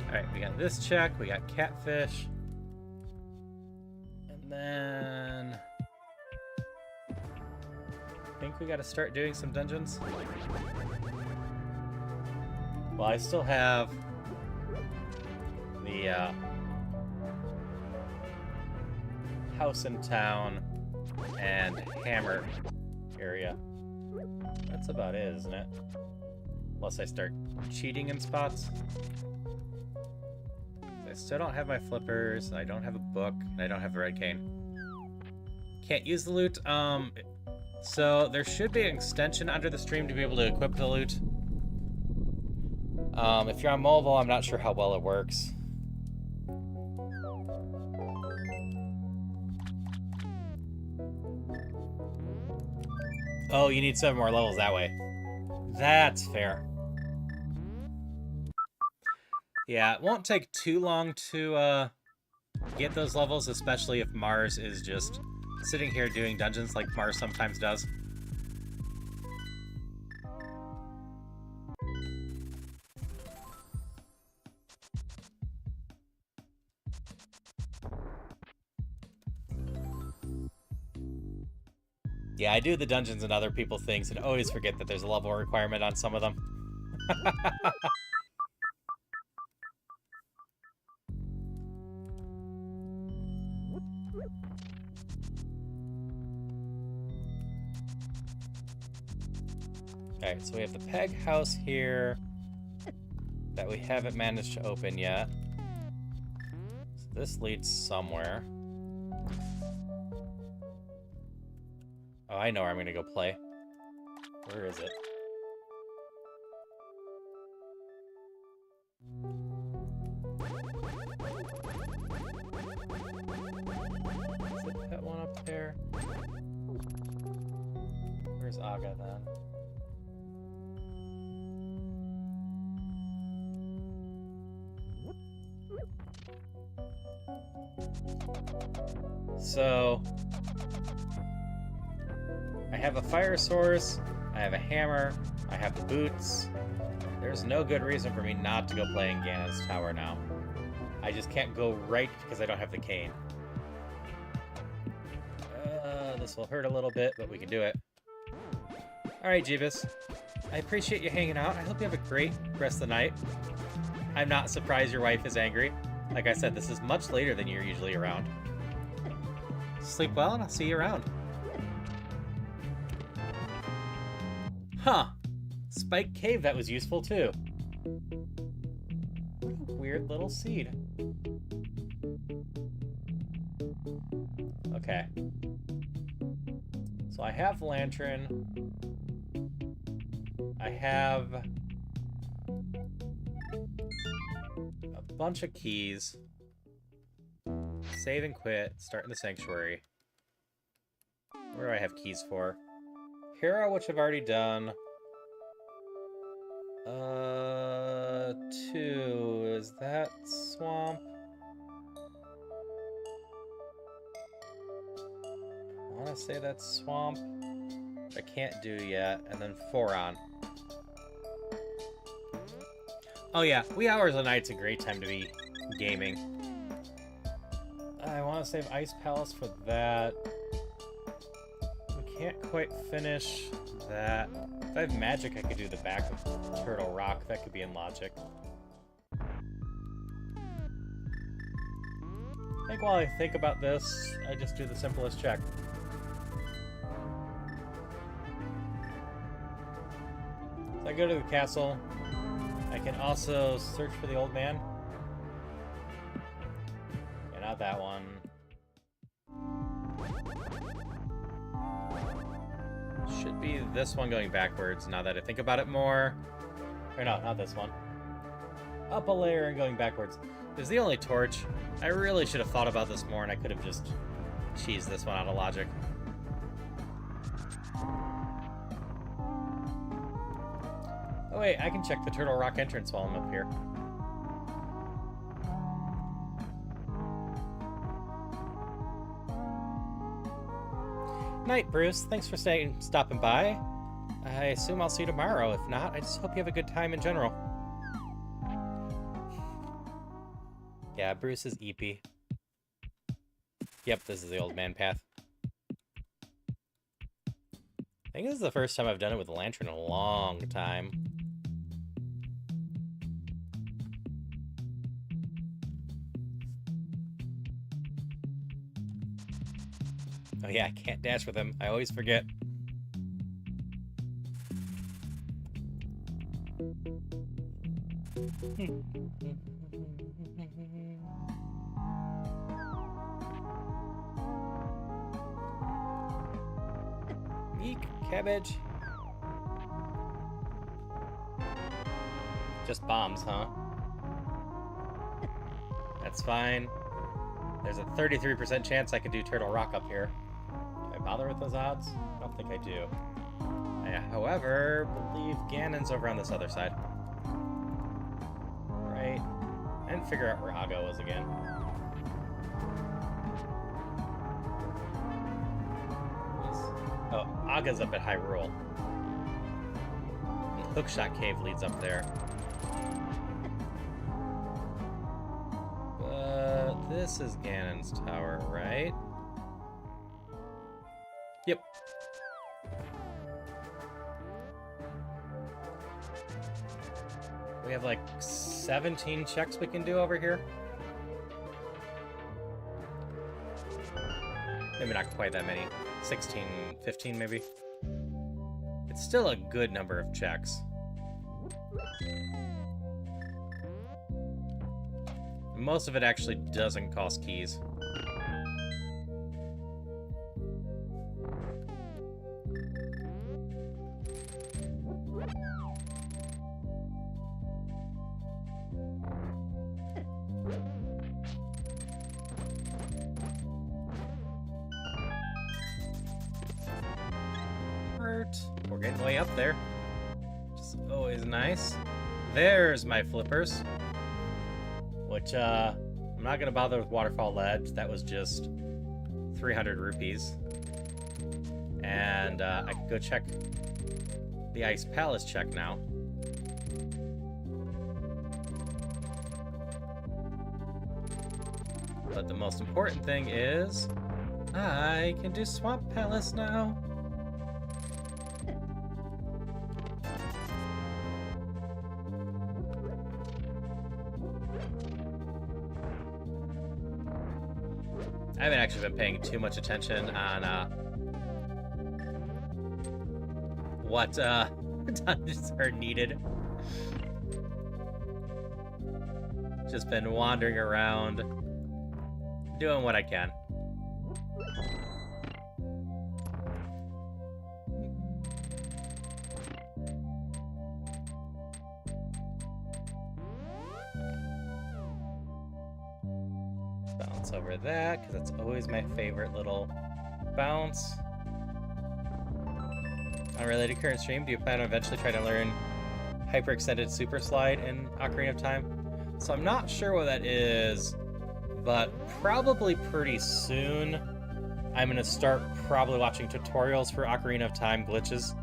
Alright, we got this check, we got catfish. And then I think we gotta start doing some dungeons. Well, I still have the house in town and hammer area. That's about it, isn't it? Unless I start cheating in spots. I still don't have my flippers, I don't have a book, and I don't have the red cane. Can't use the loot. So there should be an extension under the stream to be able to equip the loot. If you're on mobile, I'm not sure how well it works. Oh, you need 7 more levels that way. That's fair. Yeah, it won't take too long to get those levels, especially if Mars is just sitting here doing dungeons like Mars sometimes does. Yeah, I do the dungeons and other people things and always forget that there's a level requirement on some of them. Alright, so we have the peg house here that we haven't managed to open yet. So this leads somewhere. Oh, I know where I'm gonna go play. Where is it? Is it that one up there? Where's Aga then? So I have a fire source, I have a hammer, I have the boots. There's no good reason for me not to go play in Ganon's tower now. I just can't go right because I don't have the cane. This will hurt a little bit, but we can do it. Alright, Jeebus. I appreciate you hanging out. I hope you have a great rest of the night. I'm not surprised your wife is angry. Like I said, this is much later than you're usually around. Sleep well, and I'll see you around. Huh. Spike Cave, that was useful too. What a weird little seed. Okay. So I have Lantern. I have a bunch of keys. Save and quit. Start in the sanctuary. Where do I have keys for? Hero, which I've already done. 2. Is that swamp? I want to say that's swamp. I can't do yet. And then 4 on. Oh yeah, wee hours a night's a great time to be gaming. I want to save Ice Palace for that. We can't quite finish that. If I have magic, I could do the back of Turtle Rock. That could be in logic. I think while I think about this, I just do the simplest check. So I go to the castle. I can also search for the old man. Yeah, not that one. Should be this one going backwards now that I think about it more. Or no, not this one. Up a layer and going backwards. There's the only torch. I really should have thought about this more and I could have just cheesed this one out of logic. Oh wait, I can check the Turtle Rock entrance while I'm up here. Night, Bruce. Thanks for stopping by. I assume I'll see you tomorrow. If not, I just hope you have a good time in general. Yeah, Bruce is EP. Yep, this is the old man path. I think this is the first time I've done it with a lantern in a long time. Oh yeah, I can't dash with him. I always forget. Eek, cabbage. Just bombs, huh? That's fine. There's a 33% chance I could do Turtle Rock up here. Do I bother with those odds? I don't think I do. I, however, believe Ganon's over on this other side. Right. I didn't figure out where Aga was again. Oh, Aga's up at Hyrule. And Hookshot Cave leads up there. But this is Ganon's tower, right? Yep. We have like 17 checks we can do over here. Maybe not quite that many. 16, 15 maybe. It's still a good number of checks. Most of it actually doesn't cost keys. We're getting way up there. Which is always nice. There's my flippers. Which, I'm not gonna bother with Waterfall Ledge. That was just 300 rupees. And, I can go check the Ice Palace check now. But the most important thing is, I can do Swamp Palace now. I haven't actually been paying too much attention on what dungeons are needed. Just been wandering around, doing what I can. Bounce over that, because that's always my favorite little bounce. Unrelated current stream, do you plan on eventually trying to learn hyper-extended super slide in Ocarina of Time? So I'm not sure what that is, but probably pretty soon I'm going to start probably watching tutorials for Ocarina of Time glitches.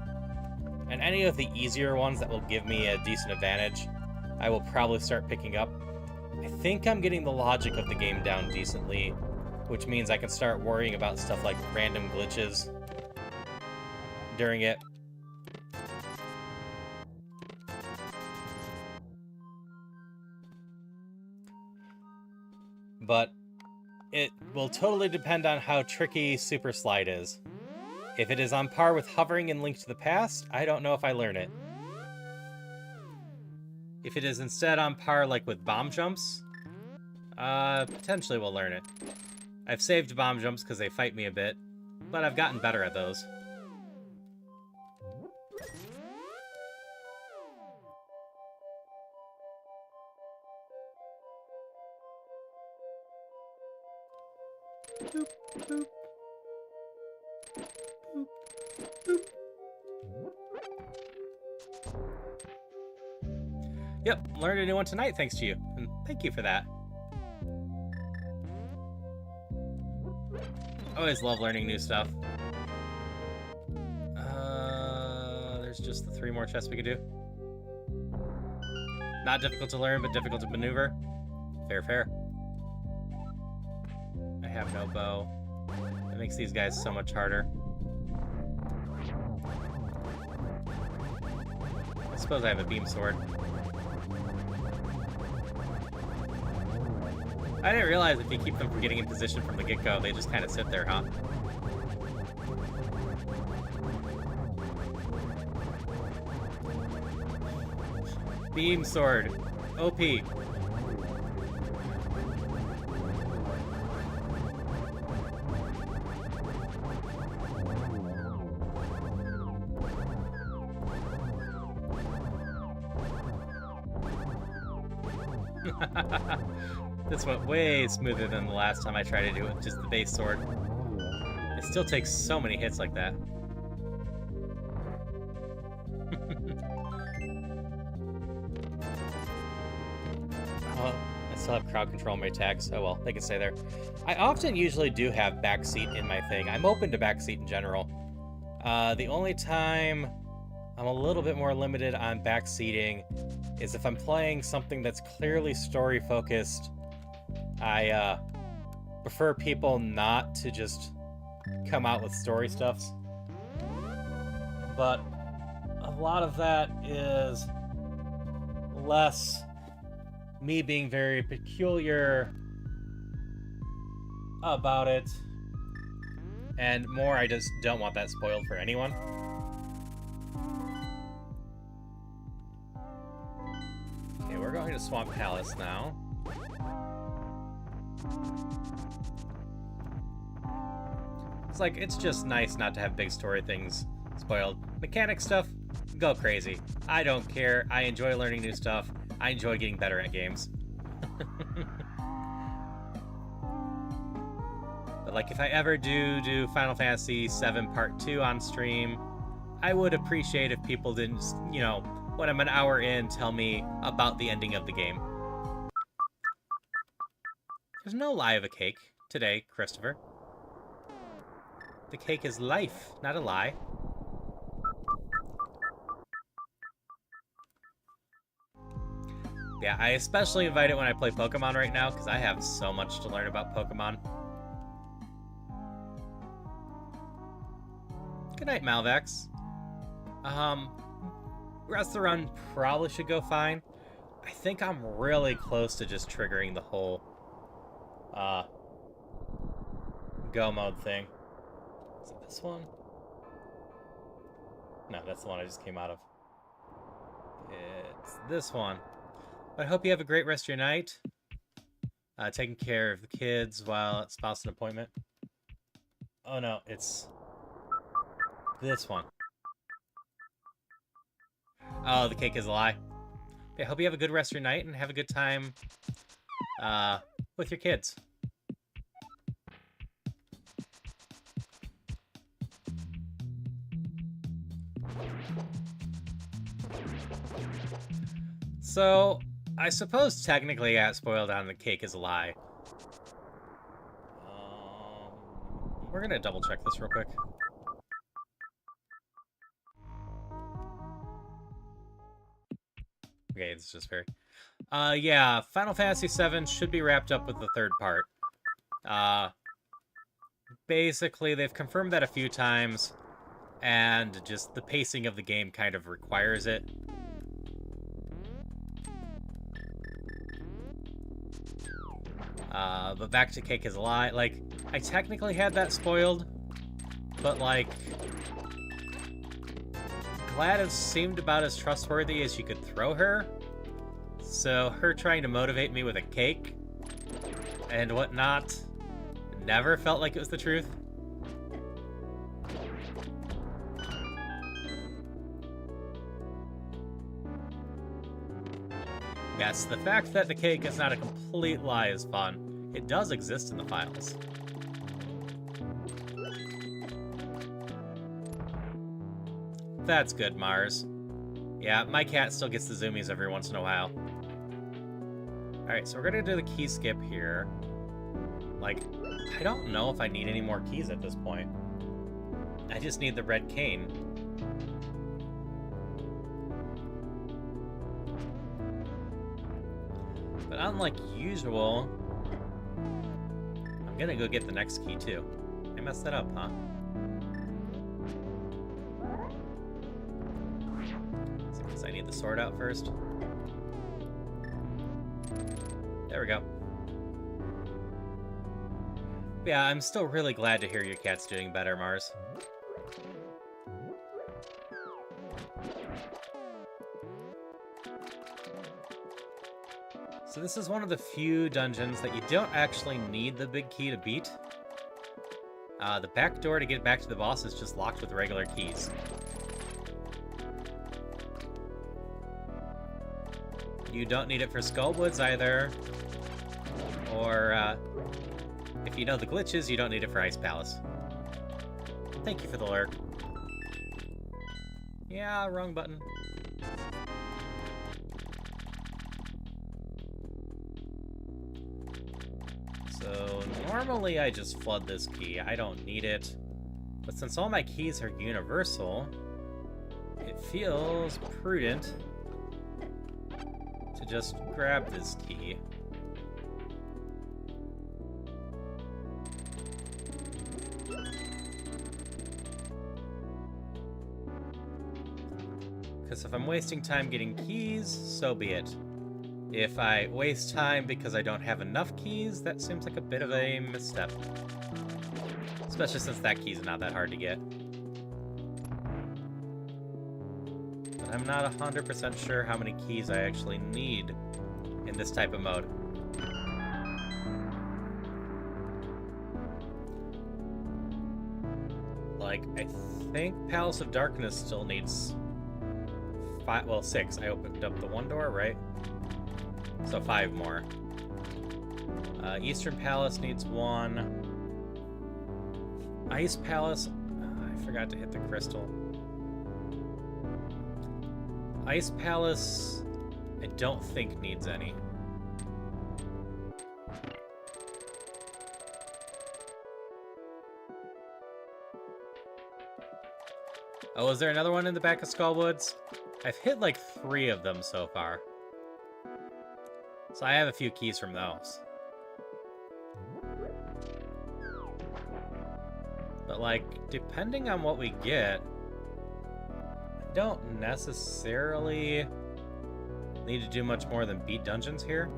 And any of the easier ones that will give me a decent advantage, I will probably start picking up. I think I'm getting the logic of the game down decently, which means I can start worrying about stuff like random glitches during it. But it will totally depend on how tricky Super Slide is. If it is on par with hovering in Link to the Past, I don't know if I learn it. If it is instead on par like with bomb jumps, potentially we'll learn it. I've saved bomb jumps because they fight me a bit, but I've gotten better at those. Boop, boop. Boop, boop. Yep, learned a new one tonight thanks to you, and thank you for that. Always love learning new stuff. There's just the 3 more chests we could do. Not difficult to learn, but difficult to maneuver. Fair, fair. I have no bow. That makes these guys so much harder. I suppose I have a beam sword. I didn't realize if you keep them from getting in position from the get-go, they just kind of sit there, huh? Beam sword. OP. This went way smoother than the last time I tried to do it with just the base sword. It still takes so many hits like that. Oh, I still have crowd control on my tags. Oh well, they can stay there. I often usually do have backseat in my thing. I'm open to backseat in general. The only time I'm a little bit more limited on backseating is if I'm playing something that's clearly story-focused. I prefer people not to just come out with story stuffs. But a lot of that is less me being very peculiar about it, and more I just don't want that spoiled for anyone. Okay, we're going to Swamp Palace now. It's just nice not to have big story things spoiled. Mechanic stuff, go crazy. I don't care. I enjoy learning new stuff. I enjoy getting better at games. But if I ever do Final Fantasy VII Part 2 on stream, I would appreciate if people didn't, when I'm an hour in, tell me about the ending of the game. There's no lie of a cake today, Christopher. The cake is life, not a lie. Yeah, I especially invite it when I play Pokemon right now, because I have so much to learn about Pokemon. Good night, Malvex. Rest of the run probably should go fine. I think I'm really close to just triggering the whole go mode thing. Is it this one? No, that's the one I just came out of. It's this one. But I hope you have a great rest of your night. Taking care of the kids while at spouse and appointment. Oh no, it's this one. Oh, the cake is a lie. I hope you have a good rest of your night and have a good time with your kids. So, I suppose technically I got spoiled on the cake is a lie. We're gonna double check this real quick. Okay, it's just fair. Yeah, Final Fantasy VII should be wrapped up with the third part. Basically, they've confirmed that a few times, and just the pacing of the game kind of requires it. But back to Cake is a Lie. I technically had that spoiled, but, Gladys seemed about as trustworthy as you could throw her. So her trying to motivate me with a cake and whatnot never felt like it was the truth. Yes, the fact that the cake is not a complete lie is fun. It does exist in the files. That's good, Mars. Yeah, my cat still gets the zoomies every once in a while. Alright, so we're gonna do the key skip here. I don't know if I need any more keys at this point. I just need the red cane. But unlike usual, I'm gonna go get the next key too. I messed that up, huh? Because I need the sword out first. There we go. Yeah, I'm still really glad to hear your cat's doing better, Mars. So this is one of the few dungeons that you don't actually need the big key to beat. The back door to get back to the boss is just locked with regular keys. You don't need it for Skullwoods either. Or, if you know the glitches, you don't need it for Ice Palace. Thank you for the lurk. Yeah, wrong button. So, normally I just flood this key. I don't need it. But since all my keys are universal, it feels prudent to just grab this key. Because if I'm wasting time getting keys, so be it. If I waste time because I don't have enough keys, that seems like a bit of a misstep. Especially since that key's not that hard to get. But I'm not 100% sure how many keys I actually need in this type of mode. Like, I think Palace of Darkness still needs 5, well, 6. I opened up the one door, right? So 5 more. Eastern Palace needs 1. Ice Palace... I forgot to hit the crystal. Ice Palace... I don't think needs any. Oh, is there another one in the back of Skullwoods? I've hit like 3 of them so far. So I have a few keys from those. But like, depending on what we get, I don't necessarily need to do much more than beat dungeons here.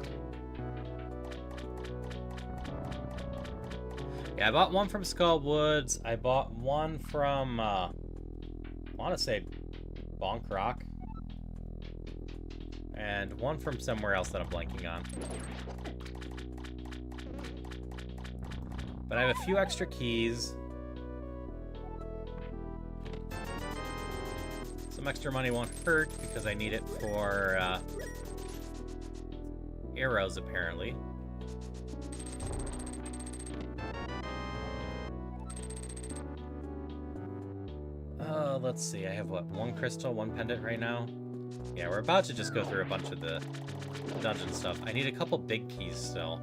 Yeah, I bought one from Skullwoods. I bought one from, I want to say Bonk Rock. And one from somewhere else that I'm blanking on. But I have a few extra keys. Some extra money won't hurt because I need it for arrows, apparently. Let's see. I have, what, 1 crystal, 1 pendant right now? Yeah, we're about to just go through a bunch of the dungeon stuff. I need a couple big keys still.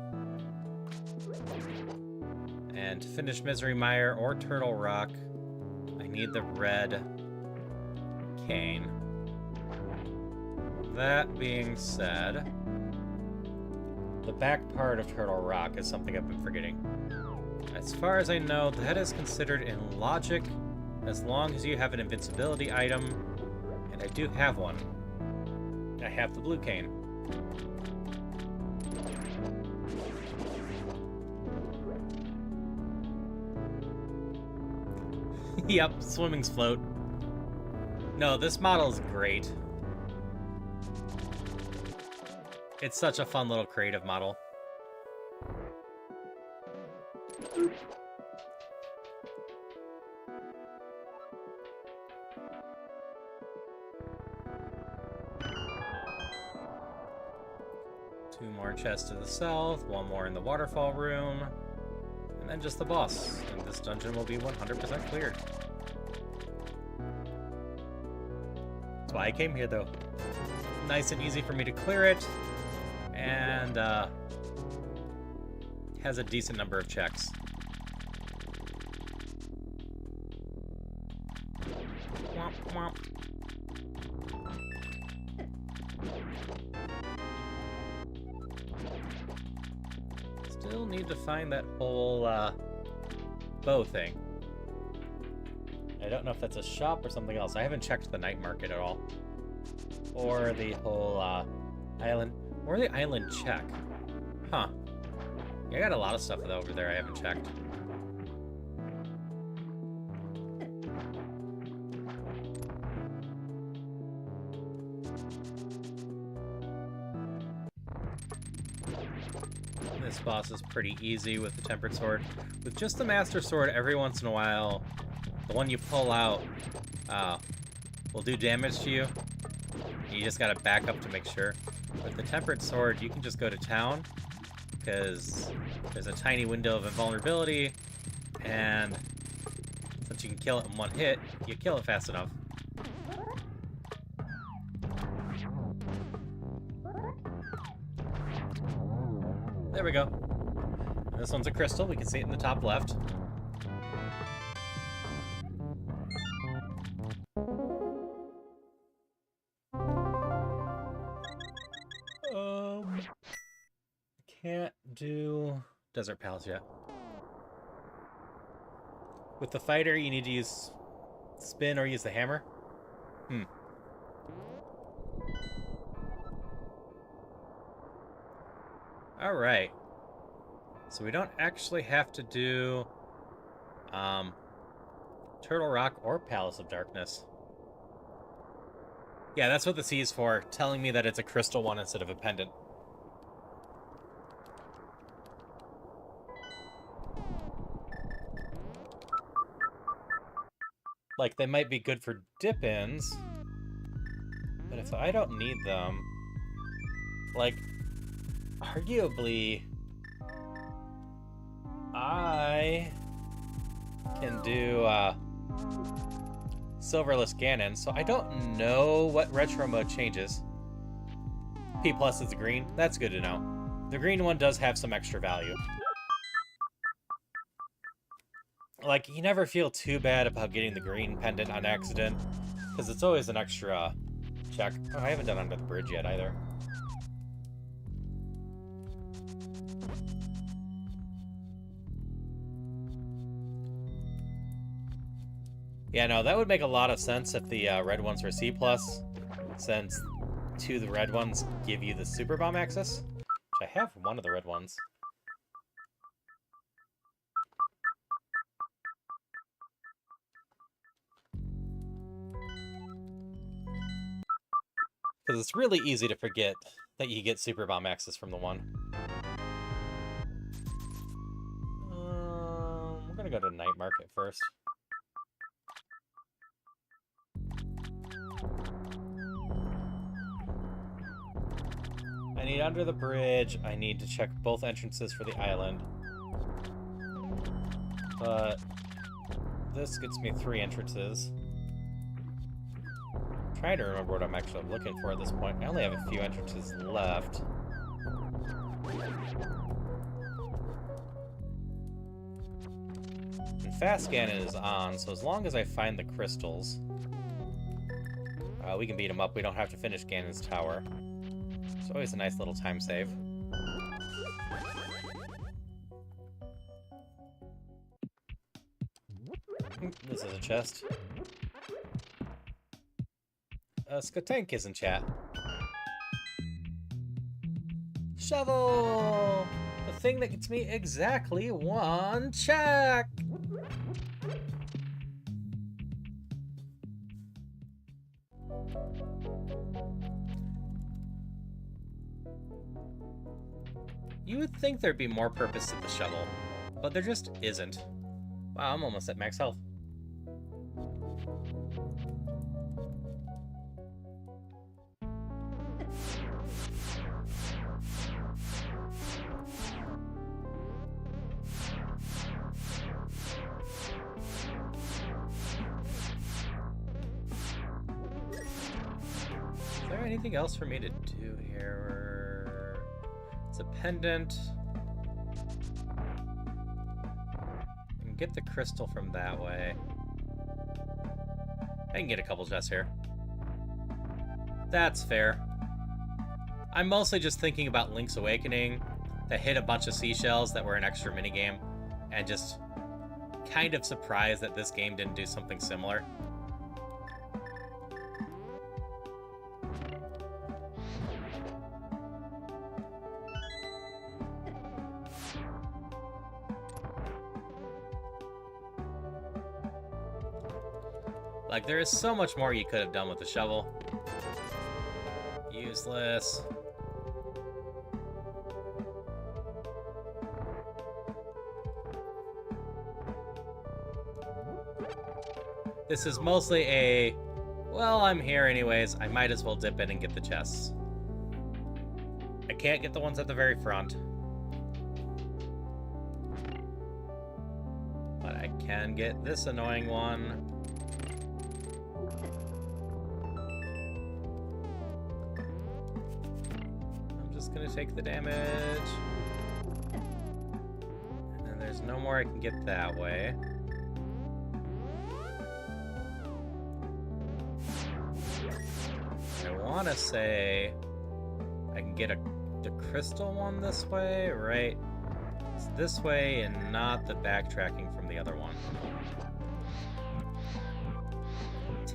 And to finish Misery Mire or Turtle Rock, I need the red cane. That being said, the back part of Turtle Rock is something I've been forgetting. As far as I know, that is considered in logic as long as you have an invincibility item, and I do have one. I have the blue cane. Yep, swimming's float. No, this model is great. It's such a fun little creative model. Two more chests to the south, 1 more in the waterfall room, and then just the boss. And this dungeon will be 100% cleared. That's why I came here, though. Nice and easy for me to clear it, and has a decent number of checks. Womp womp. Still need to find that whole bow thing. I don't know if that's a shop or something else. I haven't checked the night market at all. Or the whole island. Or the island check. Huh. Yeah, I got a lot of stuff over there I haven't checked. This boss is pretty easy with the Tempered Sword. With just the Master Sword, every once in a while, the one you pull out will do damage to you. You just gotta back up to make sure. With the Tempered Sword, you can just go to town, because there's a tiny window of invulnerability, and since you can kill it in one hit, you kill it fast enough. There we go. And this one's a crystal. We can see it in the top left. Can't do Desert Palace yet. With the fighter, you need to use spin or use the hammer. Alright. So we don't actually have to do Turtle Rock or Palace of Darkness. Yeah, that's what the C is for, telling me that it's a crystal one instead of a pendant. Like, they might be good for dip-ins, but if I don't need them, like, arguably, I can do Silverless Ganon, so I don't know what retro mode changes. P plus is the green. That's good to know. The green one does have some extra value. Like, you never feel too bad about getting the green pendant on accident, because it's always an extra check. Oh, I haven't done Under the Bridge yet, either. Yeah, no, that would make a lot of sense if the red ones were C+, since two of the red ones give you the Super Bomb access, which I have one of the red ones. Because it's really easy to forget that you get Super Bomb access from the one. We're gonna go to Night Market first. I need Under the Bridge. I need to check both entrances for the island. But this gets me 3 entrances. Trying to remember what I'm actually looking for at this point. I only have a few entrances left. And Fast Ganon is on, so as long as I find the crystals, we can beat him up. We don't have to finish Ganon's tower. It's always a nice little time save. This is a chest. Skatank is in chat. Shovel! The thing that gets me exactly 1 check! You would think there'd be more purpose to the shovel, but there just isn't. Wow, I'm almost at max health. Is there anything else for me to do here? It's a pendant. I can get the crystal from that way. I can get a couple chests here. That's fair. I'm mostly just thinking about Link's Awakening that hit a bunch of seashells that were an extra minigame, and just kind of surprised that this game didn't do something similar. Like, there is so much more you could have done with the shovel. Useless. This is mostly a, well, I'm here anyways, I might as well dip in and get the chests. I can't get the ones at the very front. But I can get this annoying one. I'm just gonna take the damage. And then there's no more I can get that way. I want to say I can get the crystal one this way, right? It's this way and not the backtracking from the other one.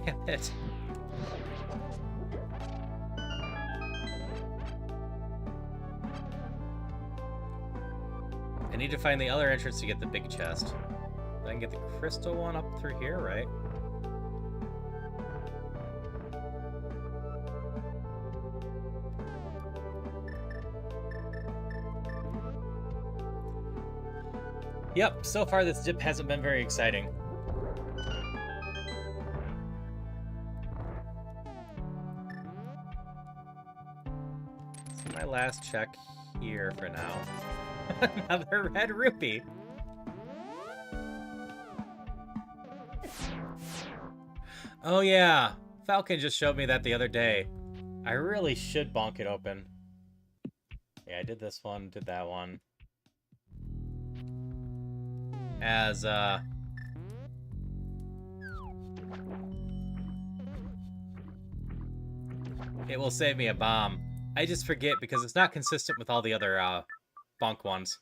Damn it. I need to find the other entrance to get the big chest. I can get the crystal one up through here, right? Yep, so far this dip hasn't been very exciting. This is my last check here for now. Another red rupee. Oh yeah, Falcon just showed me that the other day. I really should bonk it open. Yeah, I did this one, did that one. As, it will save me a bomb. I just forget because it's not consistent with all the other, bonk ones.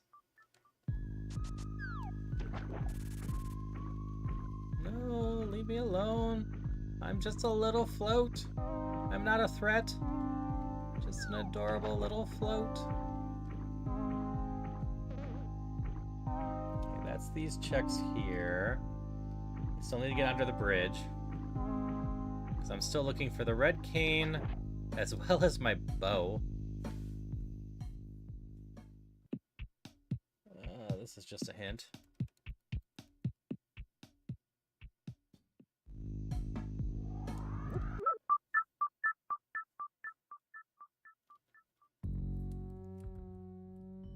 No, leave me alone. I'm just a little float. I'm not a threat. Just an adorable little float. That's these checks here. I still need to get under the bridge. Because I'm still looking for the red cane, as well as my bow. This is just a hint.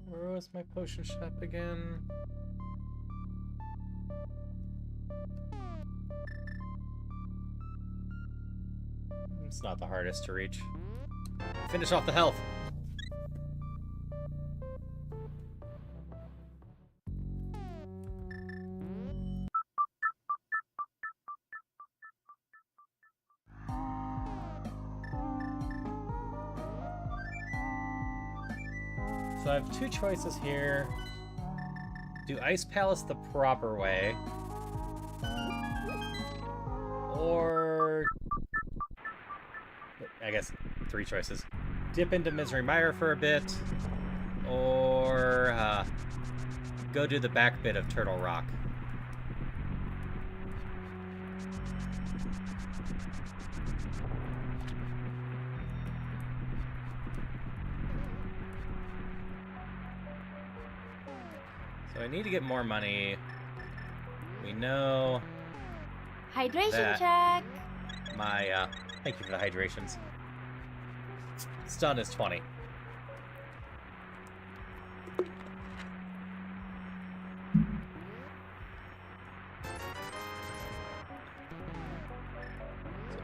Where was my potion shop again? It's not the hardest to reach. Finish off the health. So I have two choices here. Do Ice Palace the proper way. Or... I guess 3 choices. Dip into Misery Mire for a bit. Or... go do the back bit of Turtle Rock. So I need to get more money. We know Hydration that check. my, thank you for the hydrations. Stun is 20. So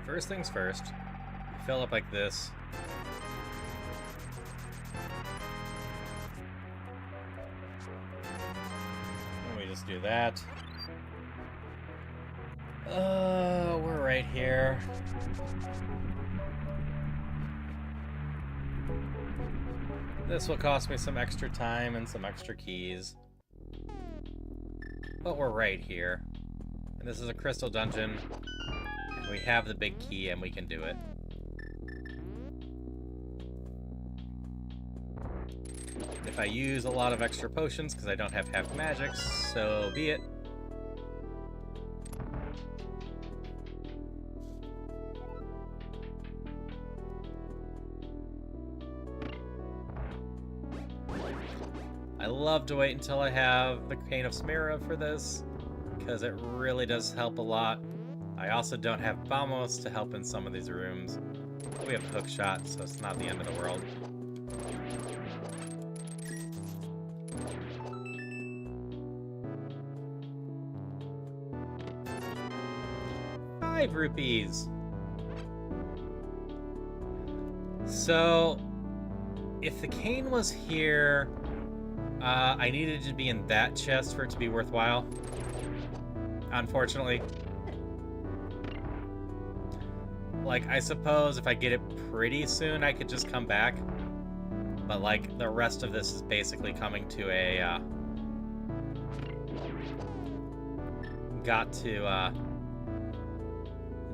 first things first, fill up like this. Let me just do that. We're right here. This will cost me some extra time and some extra keys. But we're right here. And this is a crystal dungeon. And we have the big key and we can do it. If I use a lot of extra potions because I don't have half magics, so be it. I love to wait until I have the Cane of Smera for this, because it really does help a lot. I also don't have Vamos to help in some of these rooms. We have a hook shot, so it's not the end of the world. ₹5. So, if the cane was here, I needed to be in that chest for it to be worthwhile. Unfortunately. Like, I suppose if I get it pretty soon, I could just come back. But, like, the rest of this is basically coming to a, got to,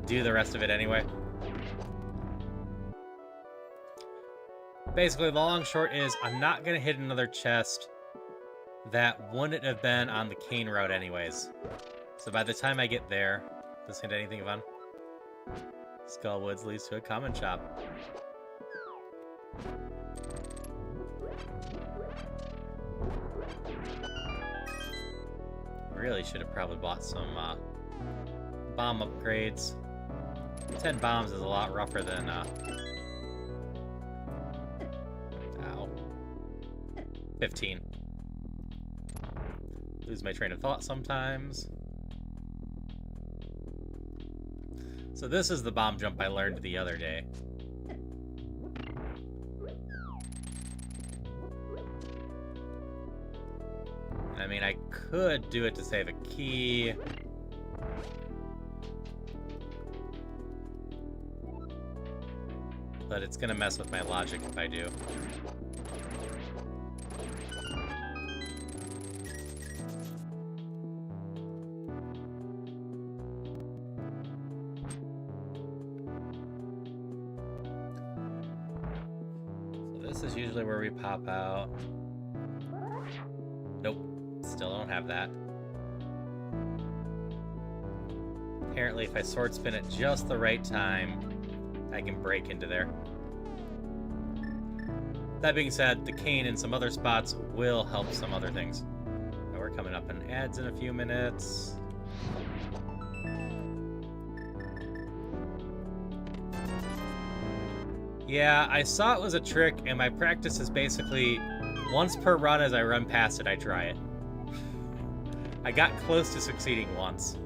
do the rest of it anyway. Basically, the long short is I'm not going to hit another chest that wouldn't have been on the cane route anyways. So by the time I get there, does this hint anything fun? Skullwoods leads to a common shop. Really should have probably bought some bomb upgrades. 10 bombs is a lot rougher than ow. 15. Lose my train of thought sometimes. So this is the bomb jump I learned the other day. I mean, I could do it to save a key. But it's gonna mess with my logic if I do. This is usually where we pop out. Nope, still don't have that. Apparently, if I sword spin at just the right time, I can break into there. That being said, the cane in some other spots will help some other things. Now we're coming up in ads in a few minutes. Yeah, I saw it was a trick, and my practice is basically once per run as I run past it, I try it. I got close to succeeding once.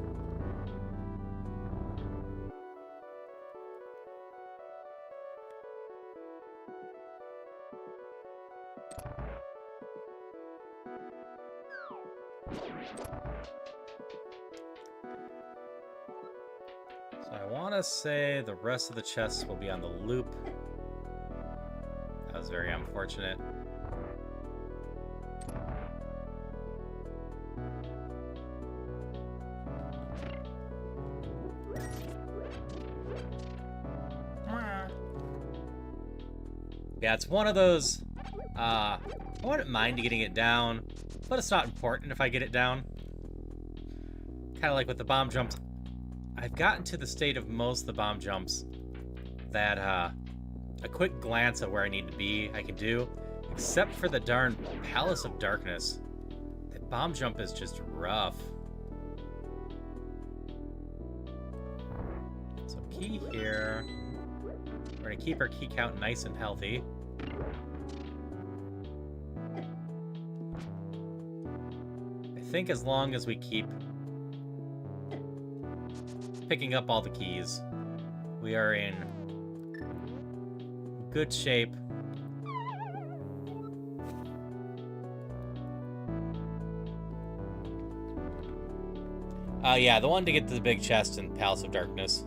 So I want to say the rest of the chests will be on the loop. That was very unfortunate. Yeah, it's one of those, I wouldn't mind getting it down, but it's not important if I get it down. Kind of like with the bomb jumps. I've gotten to the state of most of the bomb jumps that, a quick glance at where I need to be I can do, except for the darn Palace of Darkness. That bomb jump is just rough. So key here. We're gonna keep our key count nice and healthy. I think as long as we keep picking up all the keys, we are in good shape. Yeah, the one to get to the big chest in Palace of Darkness.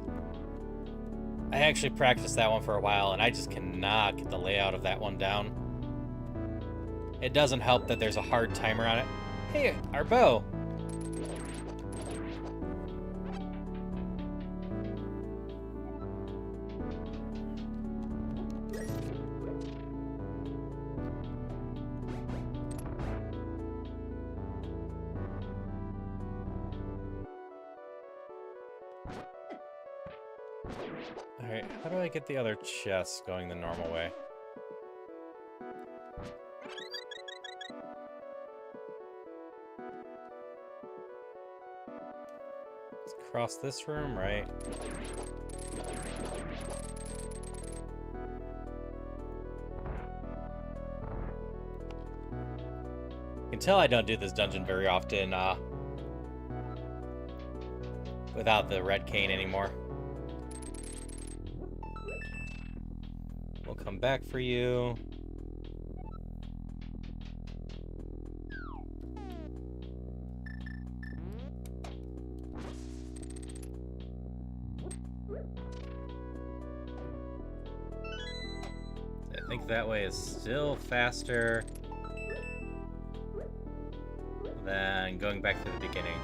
I actually practiced that one for a while, and I just cannot get the layout of that one down. It doesn't help that there's a hard timer on it. Hey, our bow! Alright, how do I get the other chests going the normal way? It's across this room, right? You can tell I don't do this dungeon very often, without the red cane anymore. We'll come back for you. I think that way is still faster than going back to the beginning.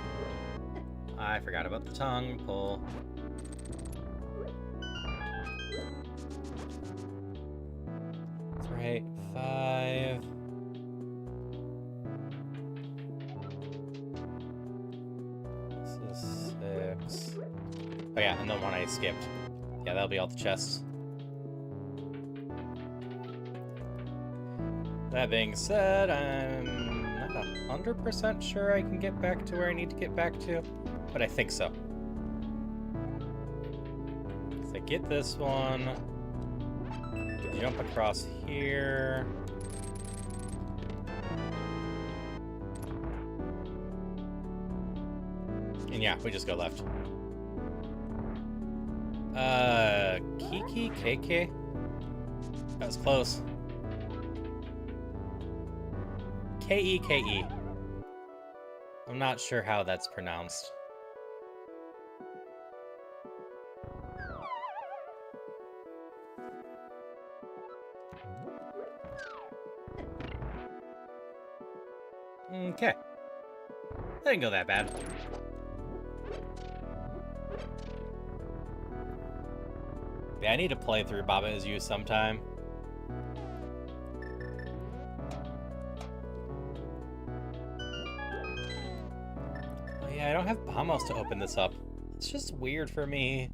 I forgot about the tongue pull. That's right, 5. This is 6. Oh yeah, and the one I skipped. Yeah, that'll be all the chests. That being said, I'm not 100% sure I can get back to where I need to get back to, but I think so. So I get this one, jump across here. And yeah, we just go left. Kiki? KK? That was close. K-E-K-E. I'm not sure how that's pronounced. Okay. That didn't go that bad. Yeah, I need to play through Baba Is You sometime. Oh yeah, I don't have Bombos to open this up. It's just weird for me.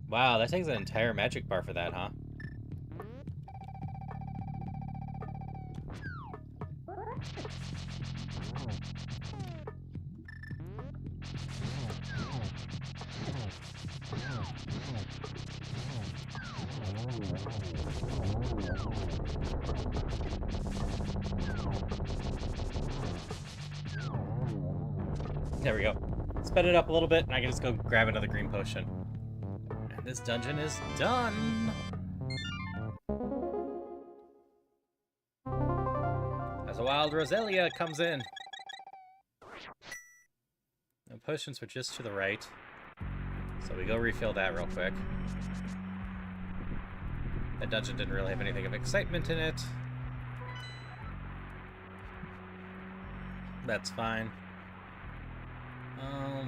Wow, that takes an entire magic bar for that, huh? There we go. Sped it up a little bit, and I can just go grab another green potion. And this dungeon is done! As a wild Roselia comes in. The potions were just to the right. So we go refill that real quick. That dungeon didn't really have anything of excitement in it. That's fine.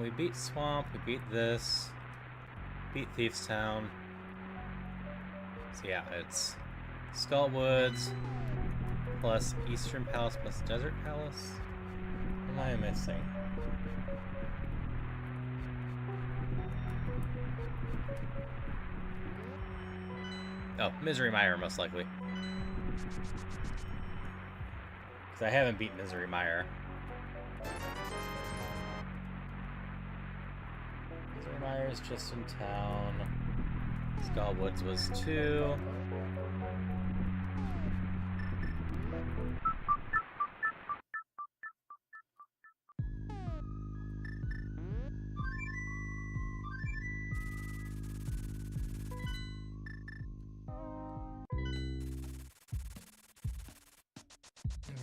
We beat Swamp, we beat this. Beat Thieves Town. So yeah, it's Skull Woods plus Eastern Palace plus Desert Palace. What am I missing? Oh, Misery Mire, most likely. Because I haven't beat Misery Mire. Misery Mire is just in town. Skull Woods was 2.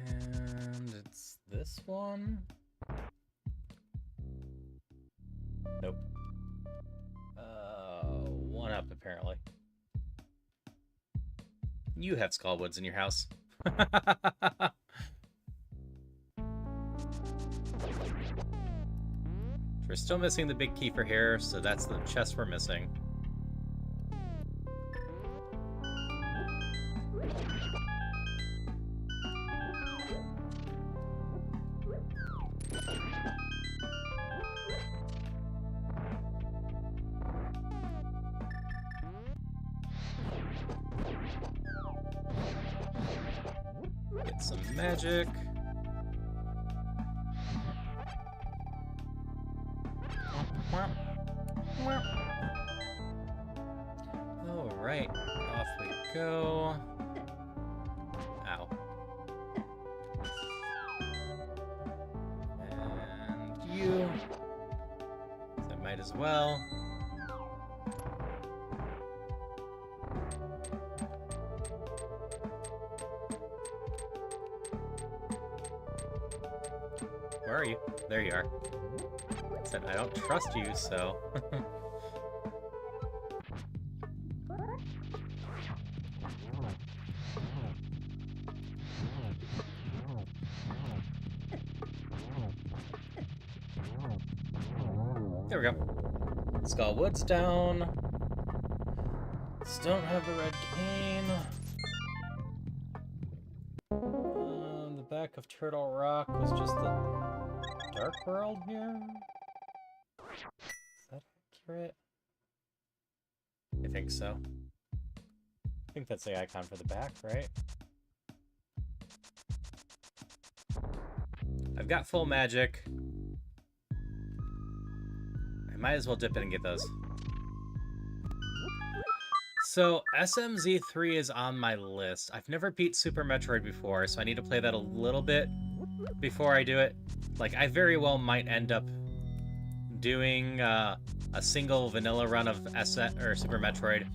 And it's this one? Nope. One up, apparently. You have Skullwoods in your house. We're still missing the big key for here, so that's the chest we're missing. magic. Alright, off we go. Ow. And you. So I might as well. Where are you? There you are. Said I don't trust you, so. There we go. Skullwood's down. Still don't have the red cane. The back of Turtle Rock was just the Dark World here? Is that accurate? I think so. I think that's the icon for the back, right? I've got full magic. I might as well dip in and get those. So, SMZ3 is on my list. I've never beat Super Metroid before, so I need to play that a little bit before I do it. Like, I very well might end up doing a single vanilla run of Super Metroid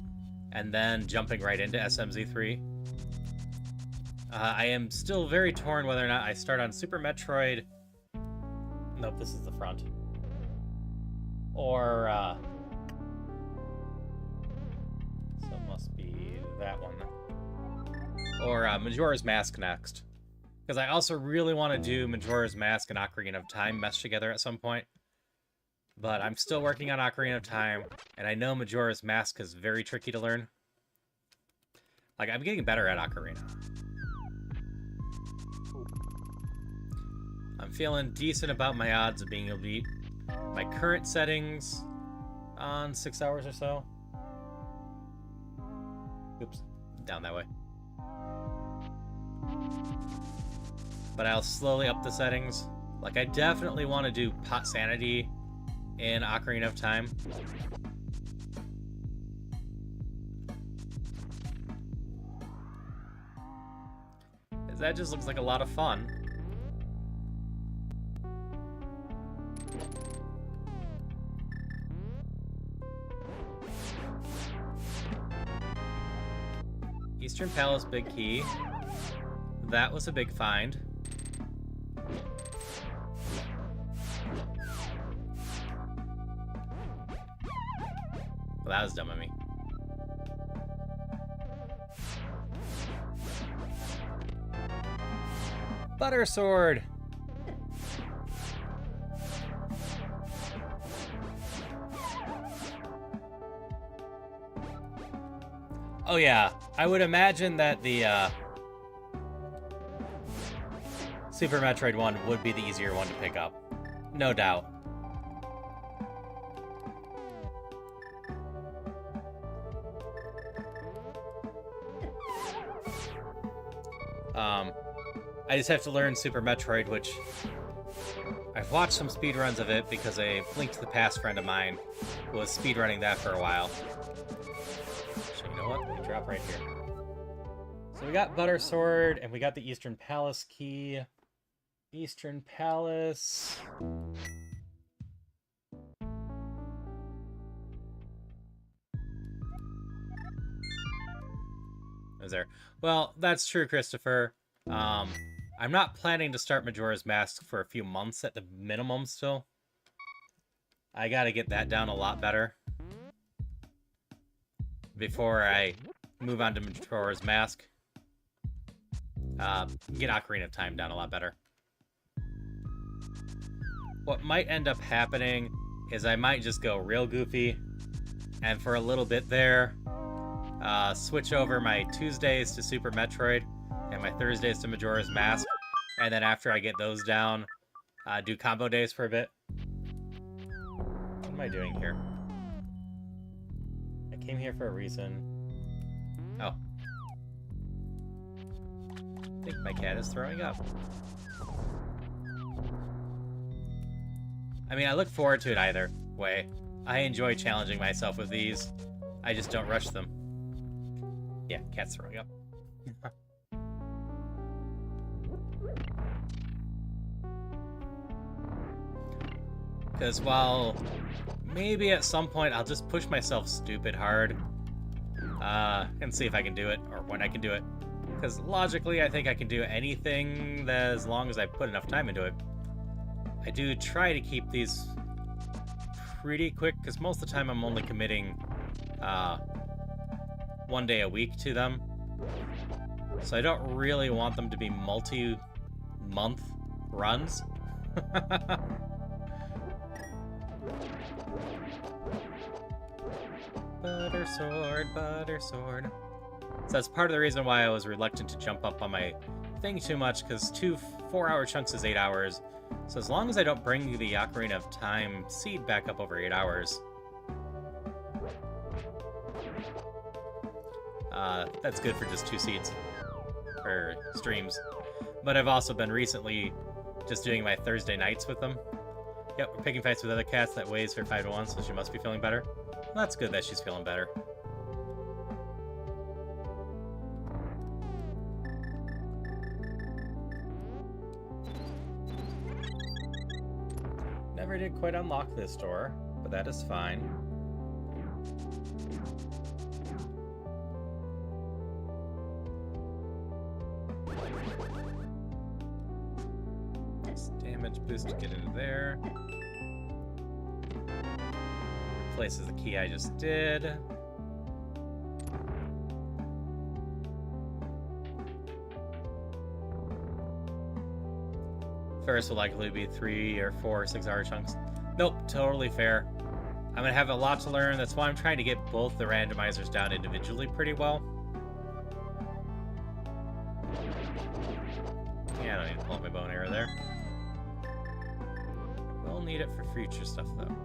and then jumping right into SMZ3. I am still very torn whether or not I start on Super Metroid. Nope, this is the front. Or, so it must be that one. Or Majora's Mask next. Because I also really want to do Majora's Mask and Ocarina of Time meshed together at some point. But I'm still working on Ocarina of Time, and I know Majora's Mask is very tricky to learn. Like, I'm getting better at Ocarina. I'm feeling decent about my odds of being able to beat my current settings on 6 hours or so. Oops, down that way. But I'll slowly up the settings. Like, I definitely want to do Pot Sanity in Ocarina of Time. That just looks like a lot of fun. Eastern Palace Big Key. That was a big find. Well, that was dumb of me. Butter Sword! Oh yeah, I would imagine that the Super Metroid one would be the easier one to pick up. No doubt. I just have to learn Super Metroid, which I've watched some speedruns of it because a Link to the Past friend of mine was speedrunning that for a while. So you know what? We drop right here. So we got Butter Sword, and we got the Eastern Palace key. Eastern Palace. Is there? Well, that's true, Christopher. I'm not planning to start Majora's Mask for a few months at the minimum still. I gotta get that down a lot better before I move on to Majora's Mask. Get Ocarina of Time down a lot better. What might end up happening is I might just go real goofy, and for a little bit there, switch over my Tuesdays to Super Metroid and my Thursdays to Majora's Mask, and then after I get those down, do combo days for a bit. What am I doing here? I came here for a reason. Oh. think my cat is throwing up. I mean, I look forward to it either way. I enjoy challenging myself with these. I just don't rush them. Yeah, cat's throwing up. Because while maybe at some point I'll just push myself stupid hard and see if I can do it, or when I can do it. Because logically, I think I can do anything that, as long as I put enough time into it. I do try to keep these pretty quick, because most of the time I'm only committing 1 day a week to them. So I don't really want them to be multi-month runs. Butter sword, butter sword. So that's part of the reason why I was reluctant to jump up on my thing too much, because 2 4-hour chunks is 8 hours. So as long as I don't bring the Ocarina of Time seed back up over 8 hours, that's good for just 2 seeds, or streams. But I've also been recently just doing my Thursday nights with them. Yep, we're picking fights with other cats. That weighs her 5 to 1, so she must be feeling better. Well, that's good that she's feeling better. Never did quite unlock this door, but that is fine. Nice damage boost to get into there. Replaces the key I just did. First will likely be 3 or 4 or 6 hour chunks. Nope, totally fair. I'm gonna have a lot to learn. That's why I'm trying to get both the randomizers down individually pretty well. Yeah, I don't need to pull up my bow and arrow there. We'll need it for future stuff though.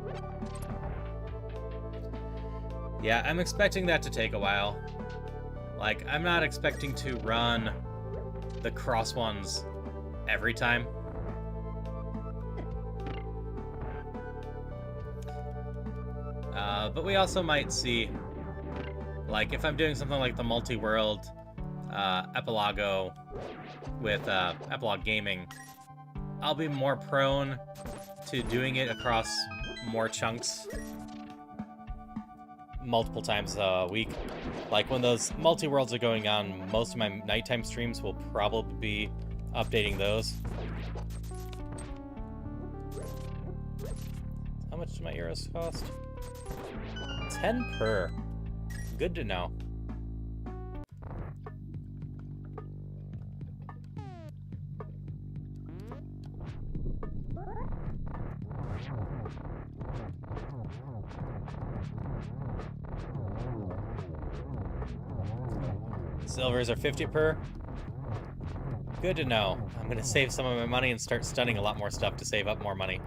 Yeah, I'm expecting that to take a while. Like, I'm not expecting to run the cross ones every time. But we also might see, like, if I'm doing something like the multi-world Epilogo with Epilogue Gaming, I'll be more prone to doing it across more chunks multiple times a week. Like, when those multi-worlds are going on, most of my nighttime streams will probably be updating those. How much do my arrows cost? 10 per. Good to know. Silvers are 50 per. Good to know. I'm gonna save some of my money and start stunning a lot more stuff to save up more money.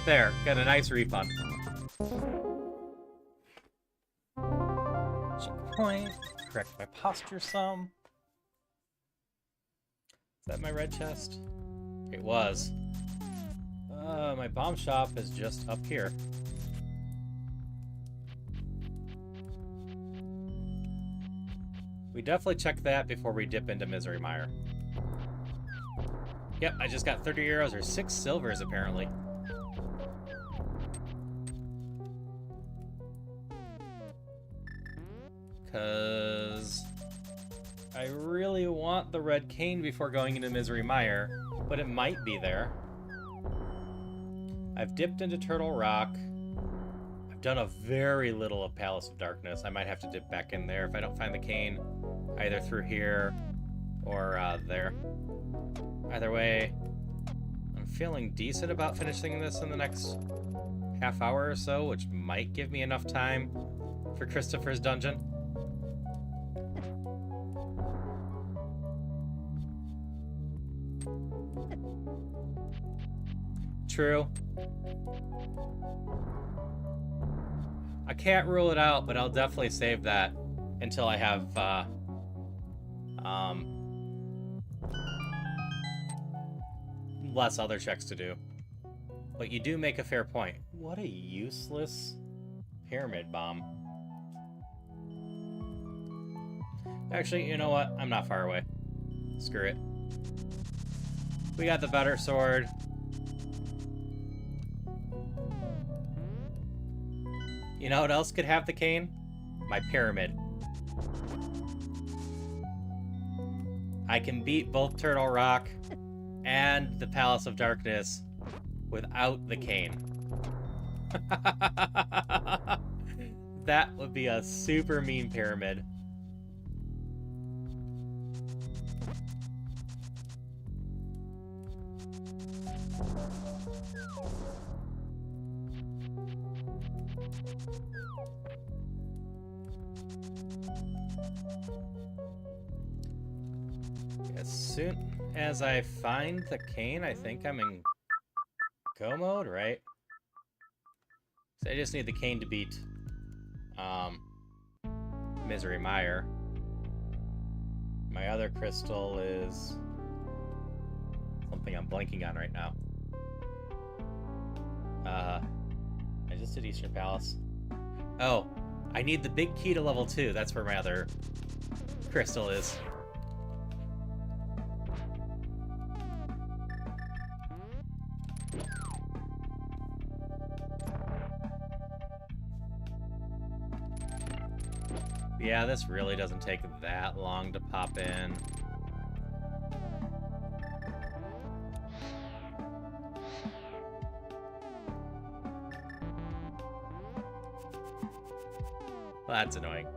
There, got a nice refund. Checkpoint. Correct my posture some. Is that my red chest? It was. My bomb shop is just up here. We definitely check that before we dip into Misery Mire. Yep, I just got 30 arrows or 6 silvers apparently. Because I really want the red cane before going into Misery Mire, but it might be there. I've dipped into Turtle Rock. I've done a very little of Palace of Darkness. I might have to dip back in there if I don't find the cane, either through here or there. Either way, I'm feeling decent about finishing this in the next half hour or so, which might give me enough time for Christopher's dungeon. True. I can't rule it out, but I'll definitely save that until I have less other checks to do. But you do make a fair point. What a useless pyramid bomb. Actually, you know what? I'm not far away. Screw it. We got the better sword. You know what else could have the cane? My pyramid. I can beat both Turtle Rock and the Palace of Darkness without the cane. That would be a super mean pyramid. As soon as I find the cane, I think I'm in go mode, right? So I just need the cane to beat Misery Mire. My other crystal is something I'm blanking on right now. I just did Eastern Palace. Oh, I need the big key to level 2. That's where my other crystal is. Yeah, this really doesn't take that long to pop in. Well, that's annoying.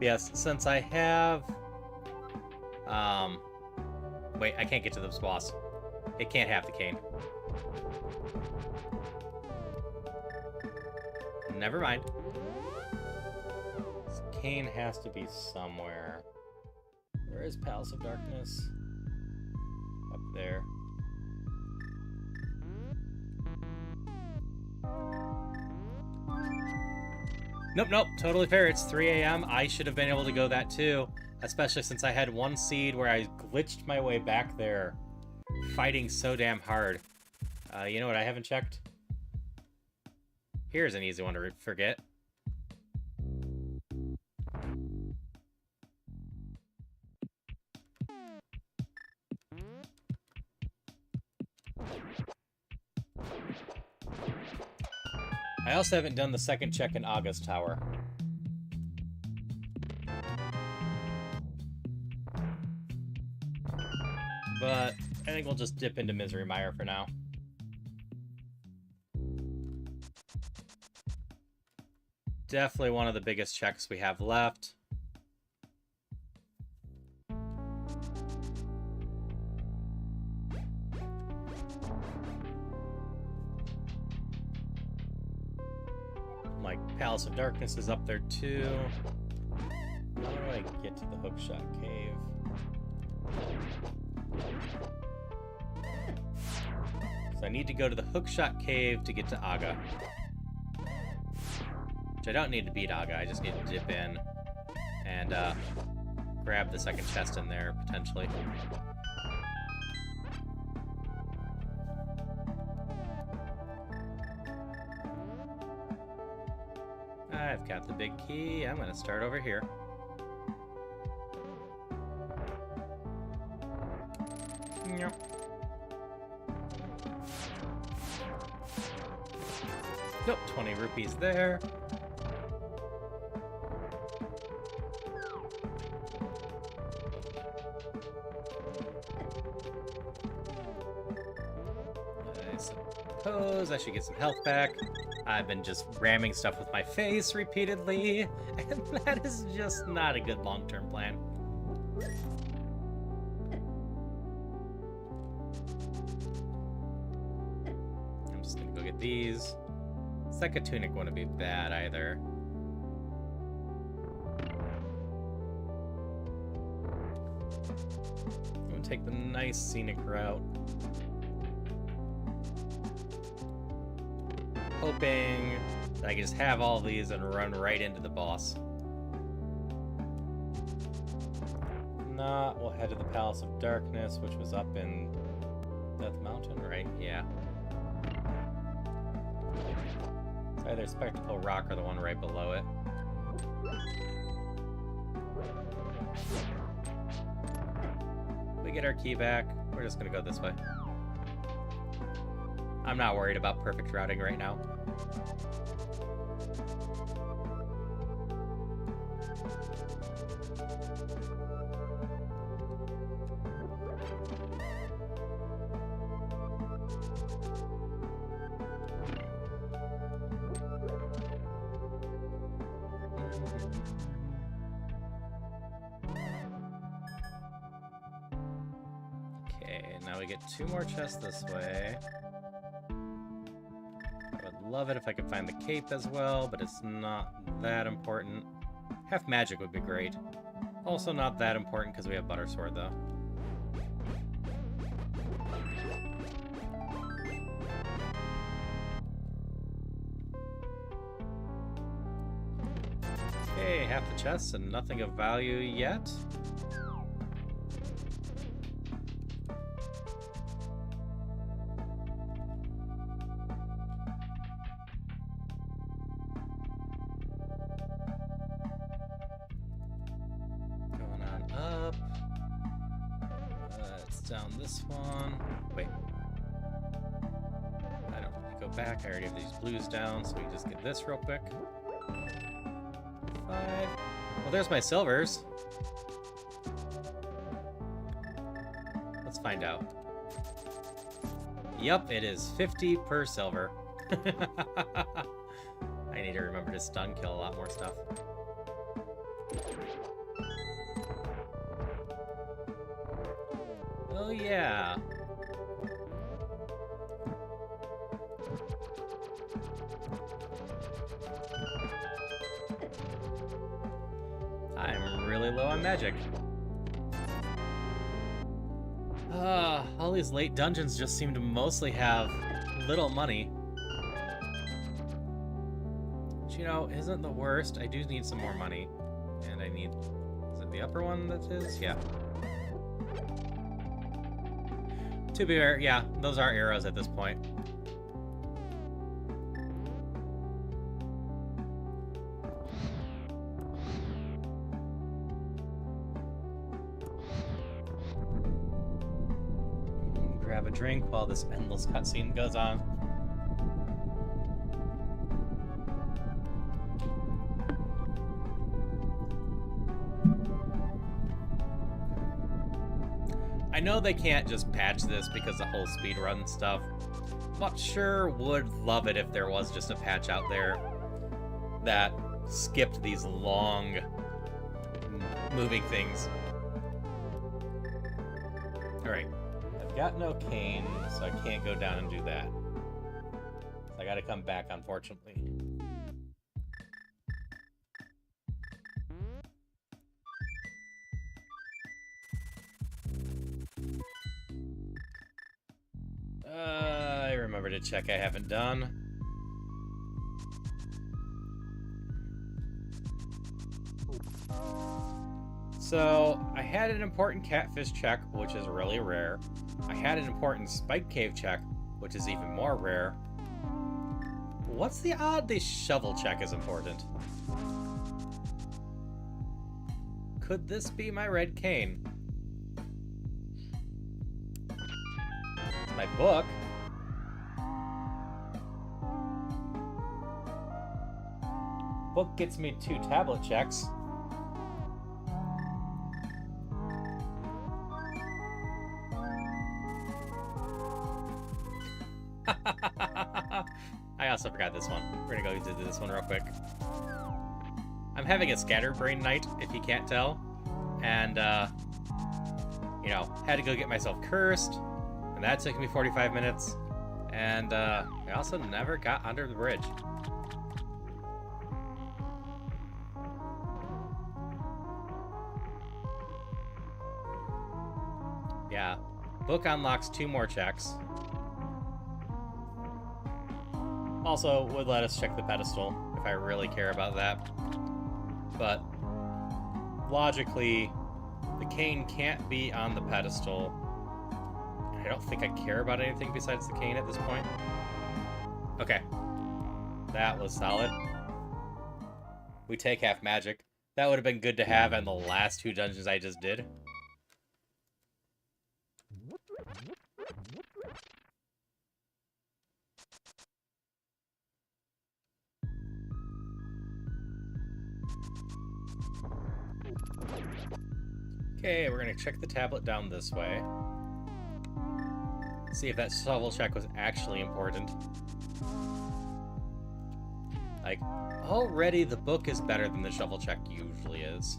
Yes, since I have... Wait, I can't get to this boss. It can't have the cane. Never mind. This cane has to be somewhere. Where is Palace of Darkness? Up there. Nope, nope, totally fair. It's 3 a.m. I should have been able to go that too, especially since I had one seed where I glitched my way back there, fighting so damn hard. You know what I haven't checked? Here's an easy one to forget. I also haven't done the second check in August Tower. But I think we'll just dip into Misery Mire for now. Definitely one of the biggest checks we have left. My Palace of Darkness is up there too. How do I get to the Hookshot Cave? So I need to go to the Hookshot Cave to get to Aga. I don't need to beat Aga, I just need to dip in and grab the second chest in there, potentially. I've got the big key, I'm gonna start over here. Nope, 20 rupees there. I should get some health back. I've been just ramming stuff with my face repeatedly, and that is just not a good long-term plan. I'm just gonna go get these. Second tunic wouldn't be bad either. I'm gonna take the nice scenic route. Hoping that I can just have all these and run right into the boss. Not, we'll head to the Palace of Darkness, which was up in Death Mountain, right? Yeah. It's either Spectacle Rock or the one right below it. We get our key back. We're just gonna go this way. I'm not worried about perfect routing right now. Okay, now we get 2 more chests this way. I would love it if I could find the cape as well, but it's not that important. Half magic would be great. Also not that important because we have Butter Sword, though. Okay, half the chests and nothing of value yet. Going on up. It's down this one. Wait. I don't need to go back. I already have these blues down, so we can just get this real quick. 5. Well, there's my silvers. Let's find out. Yup, it is 50 per silver. I need to remember to stun kill a lot more stuff. Oh yeah. I'm really low on magic. All these late dungeons just seem to mostly have little money. Which, you know, isn't the worst. I do need some more money. And I need... Is it the upper one that is? Yeah. To be fair, yeah, those are arrows at this point. Grab a drink while this endless cutscene goes on. I know they can't just patch this because the whole speedrun stuff, but sure would love it if there was just a patch out there that skipped these long moving things. Alright. Got no cane, so I can't go down and do that. So I gotta come back, unfortunately. I remember to check I haven't done. So, I had an important catfish check, which is really rare. I had an important spike cave check, which is even more rare. What's the odd the shovel check is important? Could this be my red cane? My book? Book gets me 2 tablet checks. I also forgot this one. We're gonna go do this one real quick. I'm having a scatterbrain night, if you can't tell. And, you know, had to go get myself cursed. And that took me 45 minutes. And I also never got under the bridge. Yeah, book unlocks 2 more checks. Also, would let us check the pedestal if I really care about that. But logically, the cane can't be on the pedestal. I don't think I care about anything besides the cane at this point. Okay. That was solid. We take half magic. That would have been good to have in the last 2 dungeons I just did. Okay, we're gonna check the tablet down this way. See if that shovel check was actually important. Like, already the book is better than the shovel check usually is.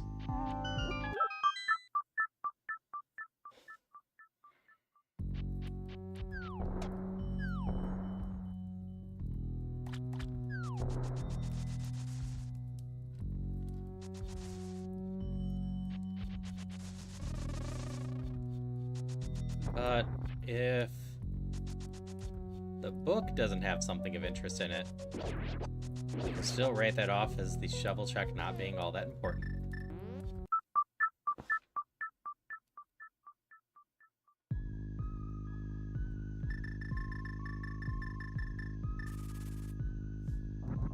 But if the book doesn't have something of interest in it, we can still write that off as the shovel check not being all that important.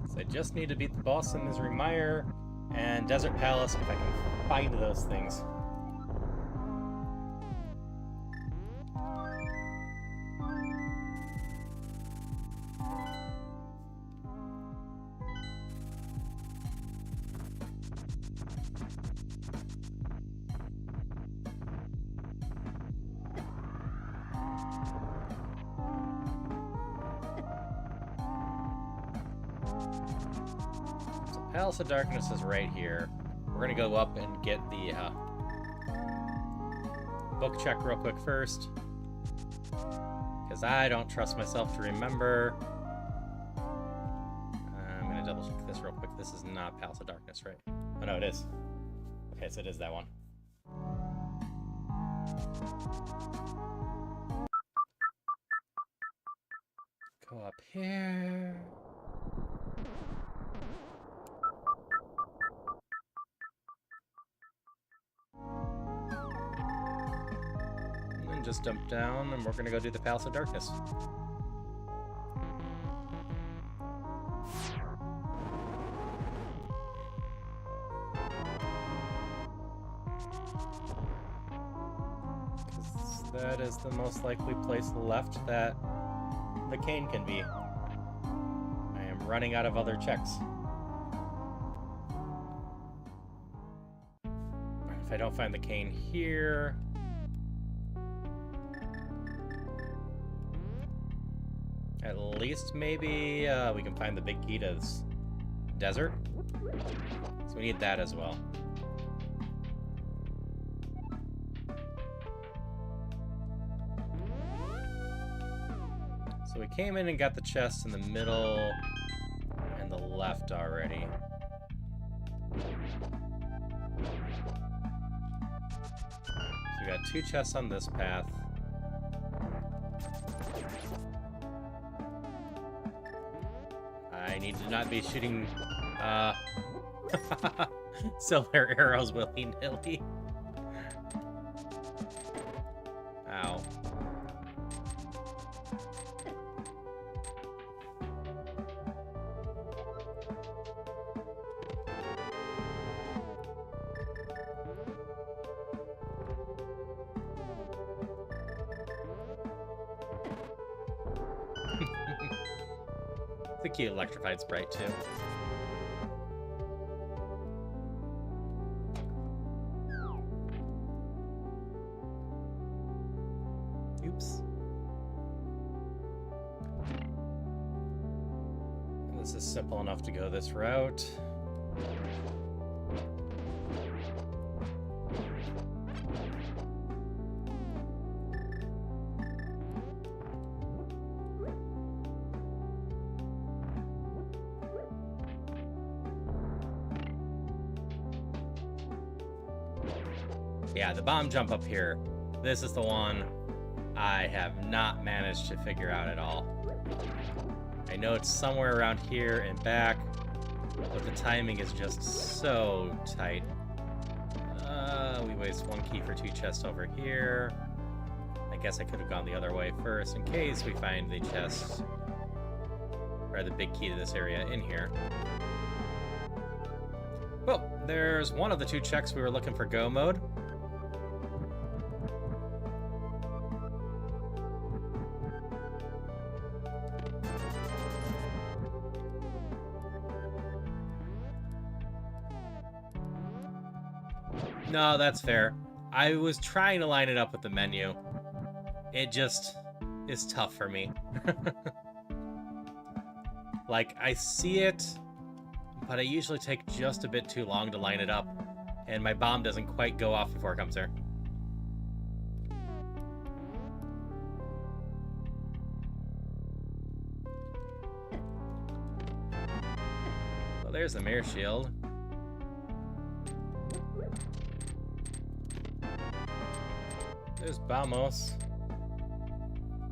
So I just need to beat the boss in Misery Mire and Desert Palace if I can find those things. Palace of Darkness is right here. We're gonna go up and get the book check real quick first, because I don't trust myself to remember. I'm gonna double check this real quick. This is not Palace of Darkness, right? Oh no, it is. Okay, so it is that one. Go up here. Just dump down, and we're gonna go do the Palace of Darkness. Because that is the most likely place left that the cane can be. I am running out of other checks. If I don't find the cane here... At least maybe we can find the big key to this desert. So we need that as well. So we came in and got the chests in the middle and the left already. So we got 2 chests on this path. I need to not be shooting silver arrows willy-nilly. Ow. The cute electrified sprite, too. Oops. This is simple enough to go this route. Yeah, the bomb jump up here. This is the one I have not managed to figure out at all. I know it's somewhere around here and back, but the timing is just so tight. We waste 1 key for 2 chests over here. I guess I could have gone the other way first in case we find the chest, or the big key to this area in here. Well, there's one of the 2 checks we were looking for go mode. No, that's fair. I was trying to line it up with the menu. It just is tough for me. Like, I see it, but I usually take just a bit too long to line it up, and my bomb doesn't quite go off before it comes there. Well, there's the mirror shield. There's Bamos.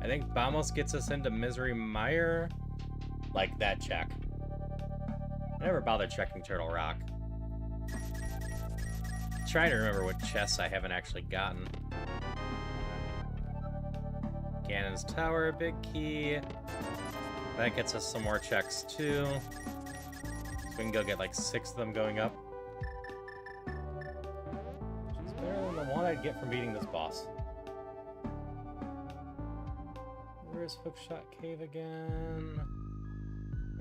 I think Bamos gets us into Misery Mire. Like that check. I never bothered checking Turtle Rock. I'm trying to remember what chests I haven't actually gotten. Ganon's Tower, big key. That gets us some more checks too. So we can go get like 6 of them going up. Which is better than the one I'd get from beating this boss. Where's Hookshot Cave again?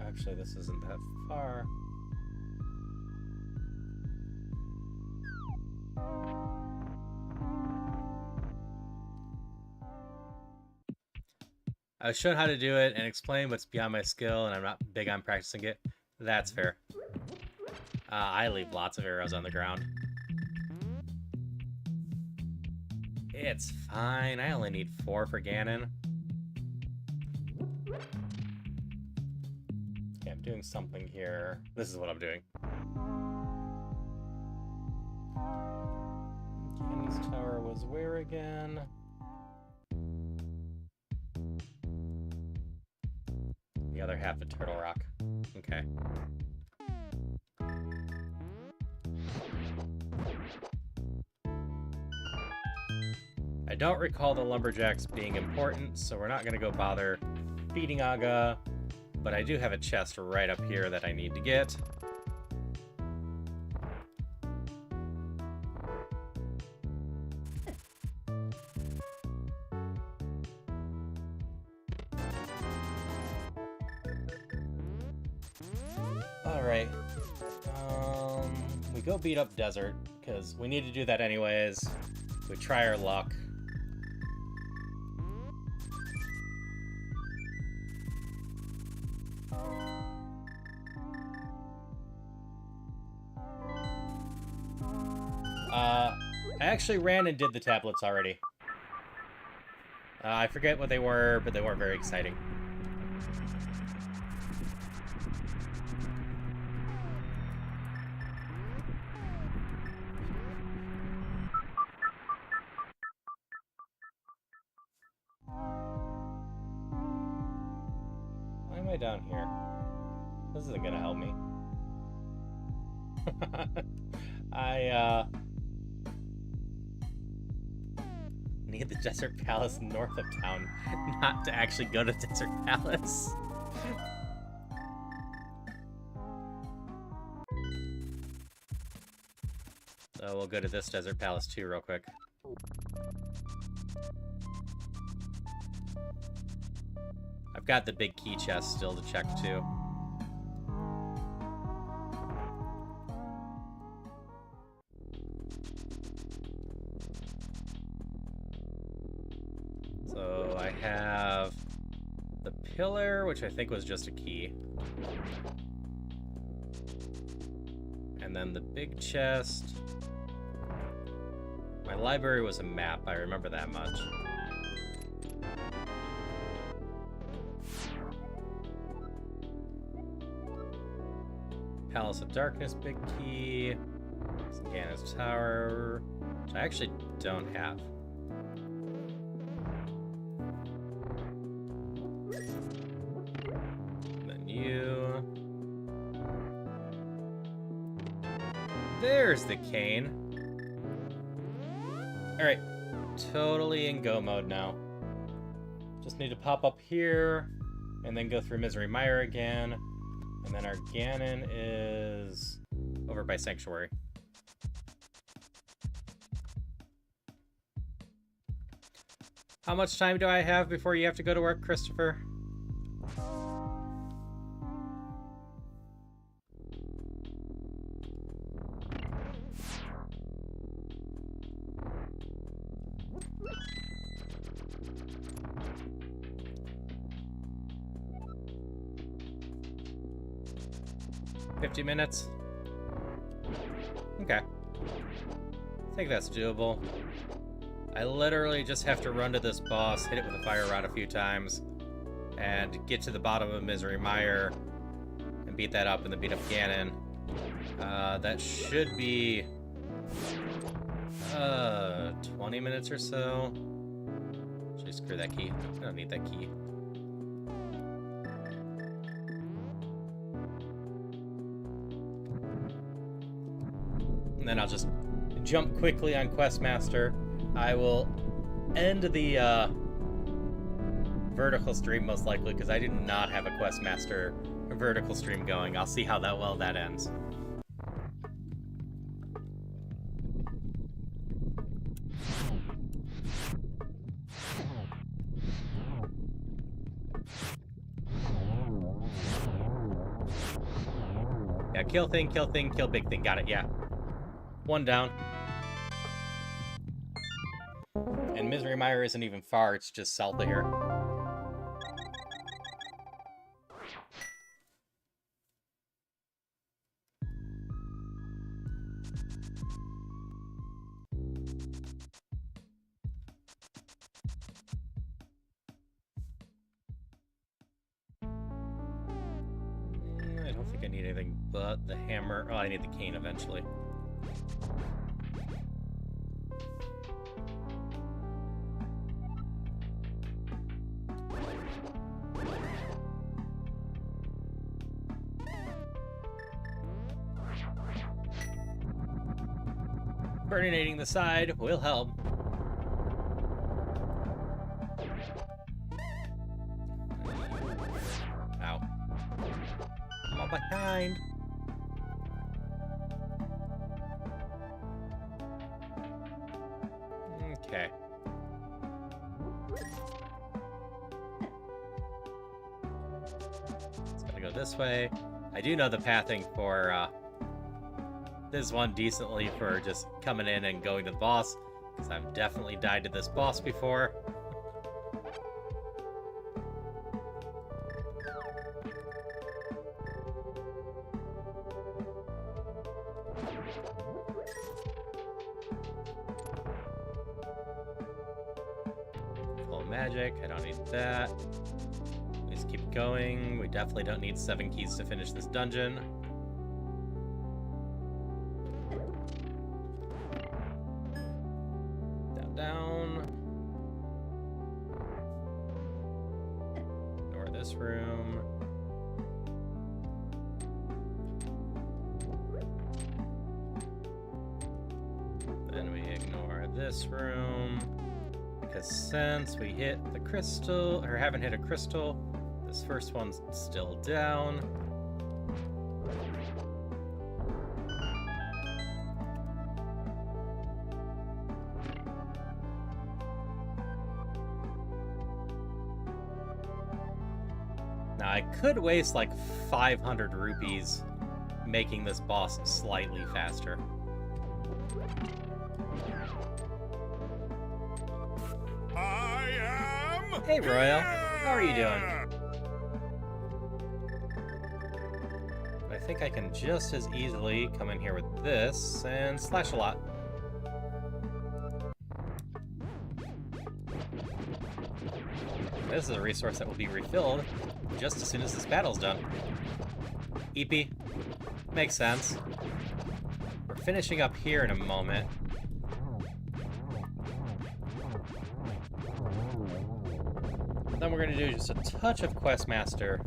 Actually, this isn't that far. I was shown how to do it and explain what's beyond my skill, and I'm not big on practicing it. That's fair. I leave lots of arrows on the ground. It's fine. I only need 4 for Ganon. Okay, I'm doing something here. This is what I'm doing. Ganon's Tower was where again? The other half of Turtle Rock. Okay. I don't recall the lumberjacks being important, so we're not going to go bother feeding Aga, but I do have a chest right up here that I need to get. Alright. We go beat up Desert, because we need to do that anyways. We try our luck. I actually ran and did the tablets already. I forget what they were, but they weren't very exciting. Why am I down here? This isn't gonna help me. I need the Desert Palace north of town, not to actually go to Desert Palace. So we'll go to this Desert Palace too real quick. I've got the big key chest still to check too. So I have the pillar, which I think was just a key. And then the big chest. My library was a map, I remember that much. Palace of Darkness, big key. Ganon's Tower, which I actually don't have. Then you. There's the cane. Alright, totally in go mode now. Just need to pop up here, and then go through Misery Mire again. And then our Ganon is over by Sanctuary. How much time do I have before you have to go to work, Christopher? $50 minutes? Okay. I think that's doable. I literally just have to run to this boss, hit it with a fire rod a few times, and get to the bottom of Misery Mire, and beat that up, and then beat up Ganon. That should be 20 minutes or so. Actually, screw that key. I don't need that key. And then I'll just jump quickly on Questmaster. I will end the vertical stream most likely because I do not have a Questmaster vertical stream going. I'll see how well that ends. Yeah, kill thing, kill big thing. Got it, yeah. One down. And Misery Mire isn't even far, it's just south of here. I don't think I need anything but the hammer. Oh, I need the cane eventually. Burninating the side will help. Ow. I'm all behind. Okay. It's gotta go this way. I do know the pathing for this one decently for just coming in and going to the boss, because I've definitely died to this boss before. Full magic, I don't need that. Let's keep going. We definitely don't need 7 keys to finish this dungeon. Down. Ignore this room. Then we ignore this room. Because since we hit the crystal, or haven't hit a crystal, this first one's still down. Now, I could waste like 500 rupees making this boss slightly faster. I am Hey, Royal. here! How are you doing? I think I can just as easily come in here with this and slash a lot. This is a resource that will be refilled just as soon as this battle's done. EP. Makes sense. We're finishing up here in a moment. Then we're gonna do just a touch of Questmaster.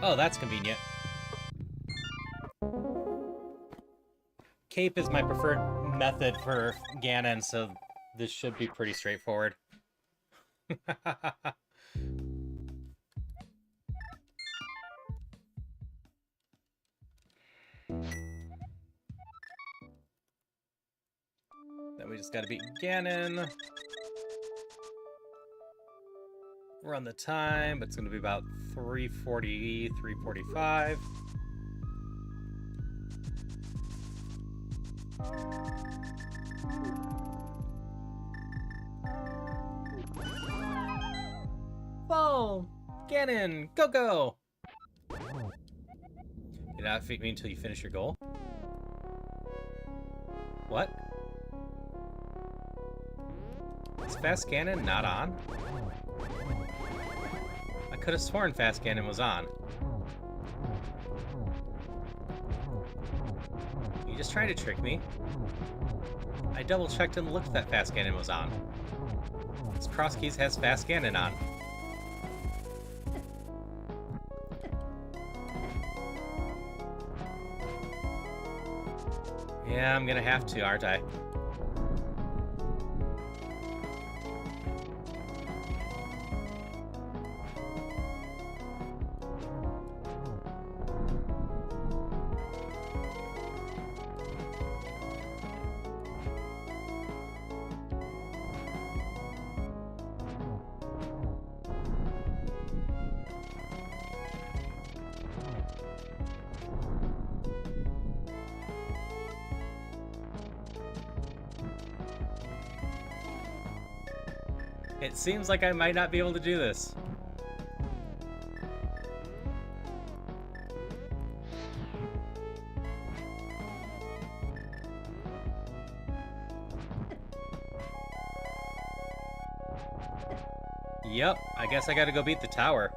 Oh, that's convenient. Cape is my preferred method for Ganon, so this should be pretty straightforward. Then we just gotta beat Ganon. Run the time, but it's gonna be about 3:40, 3:45. Fall! Ganon! Go go! You're not defeat me until you finish your goal? What? Is Fast Ganon not on? I could have sworn Fast Ganon was on. You just trying to trick me? I double checked and looked that Fast Ganon was on. This Crosskeys has Fast Ganon on. Yeah, I'm gonna have to, aren't I? It seems like I might not be able to do this. Yep, I guess I gotta go beat the tower.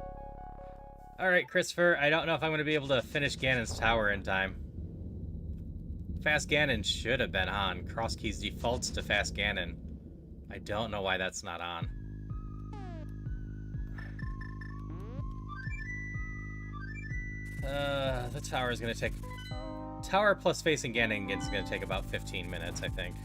Alright, Christopher, I don't know if I'm gonna be able to finish Ganon's tower in time. Fast Ganon should have been on. Crosskeys defaults to Fast Ganon. I don't know why that's not on. The tower is gonna take... Tower plus facing Ganon is gonna take about 15 minutes, I think.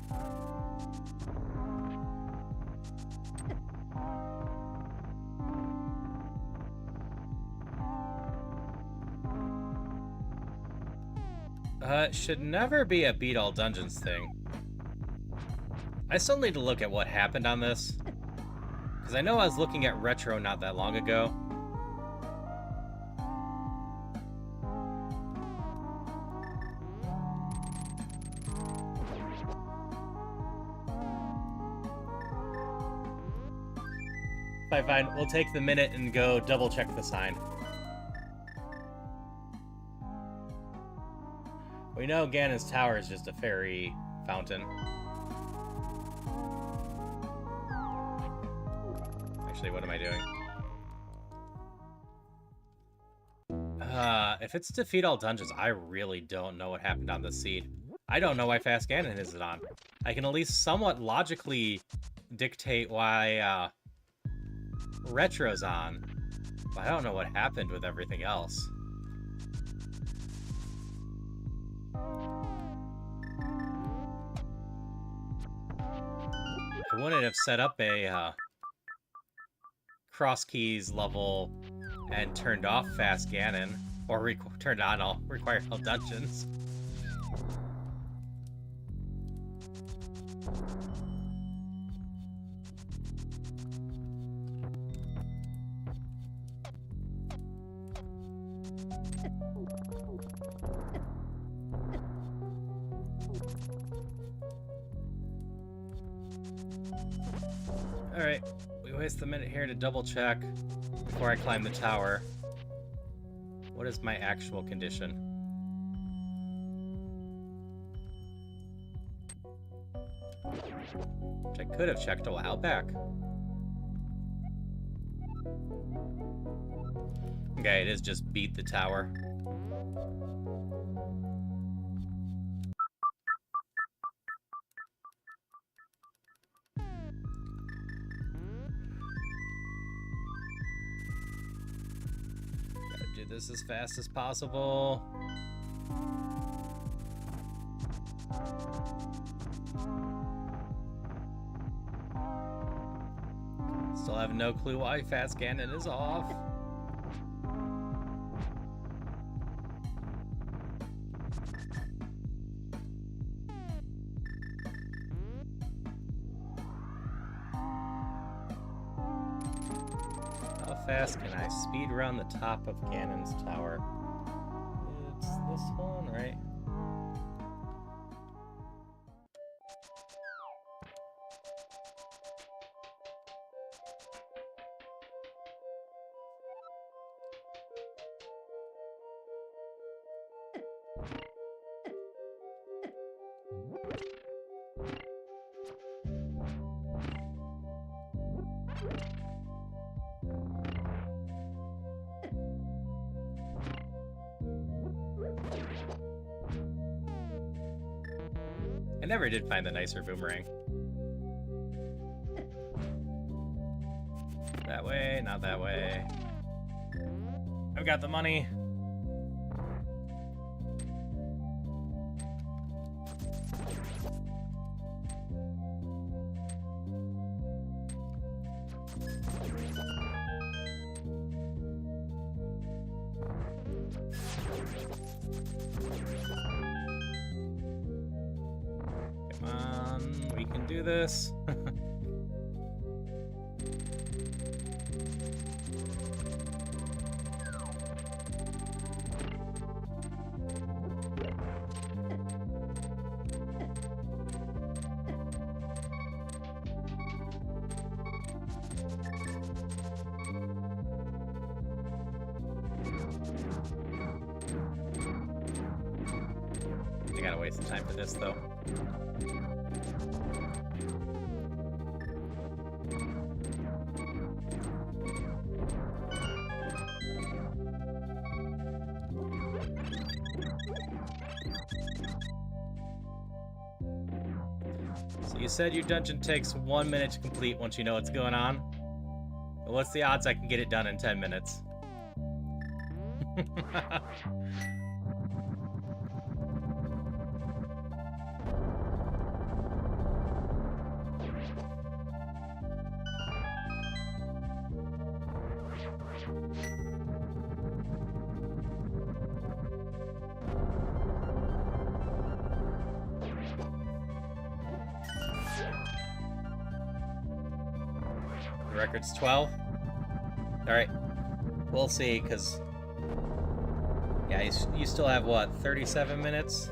It should never be a beat all dungeons thing. I still need to look at what happened on this. Because I know I was looking at Retro not that long ago. Fine, we'll take the minute and go double check the sign. We know Ganon's tower is just a fairy fountain. Actually, what am I doing? If it's defeat all dungeons, I really don't know what happened on this seed. I don't know why Fast Ganon isn't on. I can at least somewhat logically dictate why, Retro's on. But I don't know what happened with everything else. I wouldn't have set up a, Crosskeys level and turned off Fast Ganon, or turned on all required all dungeons. Alright, we waste a minute here to double check before I climb the tower. What is my actual condition? Which I could have checked a while back. Okay, it is just beat the tower. this as fast as possible. Still have no clue why Fast Ganon is off. How fast can I speed around the top of Ganon's tower? It's this one, right? I never did find the nicer boomerang. That way, not that way. I've got the money. Come on, we can do this. I gotta waste some time for this, though. So you said your dungeon takes 1 minute to complete once you know what's going on? Well, what's the odds I can get it done in 10 minutes? The record's 12? Alright. We'll see, because... yeah, you still have, what, 37 minutes?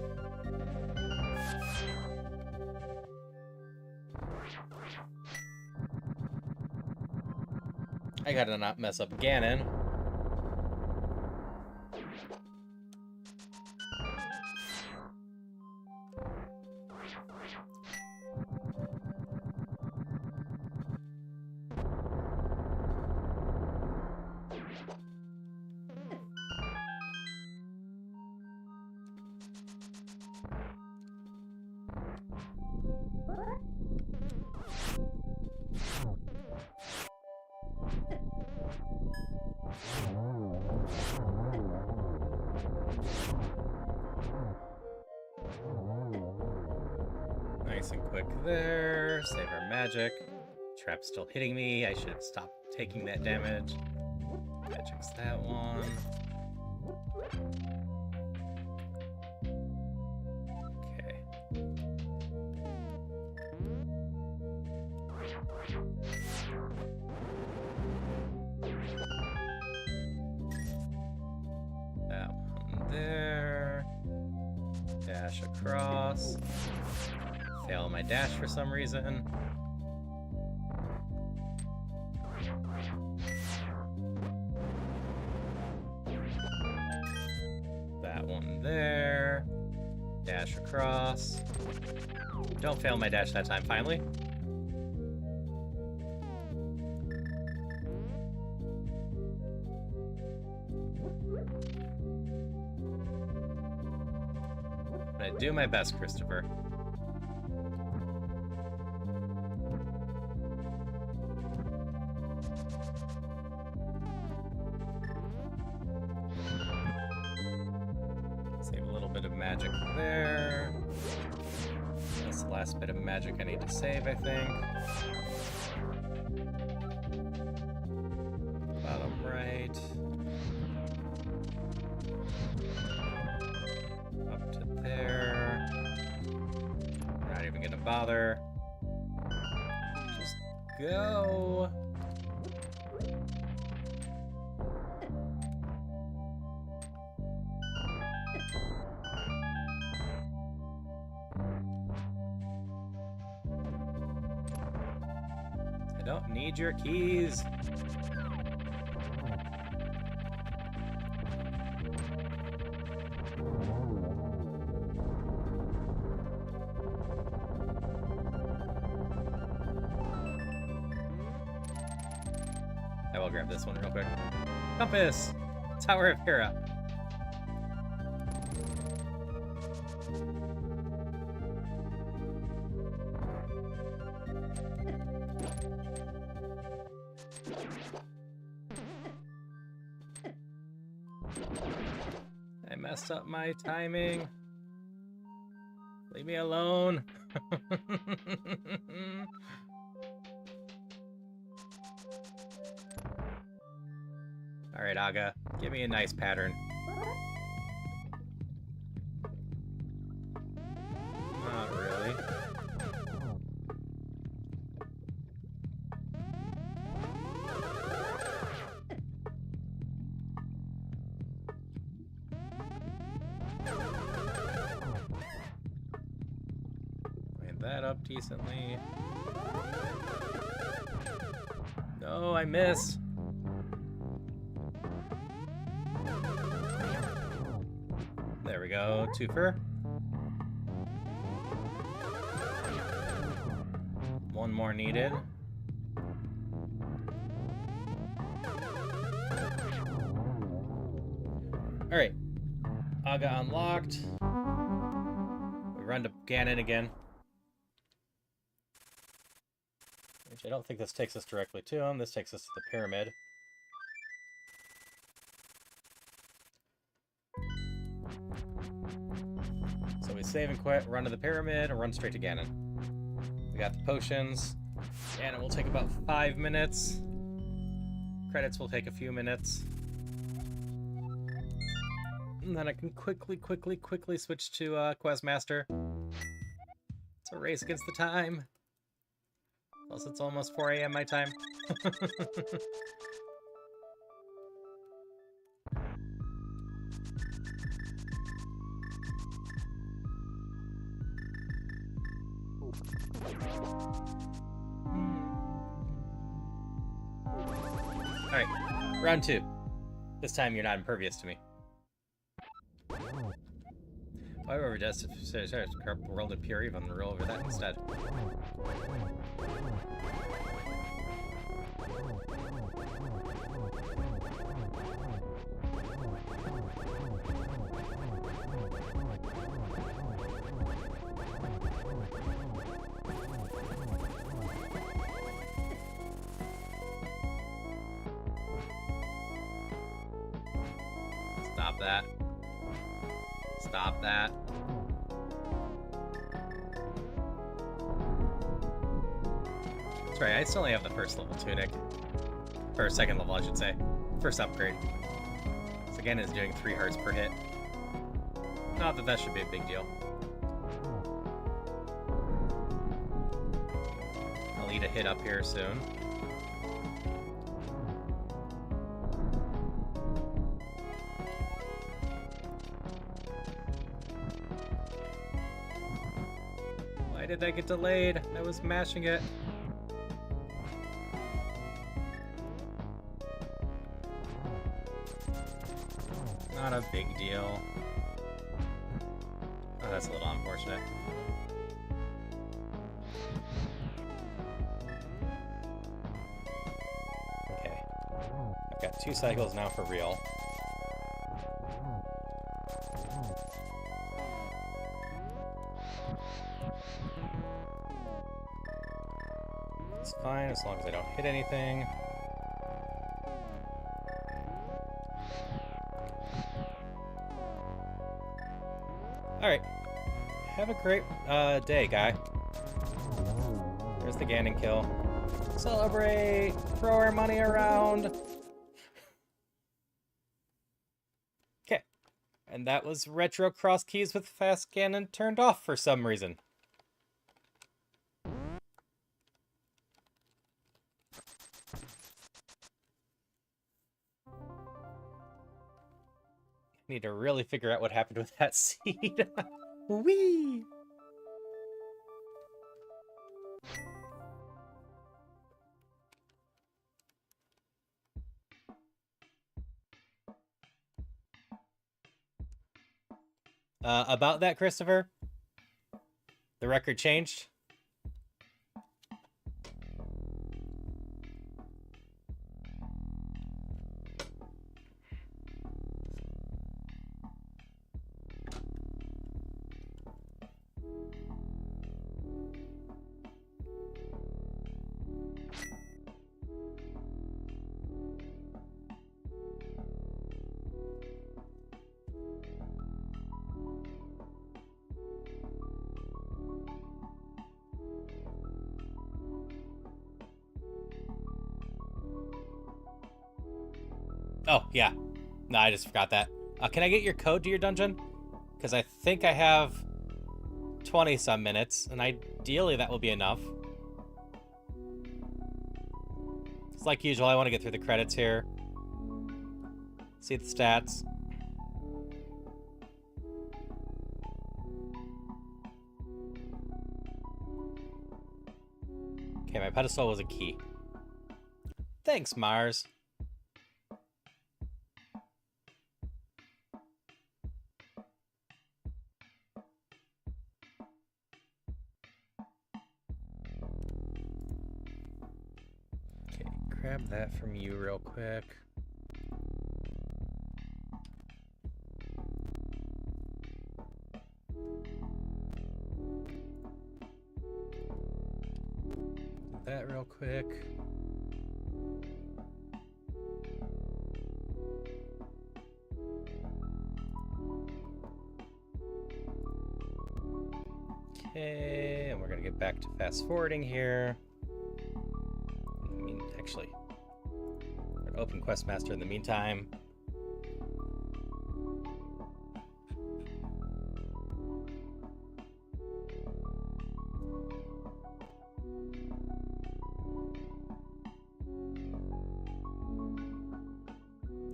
I gotta not mess up Ganon. Nice and quick there. Save our magic. Trap's still hitting me. I should have stopped taking that damage. Magic's that one. Okay. That one there. Dash across. Fail my dash for some reason. That one there. Dash across. Don't fail my dash that time, finally. I'm gonna do my best, Christopher. last bit of magic I need to save, I think. Bottom right. Up to there. Not even gonna bother. Just go. I don't need your keys. I will grab this one real quick. Compass! Tower of Hera. I messed up my timing. Leave me alone. Alright, Aga. Give me a nice pattern. Not really. Line that up decently. No, I missed. There we go, twofer. One more needed. Alright. Aga unlocked. We run to Ganon again. Which I don't think this takes us directly to him. This takes us to the pyramid. So we save and quit, run to the pyramid, and run straight to Ganon. We got the potions. Ganon will take about 5 minutes. Credits will take a few minutes. And then I can quickly switch to Questmaster. It's a race against the time. Plus it's almost 4 AM my time. Alright, round 2. This time you're not impervious to me. Why over just corrupt world of pure evil and roll over that instead? Stop that. Stop that. That's right, I still only have the first level tunic. Or second level, I should say. First upgrade. So again, it's doing 3 hearts per hit. Not that that should be a big deal. I'll eat a hit up here soon. Why did that get delayed? I was mashing it. Not a big deal. Oh, that's a little unfortunate. Okay. I've got 2 cycles now for real. It's fine as long as I don't hit anything. Alright. Have a great day, guy. There's the Ganon kill. Celebrate! Throw our money around! Okay. And that was Retro Crosskeys with Fast Ganon turned off for some reason. Need to really figure out what happened with that seed. Whee! About that, Christopher? The record changed? Oh, yeah. No, I just forgot that. Can I get your code to your dungeon? Because I think I have 20-some minutes, and ideally that will be enough. It's like usual, I want to get through the credits here. See the stats. Okay, my pedestal was a key. Thanks, Mars. Grab that from you real quick. That real quick. Okay, and we're gonna get back to fast forwarding here. I mean, actually, open Questmaster in the meantime.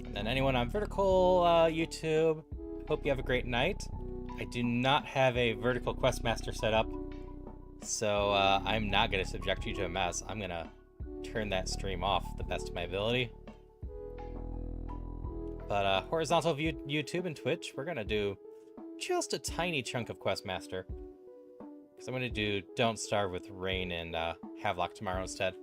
And then anyone on Vertical YouTube, hope you have a great night. I do not have a Vertical Questmaster set up, so I'm not going to subject you to a mess. I'm going to turn that stream off the best of my ability. But horizontal view YouTube and Twitch, we're going to do just a tiny chunk of Questmaster. Because I'm going to do Don't Starve with Rain and Havelock tomorrow instead.